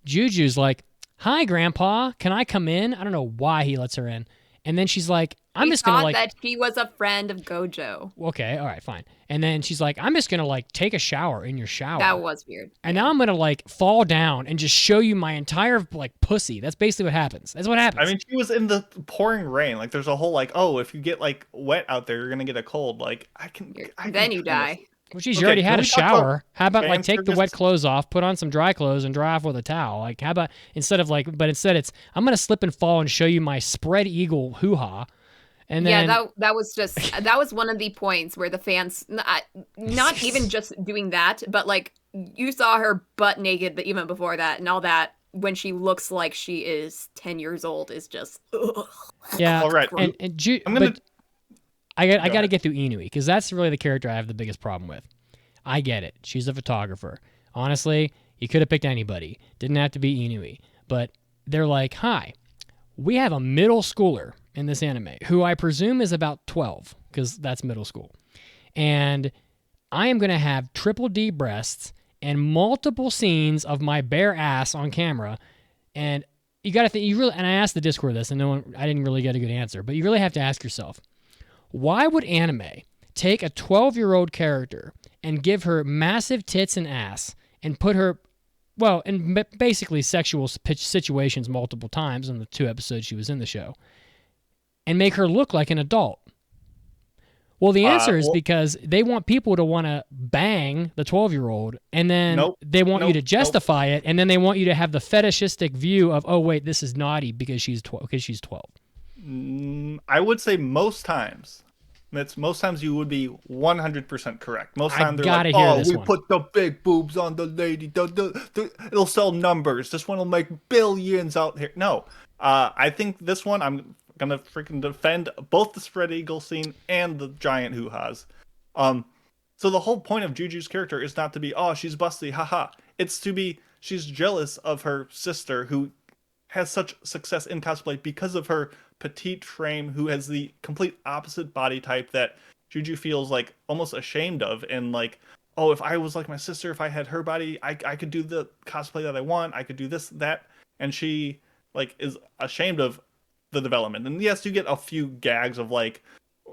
Juju's like, "Hi, Grandpa, can I come in?" I don't know why he lets her in. And then she's like, I'm just gonna like that she was a friend of Gojo. Okay, all right, fine. And then she's like, I'm just gonna like take a shower in your shower. That was weird. And now I'm gonna like fall down and just show you my entire like pussy. That's basically what happens. That's what happens. I mean, she was in the pouring rain. Like, there's a whole like, oh, if you get like wet out there, you're gonna get a cold. Like, then you die. Well, geez, you already had a shower. How about like take the wet clothes off, put on some dry clothes, and dry off with a towel? Like, how about instead it's I'm gonna slip and fall and show you my spread eagle hoo-ha. And then, that was one of the points where the fans, not even just doing that, but like you saw her butt naked even before that, and all that when she looks like she is 10 years old is just ugh. Yeah. All right. I got to get through Inui because that's really the character I have the biggest problem with. I get it. She's a photographer. Honestly, you could have picked anybody. Didn't have to be Inui. But they're like, hi, we have a middle schooler in this anime who I presume is about 12 because that's middle school. And I am going to have triple D breasts and multiple scenes of my bare ass on camera. And you got to think, and I asked the Discord this and I didn't really get a good answer, but you really have to ask yourself, why would anime take a 12-year-old character and give her massive tits and ass and put her, well, in basically sexual situations multiple times in the 2 episodes she was in the show, and make her look like an adult? Well, the answer is because they want people to want to bang the 12-year-old, and then they want you to justify it, and then they want you to have the fetishistic view of, oh, wait, this is naughty because she's 12. I would say most times you would be 100% correct. Most times they're like, oh, we put the big boobs on the lady. It'll sell numbers. This one will make billions out here. No, I think this one, I'm gonna freaking defend both the spread eagle scene and the giant hoo-has. So the whole point of Juju's character is not to be, oh, she's busty, haha. It's to be, she's jealous of her sister who has such success in cosplay because of her petite frame, who has the complete opposite body type that Juju feels like almost ashamed of, and like, oh, if I was like my sister, if I had her body, I could do the cosplay that I want, I could do this, that, and she like is ashamed of the development. And yes, you get a few gags of like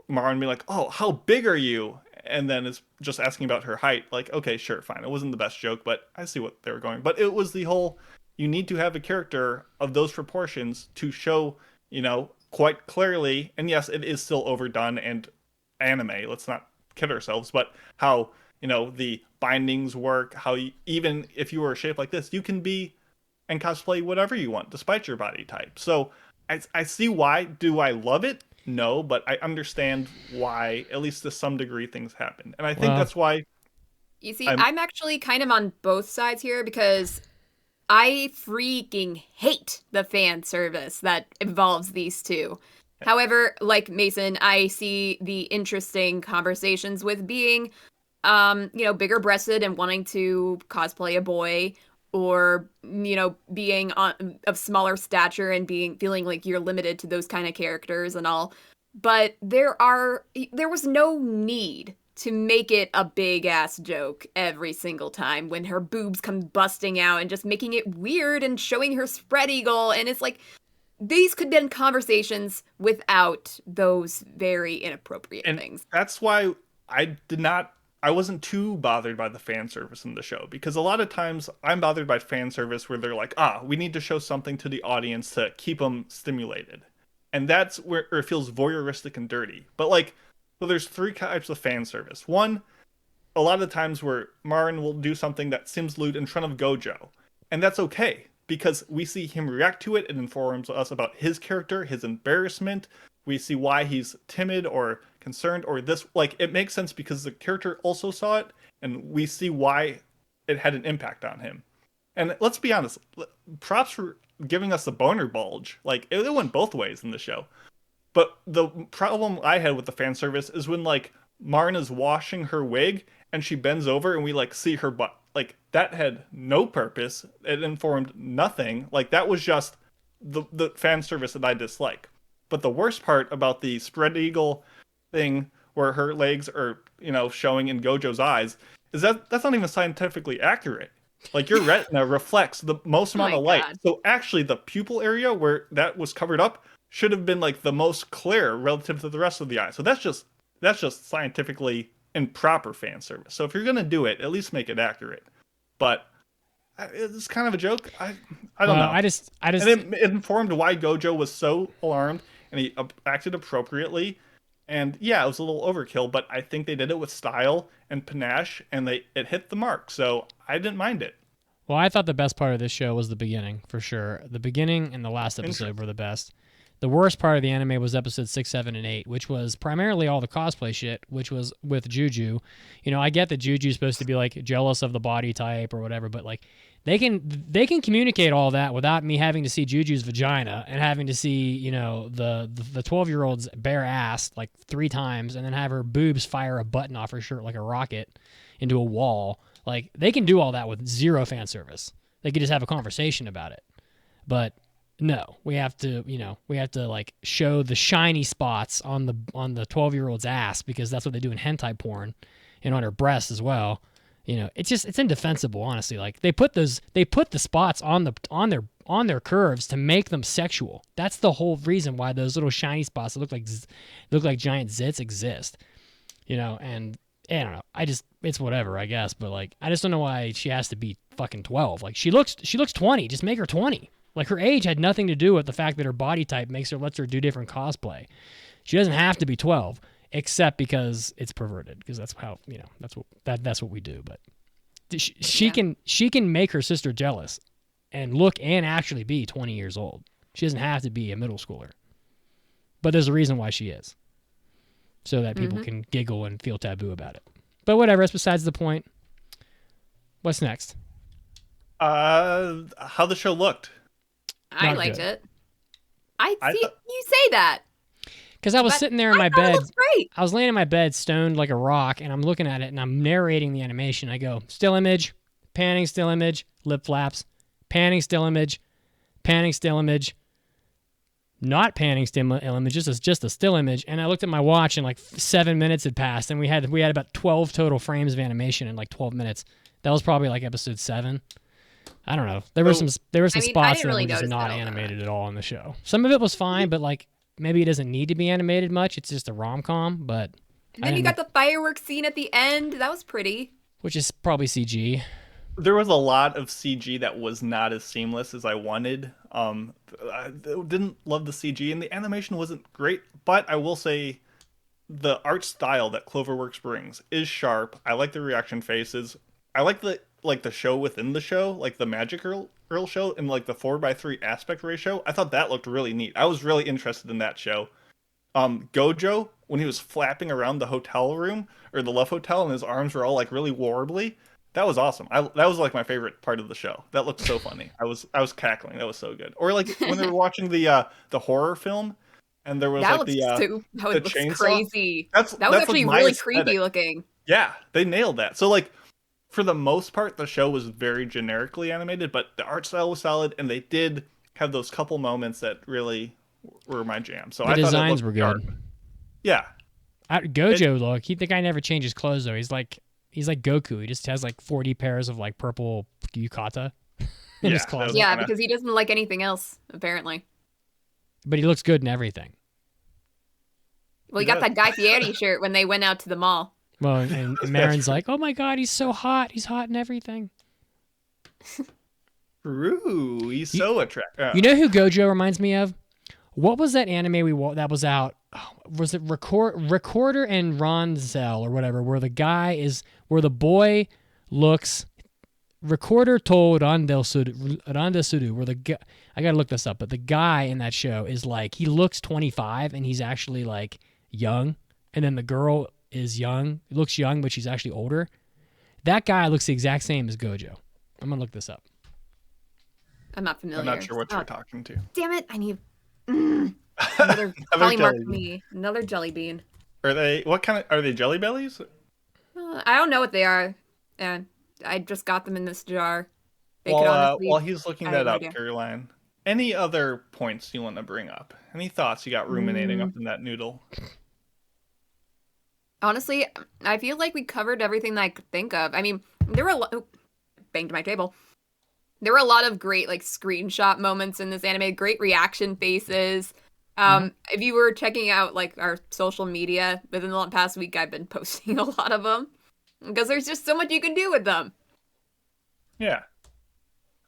Marin being like, oh, how big are you? And then it's just asking about her height. Like, okay, sure, fine. It wasn't the best joke, but I see what they were going. But it was the whole, you need to have a character of those proportions to show, you know, quite clearly. And yes, it is still overdone and anime. Let's not kid ourselves. But how, you know, the bindings work, how even if you were shaped like this, you can be and cosplay whatever you want, despite your body type. So I see why. Do I love it? No, but I understand why, at least to some degree, things happen. And I think that's why... You see, I'm actually kind of on both sides here, because I freaking hate the fan service that involves these two. However, like Mason, I see the interesting conversations with being, you know, bigger breasted and wanting to cosplay a boy, or, you know, being of smaller stature and feeling like you're limited to those kind of characters and all. But there was no need to make it a big ass joke every single time when her boobs come busting out and just making it weird and showing her spread eagle. And it's like, these could have been conversations without those very inappropriate things. That's why I wasn't too bothered by the fan service in the show, because a lot of times I'm bothered by fan service where they're like, we need to show something to the audience to keep them stimulated. And that's where it feels voyeuristic and dirty. But like, so there's 3 types of fan service. One, a lot of the times where Marin will do something that seems lewd in front of Gojo. And that's okay, because we see him react to it. It informs us about his character, his embarrassment. We see why he's timid or concerned, or this, like, it makes sense because the character also saw it, and we see why it had an impact on him. And let's be honest, props for giving us the boner bulge. Like, it went both ways in the show. But the problem I had with the fan service is when, like, Marin is washing her wig and she bends over and we, like, see her butt. Like, that had no purpose. It informed nothing. Like, that was just the fan service that I dislike. But the worst part about the spread eagle thing where her legs are, you know, showing in Gojo's eyes is that that's not even scientifically accurate. Like, your retina reflects the most amount of light. God. So actually the pupil area where that was covered up should have been like the most clear relative to the rest of the eye. So that's just scientifically improper fan service. So if you're going to do it, at least make it accurate. But it's kind of a joke. I don't know. I just and it informed why Gojo was so alarmed and he acted appropriately. And yeah, it was a little overkill, but I think they did it with style and panache, and it hit the mark. So I didn't mind it. Well, I thought the best part of this show was the beginning, for sure. The beginning and the last episode were the best. The worst part of the anime was episode 6, 7, and 8, which was primarily all the cosplay shit, which was with Juju. You know, I get that Juju's supposed to be like jealous of the body type or whatever, but like they can communicate all that without me having to see Juju's vagina and having to see, you know, the 12-year-old's bare ass like 3 times and then have her boobs fire a button off her shirt like a rocket into a wall. Like, they can do all that with zero fan service. They could just have a conversation about it. But no, we have to like show the shiny spots on the 12-year-old's ass, because that's what they do in hentai porn, and on her breasts as well. You know, it's indefensible, honestly. Like, they put the spots on their curves to make them sexual. That's the whole reason why those little shiny spots that look like giant zits exist. You know, and I don't know. It's whatever, I guess. But like, I just don't know why she has to be fucking 12. Like, she looks 20. Just make her 20. Like, her age had nothing to do with the fact that her body type lets her do different cosplay. She doesn't have to be 12, except because it's perverted. Because that's how, you know, that's what we do. But she can make her sister jealous and look and actually be 20 years old. She doesn't have to be a middle schooler. But there's a reason why she is, so that people can giggle and feel taboo about it. But whatever, that's besides the point. What's next? How the show looked. I liked it. I see you say that. Because I was But sitting there in I my thought it bed. looks great. I was laying in my bed, stoned like a rock, and I'm looking at it, and I'm narrating the animation. I go, still image, panning, still image, lip flaps, panning, still image, not panning still image, just a still image. And I looked at my watch, and like 7 minutes had passed, and we had about 12 total frames of animation in like 12 minutes. That was probably like episode 7. I don't know. There were some spots that were just not animated at all in the show. Some of it was fine, but like maybe it doesn't need to be animated much. It's just a rom-com, but. And then you got the fireworks scene at the end. That was pretty. Which is probably CG. There was a lot of CG that was not as seamless as I wanted. I didn't love the CG, and the animation wasn't great, but I will say the art style that Cloverworks brings is sharp. I like the reaction faces. I like the show within the show, like the Magic Girl show, and like the 4:3 aspect ratio. I thought that looked really neat. I was really interested in that show. Gojo, when he was flapping around the hotel room or the Love Hotel, and his arms were all like really warbly. That was awesome. That was like my favorite part of the show. That looked so funny. I was cackling. That was so good. Or like when they were watching the horror film, and there was that like looks chainsaw. Crazy. That was actually like really aesthetic. creepy looking. Yeah, they nailed that. So like for the most part, the show was very generically animated, but the art style was solid, and they did have those couple moments that really were my jam. So The designs were good. Sharp. Yeah. Gojo, the guy never changes clothes though. He's like Goku. He just has like 40 pairs of like purple yukata in his closet. Yeah, because he doesn't like anything else, apparently. But he looks good in everything. Well, he got that Guy Fieri shirt when they went out to the mall. Well, and Marin's like, oh my god, he's so hot. He's hot in everything. True. He's so attractive. You know who Gojo reminds me of? What was that anime that was out? Was it Recorder and Ronzel or whatever? Where the boy looks. Recorder told Randesuru, where I gotta look this up, but the guy in that show is like, he looks 25 and he's actually like young, and then the girl is looks young, but she's actually older. That guy looks the exact same as Gojo. I'm gonna look this up. I'm not familiar. I'm not sure what you're talking to. Damn it! I need another polymark for me. Another jelly bean. Are they are they jelly bellies? I don't know what they are, and I just got them in this jar. While he's looking that up, Caroline, any other points you want to bring up? Any thoughts you got ruminating up in that noodle? Honestly, I feel like we covered everything that I could think of. I mean, there were banged my table. There were a lot of great like screenshot moments in this anime, great reaction faces. If you were checking out like our social media within the past week, I've been posting a lot of them because there's just so much you can do with them. Yeah.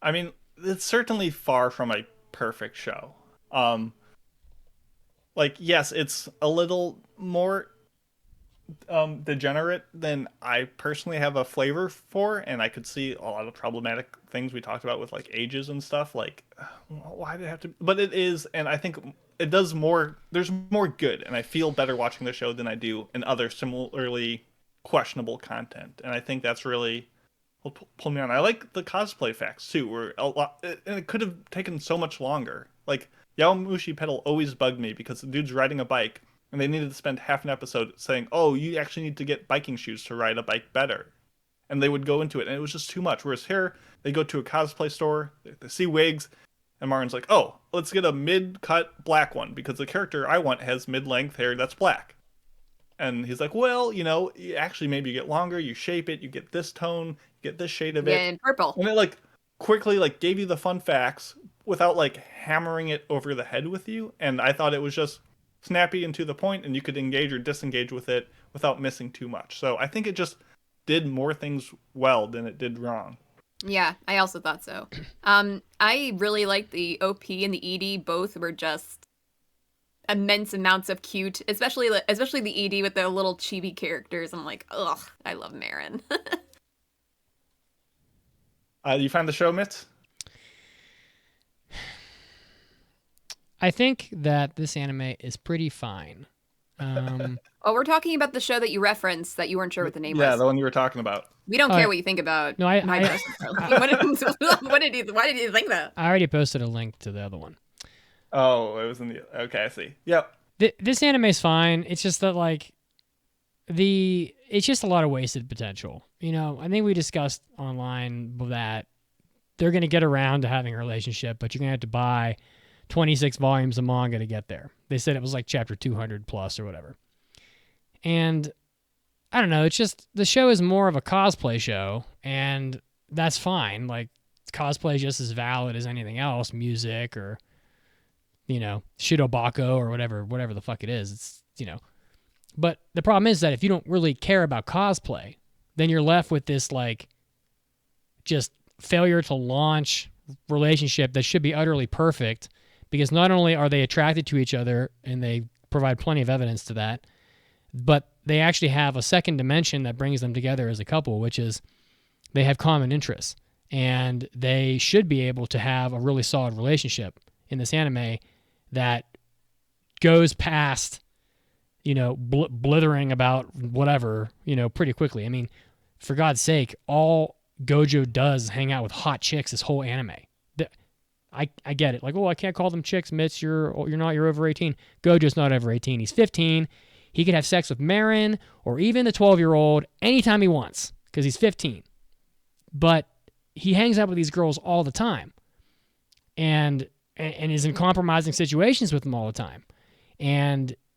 I mean, it's certainly far from a perfect show. Yes, it's a little more degenerate than I personally have a flavor for, and I could see a lot of problematic things we talked about with like ages and stuff. Like, why did it have to? But it is, and I think it does more. There's more good, and I feel better watching the show than I do in other similarly questionable content, and I think that's really will pull me on. I like the cosplay facts too, where a lot, and it could have taken so much longer. Like Yaomushi Pedal always bugged me because the dude's riding a bike. And they needed to spend half an episode saying, oh, you actually need to get biking shoes to ride a bike better. And they would go into it, and it was just too much. Whereas here, they go to a cosplay store, they see wigs, and Martin's like, oh, let's get a mid-cut black one, because the character I want has mid-length hair that's black. And he's like, well, you actually maybe you get longer, you shape it, you get this tone, you get this shade of it. Yeah, and purple. And it quickly gave you the fun facts without hammering it over the head with you. And I thought it was just snappy and to the point, and you could engage or disengage with it without missing too much. So I think it just did more things well than it did wrong. Yeah, I also thought so. I really liked the OP and the ED. Both were just immense amounts of cute, especially the ED with the little chibi characters. I'm like, ugh, I love Marin. You found the show, Mitz? I think that this anime is pretty fine. Oh, we're talking about the show that you referenced that you weren't sure what the name was. Yeah, the one you were talking about. We don't care what you think about. No, why did you think that? I already posted a link to the other one. Oh, it was in the. Okay, I see. Yep. This anime's fine. It's just that like it's just a lot of wasted potential. You know, I think we discussed online that they're going to get around to having a relationship, but you're going to have to buy 26 volumes of manga to get there. They said it was like chapter 200 plus or whatever. And I don't know, it's just the show is more of a cosplay show, and that's fine. Like, cosplay is just as valid as anything else, music or, you know, shirobako or whatever the fuck it is. It's, you know. But the problem is that if you don't really care about cosplay, then you're left with this, like, just failure to launch relationship that should be utterly perfect, because not only are they attracted to each other, and they provide plenty of evidence to that, but they actually have a second dimension that brings them together as a couple, which is they have common interests, and they should be able to have a really solid relationship in this anime that goes past, you know, blithering about whatever, you know, pretty quickly. I mean, for God's sake, all Gojo does is hang out with hot chicks this whole anime. I get it. Like, oh, I can't call them chicks, Mitch. You're over 18. Gojo's not over 18. He's 15. He could have sex with Marin or even the 12-year-old anytime he wants because he's 15. But he hangs out with these girls all the time and is in compromising situations with them all the time.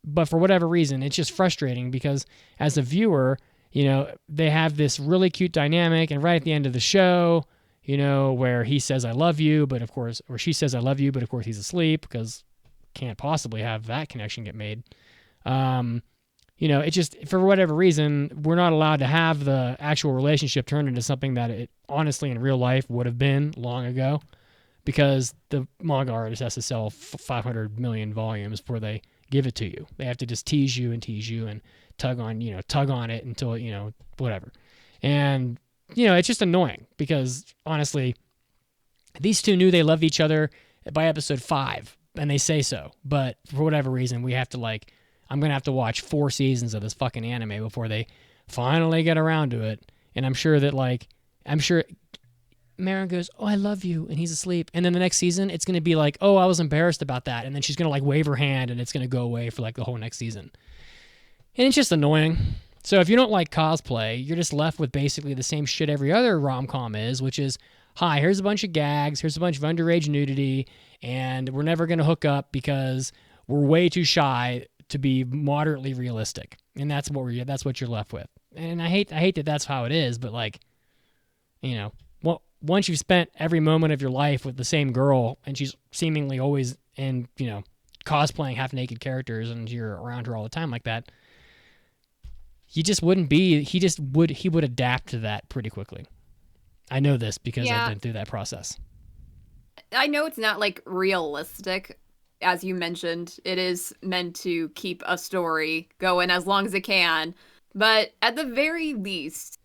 But for whatever reason, it's just frustrating because as a viewer, you know, they have this really cute dynamic, and right at the end of the show, you know, where he says, I love you, but of course, or she says, I love you, but of course he's asleep because can't possibly have that connection get made. You know, it just, for whatever reason, we're not allowed to have the actual relationship turn into something that it honestly in real life would have been long ago, because the manga artist has to sell 500 million volumes before they give it to you. They have to just tease you and tug on it until, you know, whatever. And, you know, it's just annoying because honestly, these two knew they loved each other by episode 5 and they say so. But for whatever reason, we have to I'm going to have to watch 4 seasons of this fucking anime before they finally get around to it. And I'm sure Marin goes, oh, I love you, and he's asleep. And then the next season, it's going to be like, oh, I was embarrassed about that. And then she's going to wave her hand, and it's going to go away for the whole next season. And it's just annoying. So if you don't like cosplay, you're just left with basically the same shit every other rom-com is, which is, hi, here's a bunch of gags, here's a bunch of underage nudity, and we're never going to hook up because we're way too shy to be moderately realistic. And that's what you're left with. And I hate that that's how it is, but you know, once you've spent every moment of your life with the same girl and she's seemingly always in, you know, cosplaying half-naked characters and you're around her all the time like that, he would adapt to that pretty quickly. I know this because I've been through that process. I know it's not realistic. As you mentioned, it is meant to keep a story going as long as it can. But at the very least,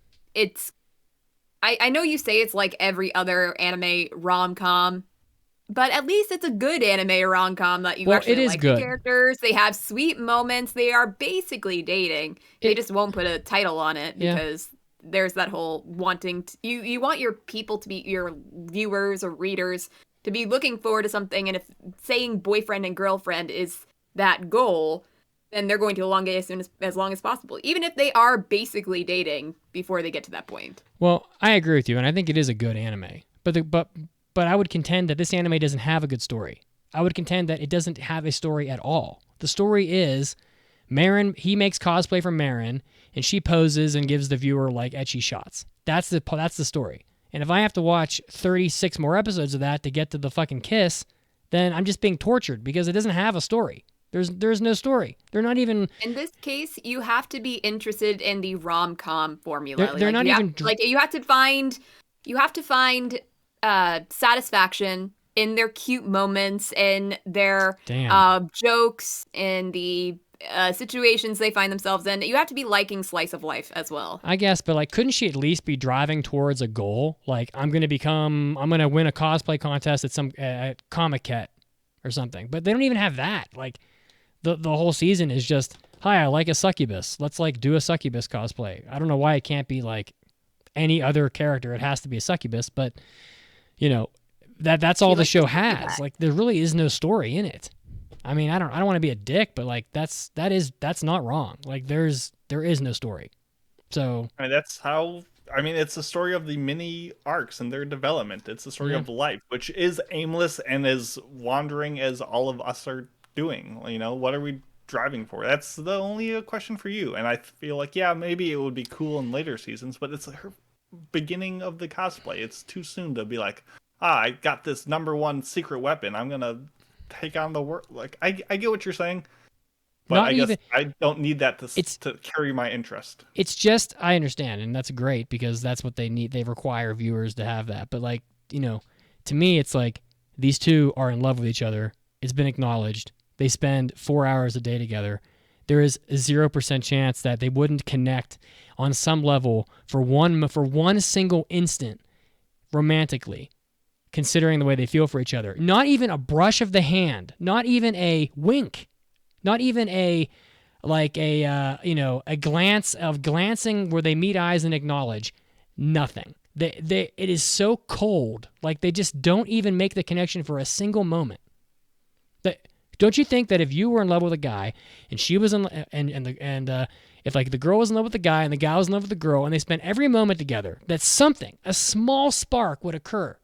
I know you say it's like every other anime rom-com, but at least it's a good anime rom-com that you actually like the characters. They have sweet moments. They are basically dating. They just won't put a title on it because there's that whole wanting you want your people to be, your viewers or readers, to be looking forward to something. And if saying boyfriend and girlfriend is that goal, then they're going to elongate as long as possible, even if they are basically dating before they get to that point. Well, I agree with you, and I think it is a good anime. But I would contend that this anime doesn't have a good story. I would contend that it doesn't have a story at all. The story is Marin, he makes cosplay for Marin, and she poses and gives the viewer ecchi shots. That's the story. And if I have to watch 36 more episodes of that to get to the fucking kiss, then I'm just being tortured because it doesn't have a story. There's no story. They're not even. In this case, you have to be interested in the rom-com formula. They're not even. You have to find satisfaction in their cute moments, in their jokes, in the situations they find themselves in. You have to be liking slice of life as well. I guess, but couldn't she at least be driving towards a goal? I'm gonna win a cosplay contest at Comic-Con or something. But they don't even have that. The whole season is just, hi, I like a succubus. Let's do a succubus cosplay. I don't know why it can't be any other character. It has to be a succubus, but you know, that's all He the likes show to do has. that. Like there really is no story in it. I mean, I don't want to be a dick, but like that's not wrong. Like there is no story. So I mean, that's how. I mean, it's the story of the mini arcs and their development. It's the story Yeah. of life, which is aimless and as wandering as all of us are doing. You know, what are we driving for? That's the only question for you. And I feel like, yeah, maybe it would be cool in later seasons, but it's her beginning of the cosplay. It's too soon to be like, I got this #1 secret weapon. I'm gonna take on the world. Like, I get what you're saying. But Not I guess even- I don't need that to carry my interest. it's just, I understand, and that's great because that's what they need. They require viewers to have that. But like, you know, to me, it's like these two are in love with each other. It's been acknowledged. They spend 4 hours a day together. There is a 0% chance that they wouldn't connect on some level for one single instant romantically, considering the way they feel for each other. Not even a brush of the hand, not even a wink, not even a glance of glancing where they meet eyes and acknowledge. Nothing. It is so cold. Like they just don't even make the connection for a single moment. Don't you think that if you were in love with a guy and she was if like the girl was in love with the guy and the guy was in love with the girl and they spent every moment together, that something, a small spark would occur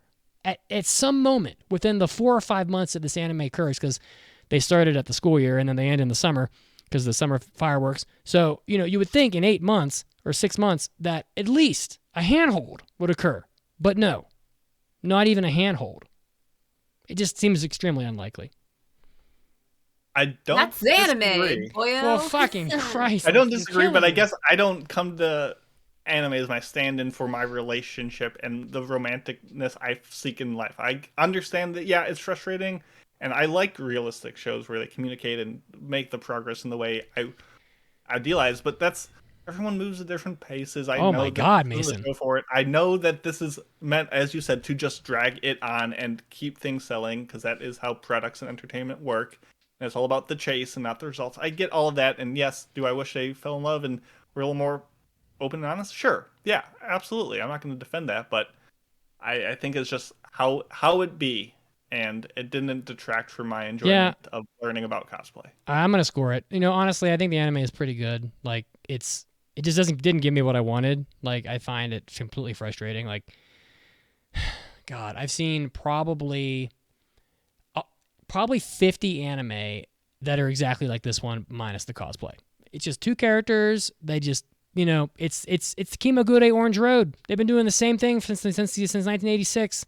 at some moment within the 4 or 5 months that this anime occurs, because they started at the school year and then they end in the summer because of the summer fireworks. So, you know, you would think in 8 months or 6 months that at least a handhold would occur. But no, not even a handhold. It just seems extremely unlikely. I don't That's disagree. anime, boyo. Well, fucking Christ. I don't you're disagree, but I killing me. guess I don't come to anime as my stand-in for my relationship and the romanticness I seek in life. I understand that, yeah, it's frustrating, and I like realistic shows where they communicate and make the progress in the way I idealize, but that's... Everyone moves at different paces. Oh my God, Mason. Go for it. I know that this is meant, as you said, to just drag it on and keep things selling, because that is how products and entertainment work. And it's all about the chase and not the results. I get all of that, and yes, do I wish they fell in love and were a little more open and honest? Sure. Yeah, absolutely. I'm not going to defend that, but I think it's just how it be, and it didn't detract from my enjoyment of learning about cosplay. I'm gonna score it. You know, honestly, I think the anime is pretty good. Like, it just didn't give me what I wanted. Like, I find it completely frustrating. Like, God, I've seen probably 50 anime that are exactly like this one, minus the cosplay. It's just two characters. They just, you know, it's Kimagure Orange Road. They've been doing the same thing since 1986.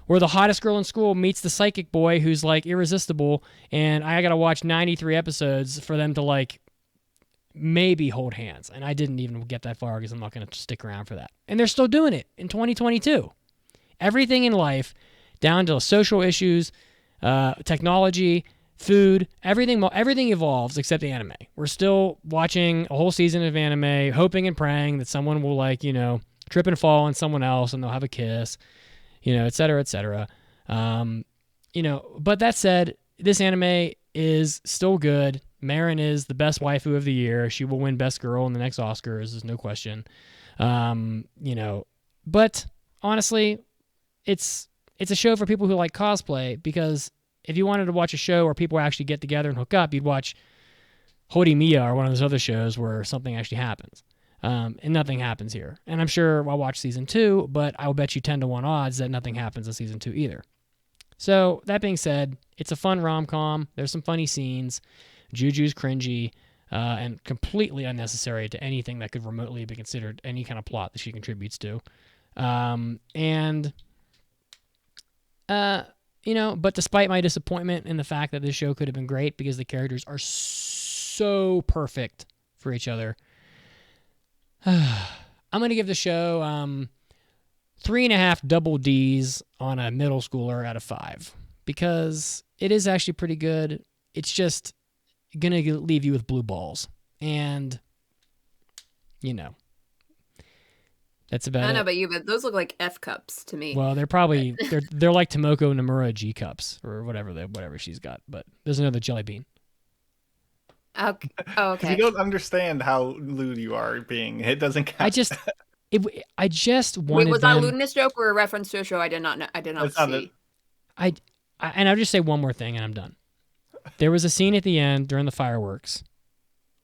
Where the hottest girl in school meets the psychic boy who's like irresistible, and I gotta watch 93 episodes for them to like maybe hold hands. And I didn't even get that far because I'm not gonna stick around for that. And they're still doing it in 2022. Everything in life, down to social issues, technology, food, everything evolves except the anime. We're still watching a whole season of anime, hoping and praying that someone will, like, you know, trip and fall on someone else and they'll have a kiss, you know, et cetera, et cetera. You know, but that said, this anime is still good. Marin is the best waifu of the year. She will win best girl in the next Oscars. There's no question. You know, but honestly, it's a show for people who like cosplay, because if you wanted to watch a show where people actually get together and hook up, you'd watch Horimiya or one of those other shows where something actually happens. And nothing happens here. And I'm sure I'll watch season 2, but I'll bet you 10 to 1 odds that nothing happens in season 2 either. So that being said, it's a fun rom-com. There's some funny scenes. Juju's cringy and completely unnecessary to anything that could remotely be considered any kind of plot that she contributes to. You know, but despite my disappointment in the fact that this show could have been great because the characters are so perfect for each other, I'm going to give the show 3.5 double Ds on a middle schooler out of 5, because it is actually pretty good. It's just going to leave you with blue balls. And, you know, that's about it. I don't know about you, but those look like F cups to me. Well, they're probably they're like Tomoko Nomura G cups or whatever she's got. But there's another jelly bean. Okay. Oh, okay. If you don't understand how lewd you are being, it doesn't count. I just wanted. Wait, was that a them... lewdness joke or a reference to a show I did not know? I did not see. And I'll just say one more thing and I'm done. There was a scene at the end during the fireworks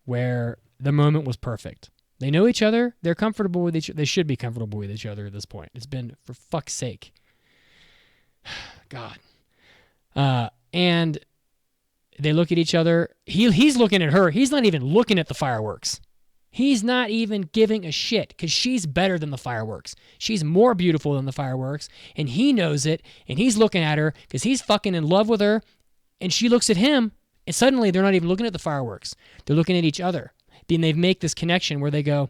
where the moment was perfect. They know each other. They're comfortable with each other. They should be comfortable with each other at this point. It's been, for fuck's sake. God. And they look at each other. He's looking at her. He's not even looking at the fireworks. He's not even giving a shit because she's better than the fireworks. She's more beautiful than the fireworks, and he knows it, and he's looking at her because he's fucking in love with her, and she looks at him, and suddenly they're not even looking at the fireworks. They're looking at each other. Then they make this connection where they go,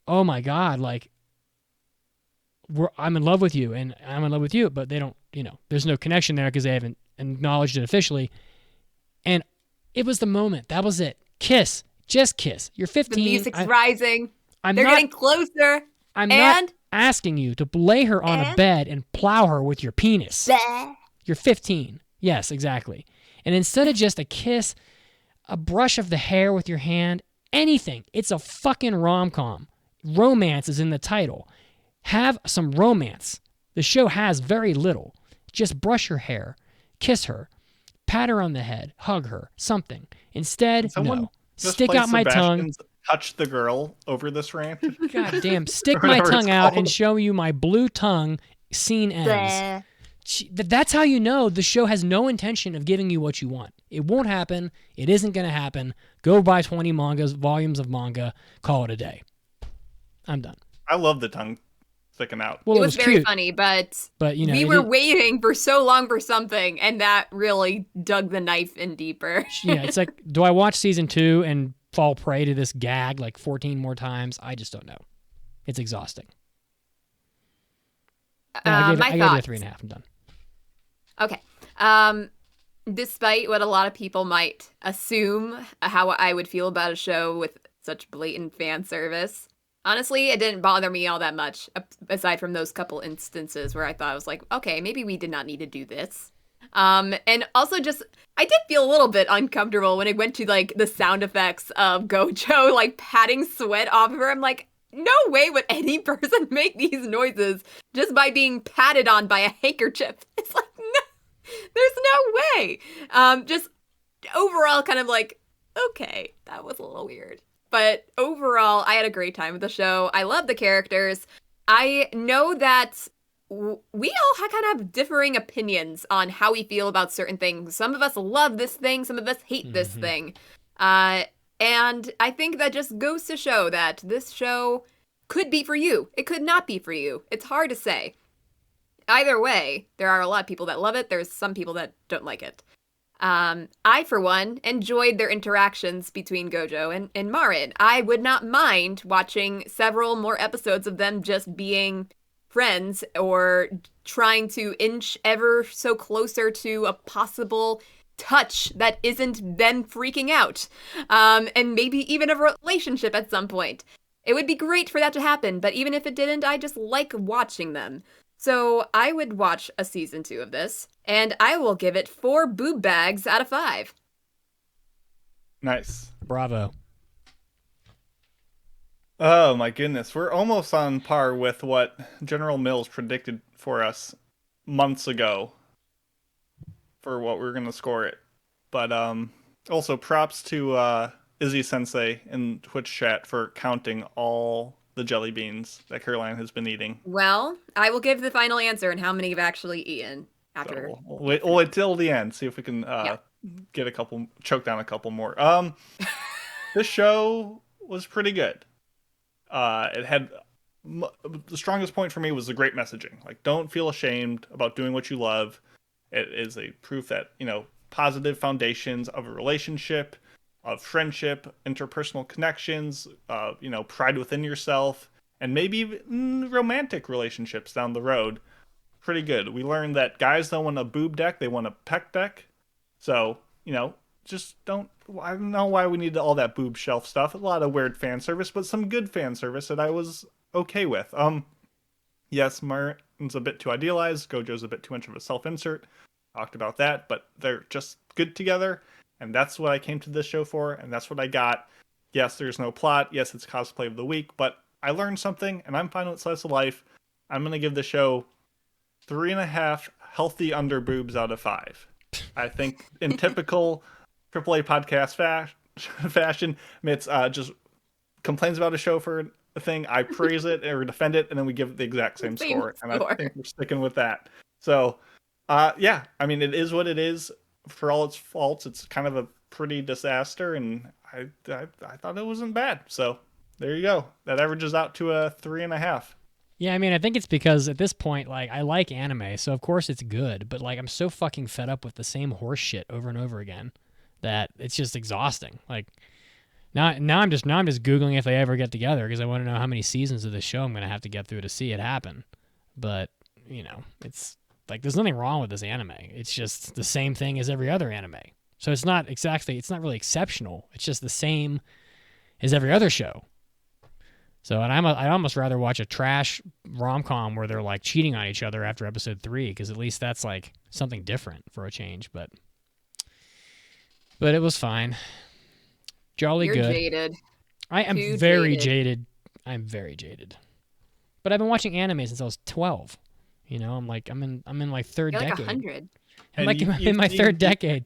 oh my God, like, I'm in love with you, and I'm in love with you, but they don't, there's no connection there because they haven't acknowledged it officially. And it was the moment. That was it. Kiss. Just kiss. You're 15. The music's rising. They're getting closer. I'm not asking you to lay her on a bed and plow her with your penis. Bleh. You're 15. Yes, exactly. And instead of just a kiss, a brush of the hair with your hand, anything. It's a fucking rom-com. Romance is in the title. Have some romance. The show has very little. Just brush her hair. Kiss her. Pat her on the head. Hug her. Something. Instead, no. Stick out my tongue. Touch the girl over this rant. God damn. Stick my tongue out and show you my blue tongue. Scene ends. That's how you know the show has no intention of giving you what you want. It won't happen. It isn't going to happen. Go buy 20 volumes of manga. Call it a day. I'm done. I love the tongue sticking out. Well, it was very cute, funny, but we were waiting for so long for something, and that really dug the knife in deeper. Yeah, it's like, do I watch season 2 and fall prey to this gag like 14 more times? I just don't know. It's exhausting. I gave it a 3.5. I'm done. Okay. Despite what a lot of people might assume how I would feel about a show with such blatant fan service, honestly, it didn't bother me all that much, aside from those couple instances where I thought I was like, okay, maybe we did not need to do this. And also just, I did feel a little bit uncomfortable when it went to like the sound effects of Gojo like patting sweat off of her. I'm like, no way would any person make these noises just by being patted on by a handkerchief. It's like, no, there's no way. Just overall kind of like, okay, that was a little weird. But overall, I had a great time with the show. I love the characters. I know that we all kind of have differing opinions on how we feel about certain things. Some of us love this thing. Some of us hate this thing. And I think that just goes to show that this show could be for you. It could not be for you. It's hard to say. Either way, there are a lot of people that love it. There's some people that don't like it. I, for one, enjoyed their interactions between Gojo and Marin. I would not mind watching several more episodes of them just being friends or trying to inch ever so closer to a possible touch that isn't them freaking out. And maybe even a relationship at some point. It would be great for that to happen, but even if it didn't, I just like watching them. So I would watch a season 2 of this, and I will give it 4 boob bags out of 5. Nice. Bravo. Oh my goodness. We're almost on par with what General Mills predicted for us months ago for what we're going to score it. But also props to Izzy Sensei in Twitch chat for counting all the jelly beans that Caroline has been eating. Well, I will give the final answer and how many you've actually eaten after. So we'll wait till the end, see if we can get a couple, choke down a couple more. This show was pretty good. It had the strongest point for me was the great messaging. Like, don't feel ashamed about doing what you love. It is a proof that, positive foundations of a relationship, of friendship, interpersonal connections, pride within yourself, and maybe even romantic relationships down the road. Pretty good. We learned that guys don't want a boob deck, they want a peck deck. So, just don't, I don't know why we need all that boob shelf stuff. A lot of weird fan service, but some good fan service that I was okay with. Yes, Marin's a bit too idealized. Gojo's a bit too much of a self-insert. Talked about that, but they're just good together. And that's what I came to this show for, and that's what I got. Yes, there's no plot. Yes, it's cosplay of the week, but I learned something, and I'm fine with slice of life. I'm going to give the show 3.5 healthy underboobs out of 5. I think in typical AAA podcast fashion, Mitz just complains about a show for a thing. I praise it or defend it, and then we give it the exact same score. And I think we're sticking with that. So, yeah, I mean, it is what it is. For all its faults, it's kind of a pretty disaster, and I thought it wasn't bad. So there you go. That averages out to a 3.5. Yeah, I mean, I think it's because at this point, like, I like anime, so of course it's good, but like, I'm so fucking fed up with the same horse shit over and over again that it's just exhausting. Like, now I'm just Googling if they ever get together because I want to know how many seasons of this show I'm gonna have to get through to see it happen. But you know, it's like there's nothing wrong with this anime. It's just the same thing as every other anime. So it's not really exceptional. It's just the same as every other show. So, and I'd almost rather watch a trash rom-com where they're like cheating on each other after episode 3, because at least that's like something different for a change. But it was fine. Jolly You're good. Jaded. I am very jaded. I'm very jaded. But I've been watching anime since I was 12. You know, I'm in like third You're like decade. 100. I'm like in my third decade.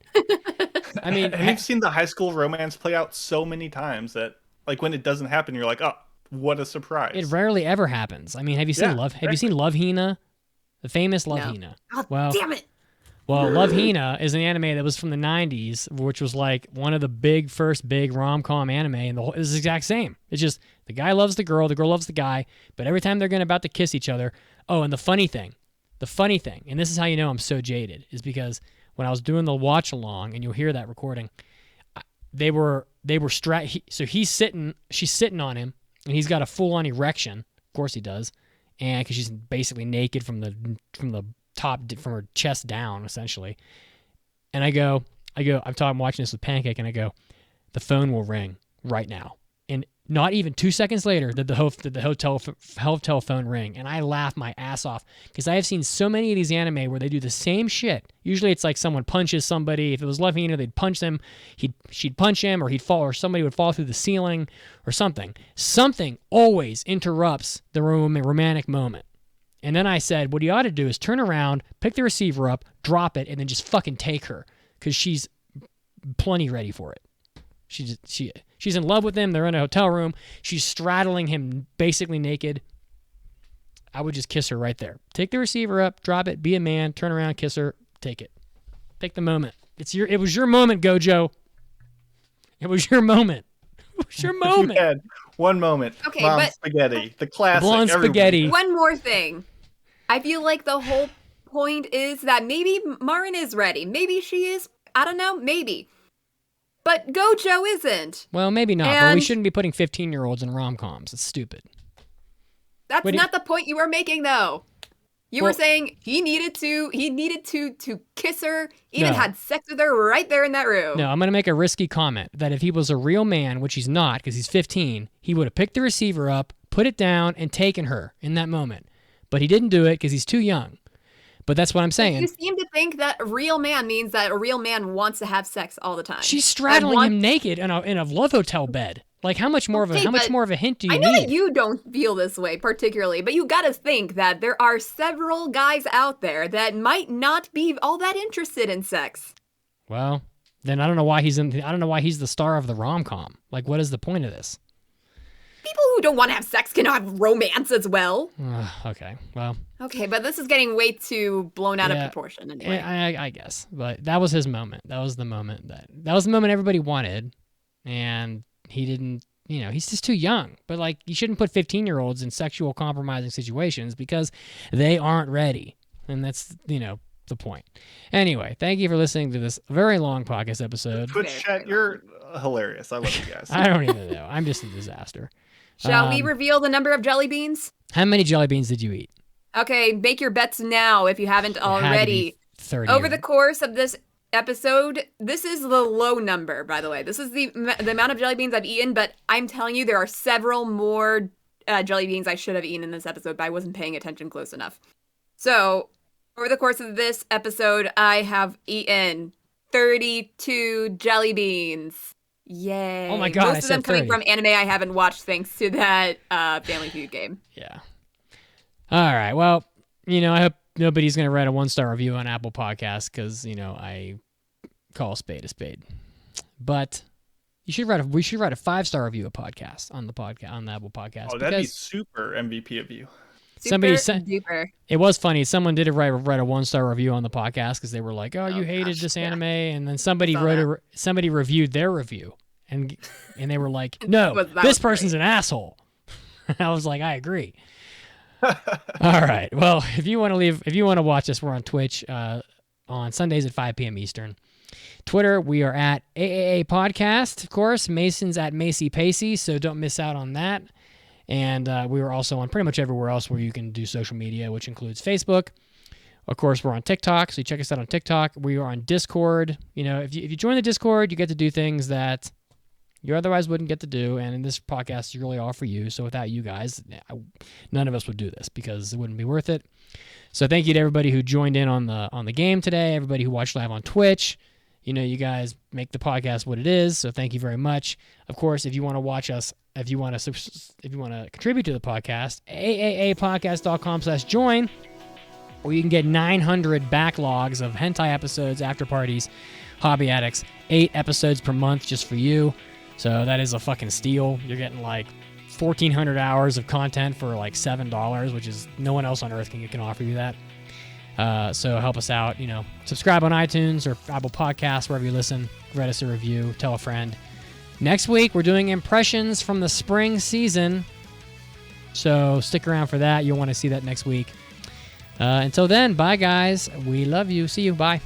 I mean, and you've seen the high school romance play out so many times that like when it doesn't happen, you're like, oh, what a surprise. It rarely ever happens. I mean, have you seen Have you seen Love Hina? The famous Love Hina. Oh, well, damn it. Well, Love Hina is an anime that was from the 90s, which was like one of the first big rom-com anime, and it's the exact same. It's just the guy loves the girl loves the guy, but every time they're about to kiss each other, oh, and the funny thing, and this is how you know I'm so jaded, is because when I was doing the watch along, and you'll hear that recording, so she's sitting on him, and he's got a full-on erection. Of course he does, and because she's basically naked from the top, from her chest down, essentially. And I'm watching this with Pancake, and I go, the phone will ring right now. And not even 2 seconds later did the hotel phone ring, and I laugh my ass off because I have seen so many of these anime where they do the same shit. Usually it's like someone punches somebody. If it was Love Hina, they'd punch them. She'd punch him, or he'd fall, or somebody would fall through the ceiling, or something. Something always interrupts the romantic moment. And then I said, what you ought to do is turn around, pick the receiver up, drop it, and then just fucking take her, because she's plenty ready for it. She's in love with him. They're in a hotel room. She's straddling him basically naked. I would just kiss her right there. Take the receiver up, drop it, be a man, turn around, kiss her, take it. Take the moment. It was your moment, Gojo. It was your moment. It was your moment. You had one moment. Okay, Mom spaghetti. The classic. Blonde spaghetti. One more thing. I feel like the whole point is that maybe Marin is ready. Maybe she is. I don't know. Maybe. But Gojo isn't. Well, maybe not, but we shouldn't be putting 15-year-olds in rom-coms. It's stupid. That's not the point you were making, though. You were saying he needed to kiss her, even had sex with her right there in that room. No, I'm going to make a risky comment that if he was a real man, which he's not because he's 15, he would have picked the receiver up, put it down, and taken her in that moment. But he didn't do it because he's too young. But that's what I'm saying. You seem to think that a real man means that a real man wants to have sex all the time. She's straddling him naked in a love hotel bed. Like, how much more of a hint do you need? I know that you don't feel this way particularly, but you gotta think that there are several guys out there that might not be all that interested in sex. Well, then I don't know why he's the star of the rom-com. Like, what is the point of this? People who don't want to have sex can have romance as well. Okay, well. Okay, but this is getting way too blown out of proportion anyway. I guess, but that was his moment. That was the moment everybody wanted, and he didn't. You know, he's just too young. But like, you shouldn't put 15-year-olds in sexual compromising situations because they aren't ready, and that's the point. Anyway, thank you for listening to this very long podcast episode. Twitch chat, you're hilarious. I love you guys. I don't even know. I'm just a disaster. Shall we reveal the number of jelly beans? How many jelly beans did you eat? Okay, make your bets now if you haven't already. 30. Over the course of this episode, this is the low number, by the way. This is the amount of jelly beans I've eaten, but I'm telling you, there are several more jelly beans I should have eaten in this episode, but I wasn't paying attention close enough. So, over the course of this episode, I have eaten 32 jelly beans. Yay. Oh my god, Most of them coming from anime I haven't watched thanks to that Family Feud game. Yeah. All right. Well, I hope nobody's gonna write a 1-star review on Apple Podcasts because I call a spade a spade. But we should write a 5-star review of podcast on the Apple Podcast. Oh, that'd be super MVP of you. Somebody said it was funny. Someone did write a 1-star review on the podcast because they were like, "Oh, you hated this anime," and then somebody somebody reviewed their review, and they were like, "No, this person's an asshole." I was like, "I agree." All right. Well, if you want to watch us, we're on Twitch on Sundays at 5 p.m. Eastern. Twitter, we are at AAA Podcast, of course. Mason's at Macy Pacey, so don't miss out on that. And we are also on pretty much everywhere else where you can do social media, which includes Facebook. Of course, we're on TikTok, so you check us out on TikTok. We are on Discord. If you join the Discord, you get to do things that you otherwise wouldn't get to do, and in this podcast, is really all for you. So without you guys, none of us would do this because it wouldn't be worth it. So thank you to everybody who joined in on the game today, everybody who watched live on Twitch. You guys make the podcast what it is, so thank you very much. Of course, if you want to watch us, if you want to contribute to the podcast, aapodcast.com/join, or you can get 900 backlogs of hentai episodes, after parties, hobby addicts, 8 episodes per month just for you. So that is a fucking steal. You're getting like 1,400 hours of content for like $7, which is no one else on earth can offer you that. So help us out, subscribe on iTunes or Apple Podcasts, wherever you listen, write us a review, tell a friend. Next week, we're doing impressions from the spring season. So stick around for that. You'll want to see that next week. Until then, bye guys. We love you. See you. Bye.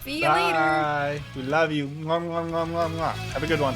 See you later. Bye. We love you. Mwah, mwah, mwah, mwah, mwah. Have a good one.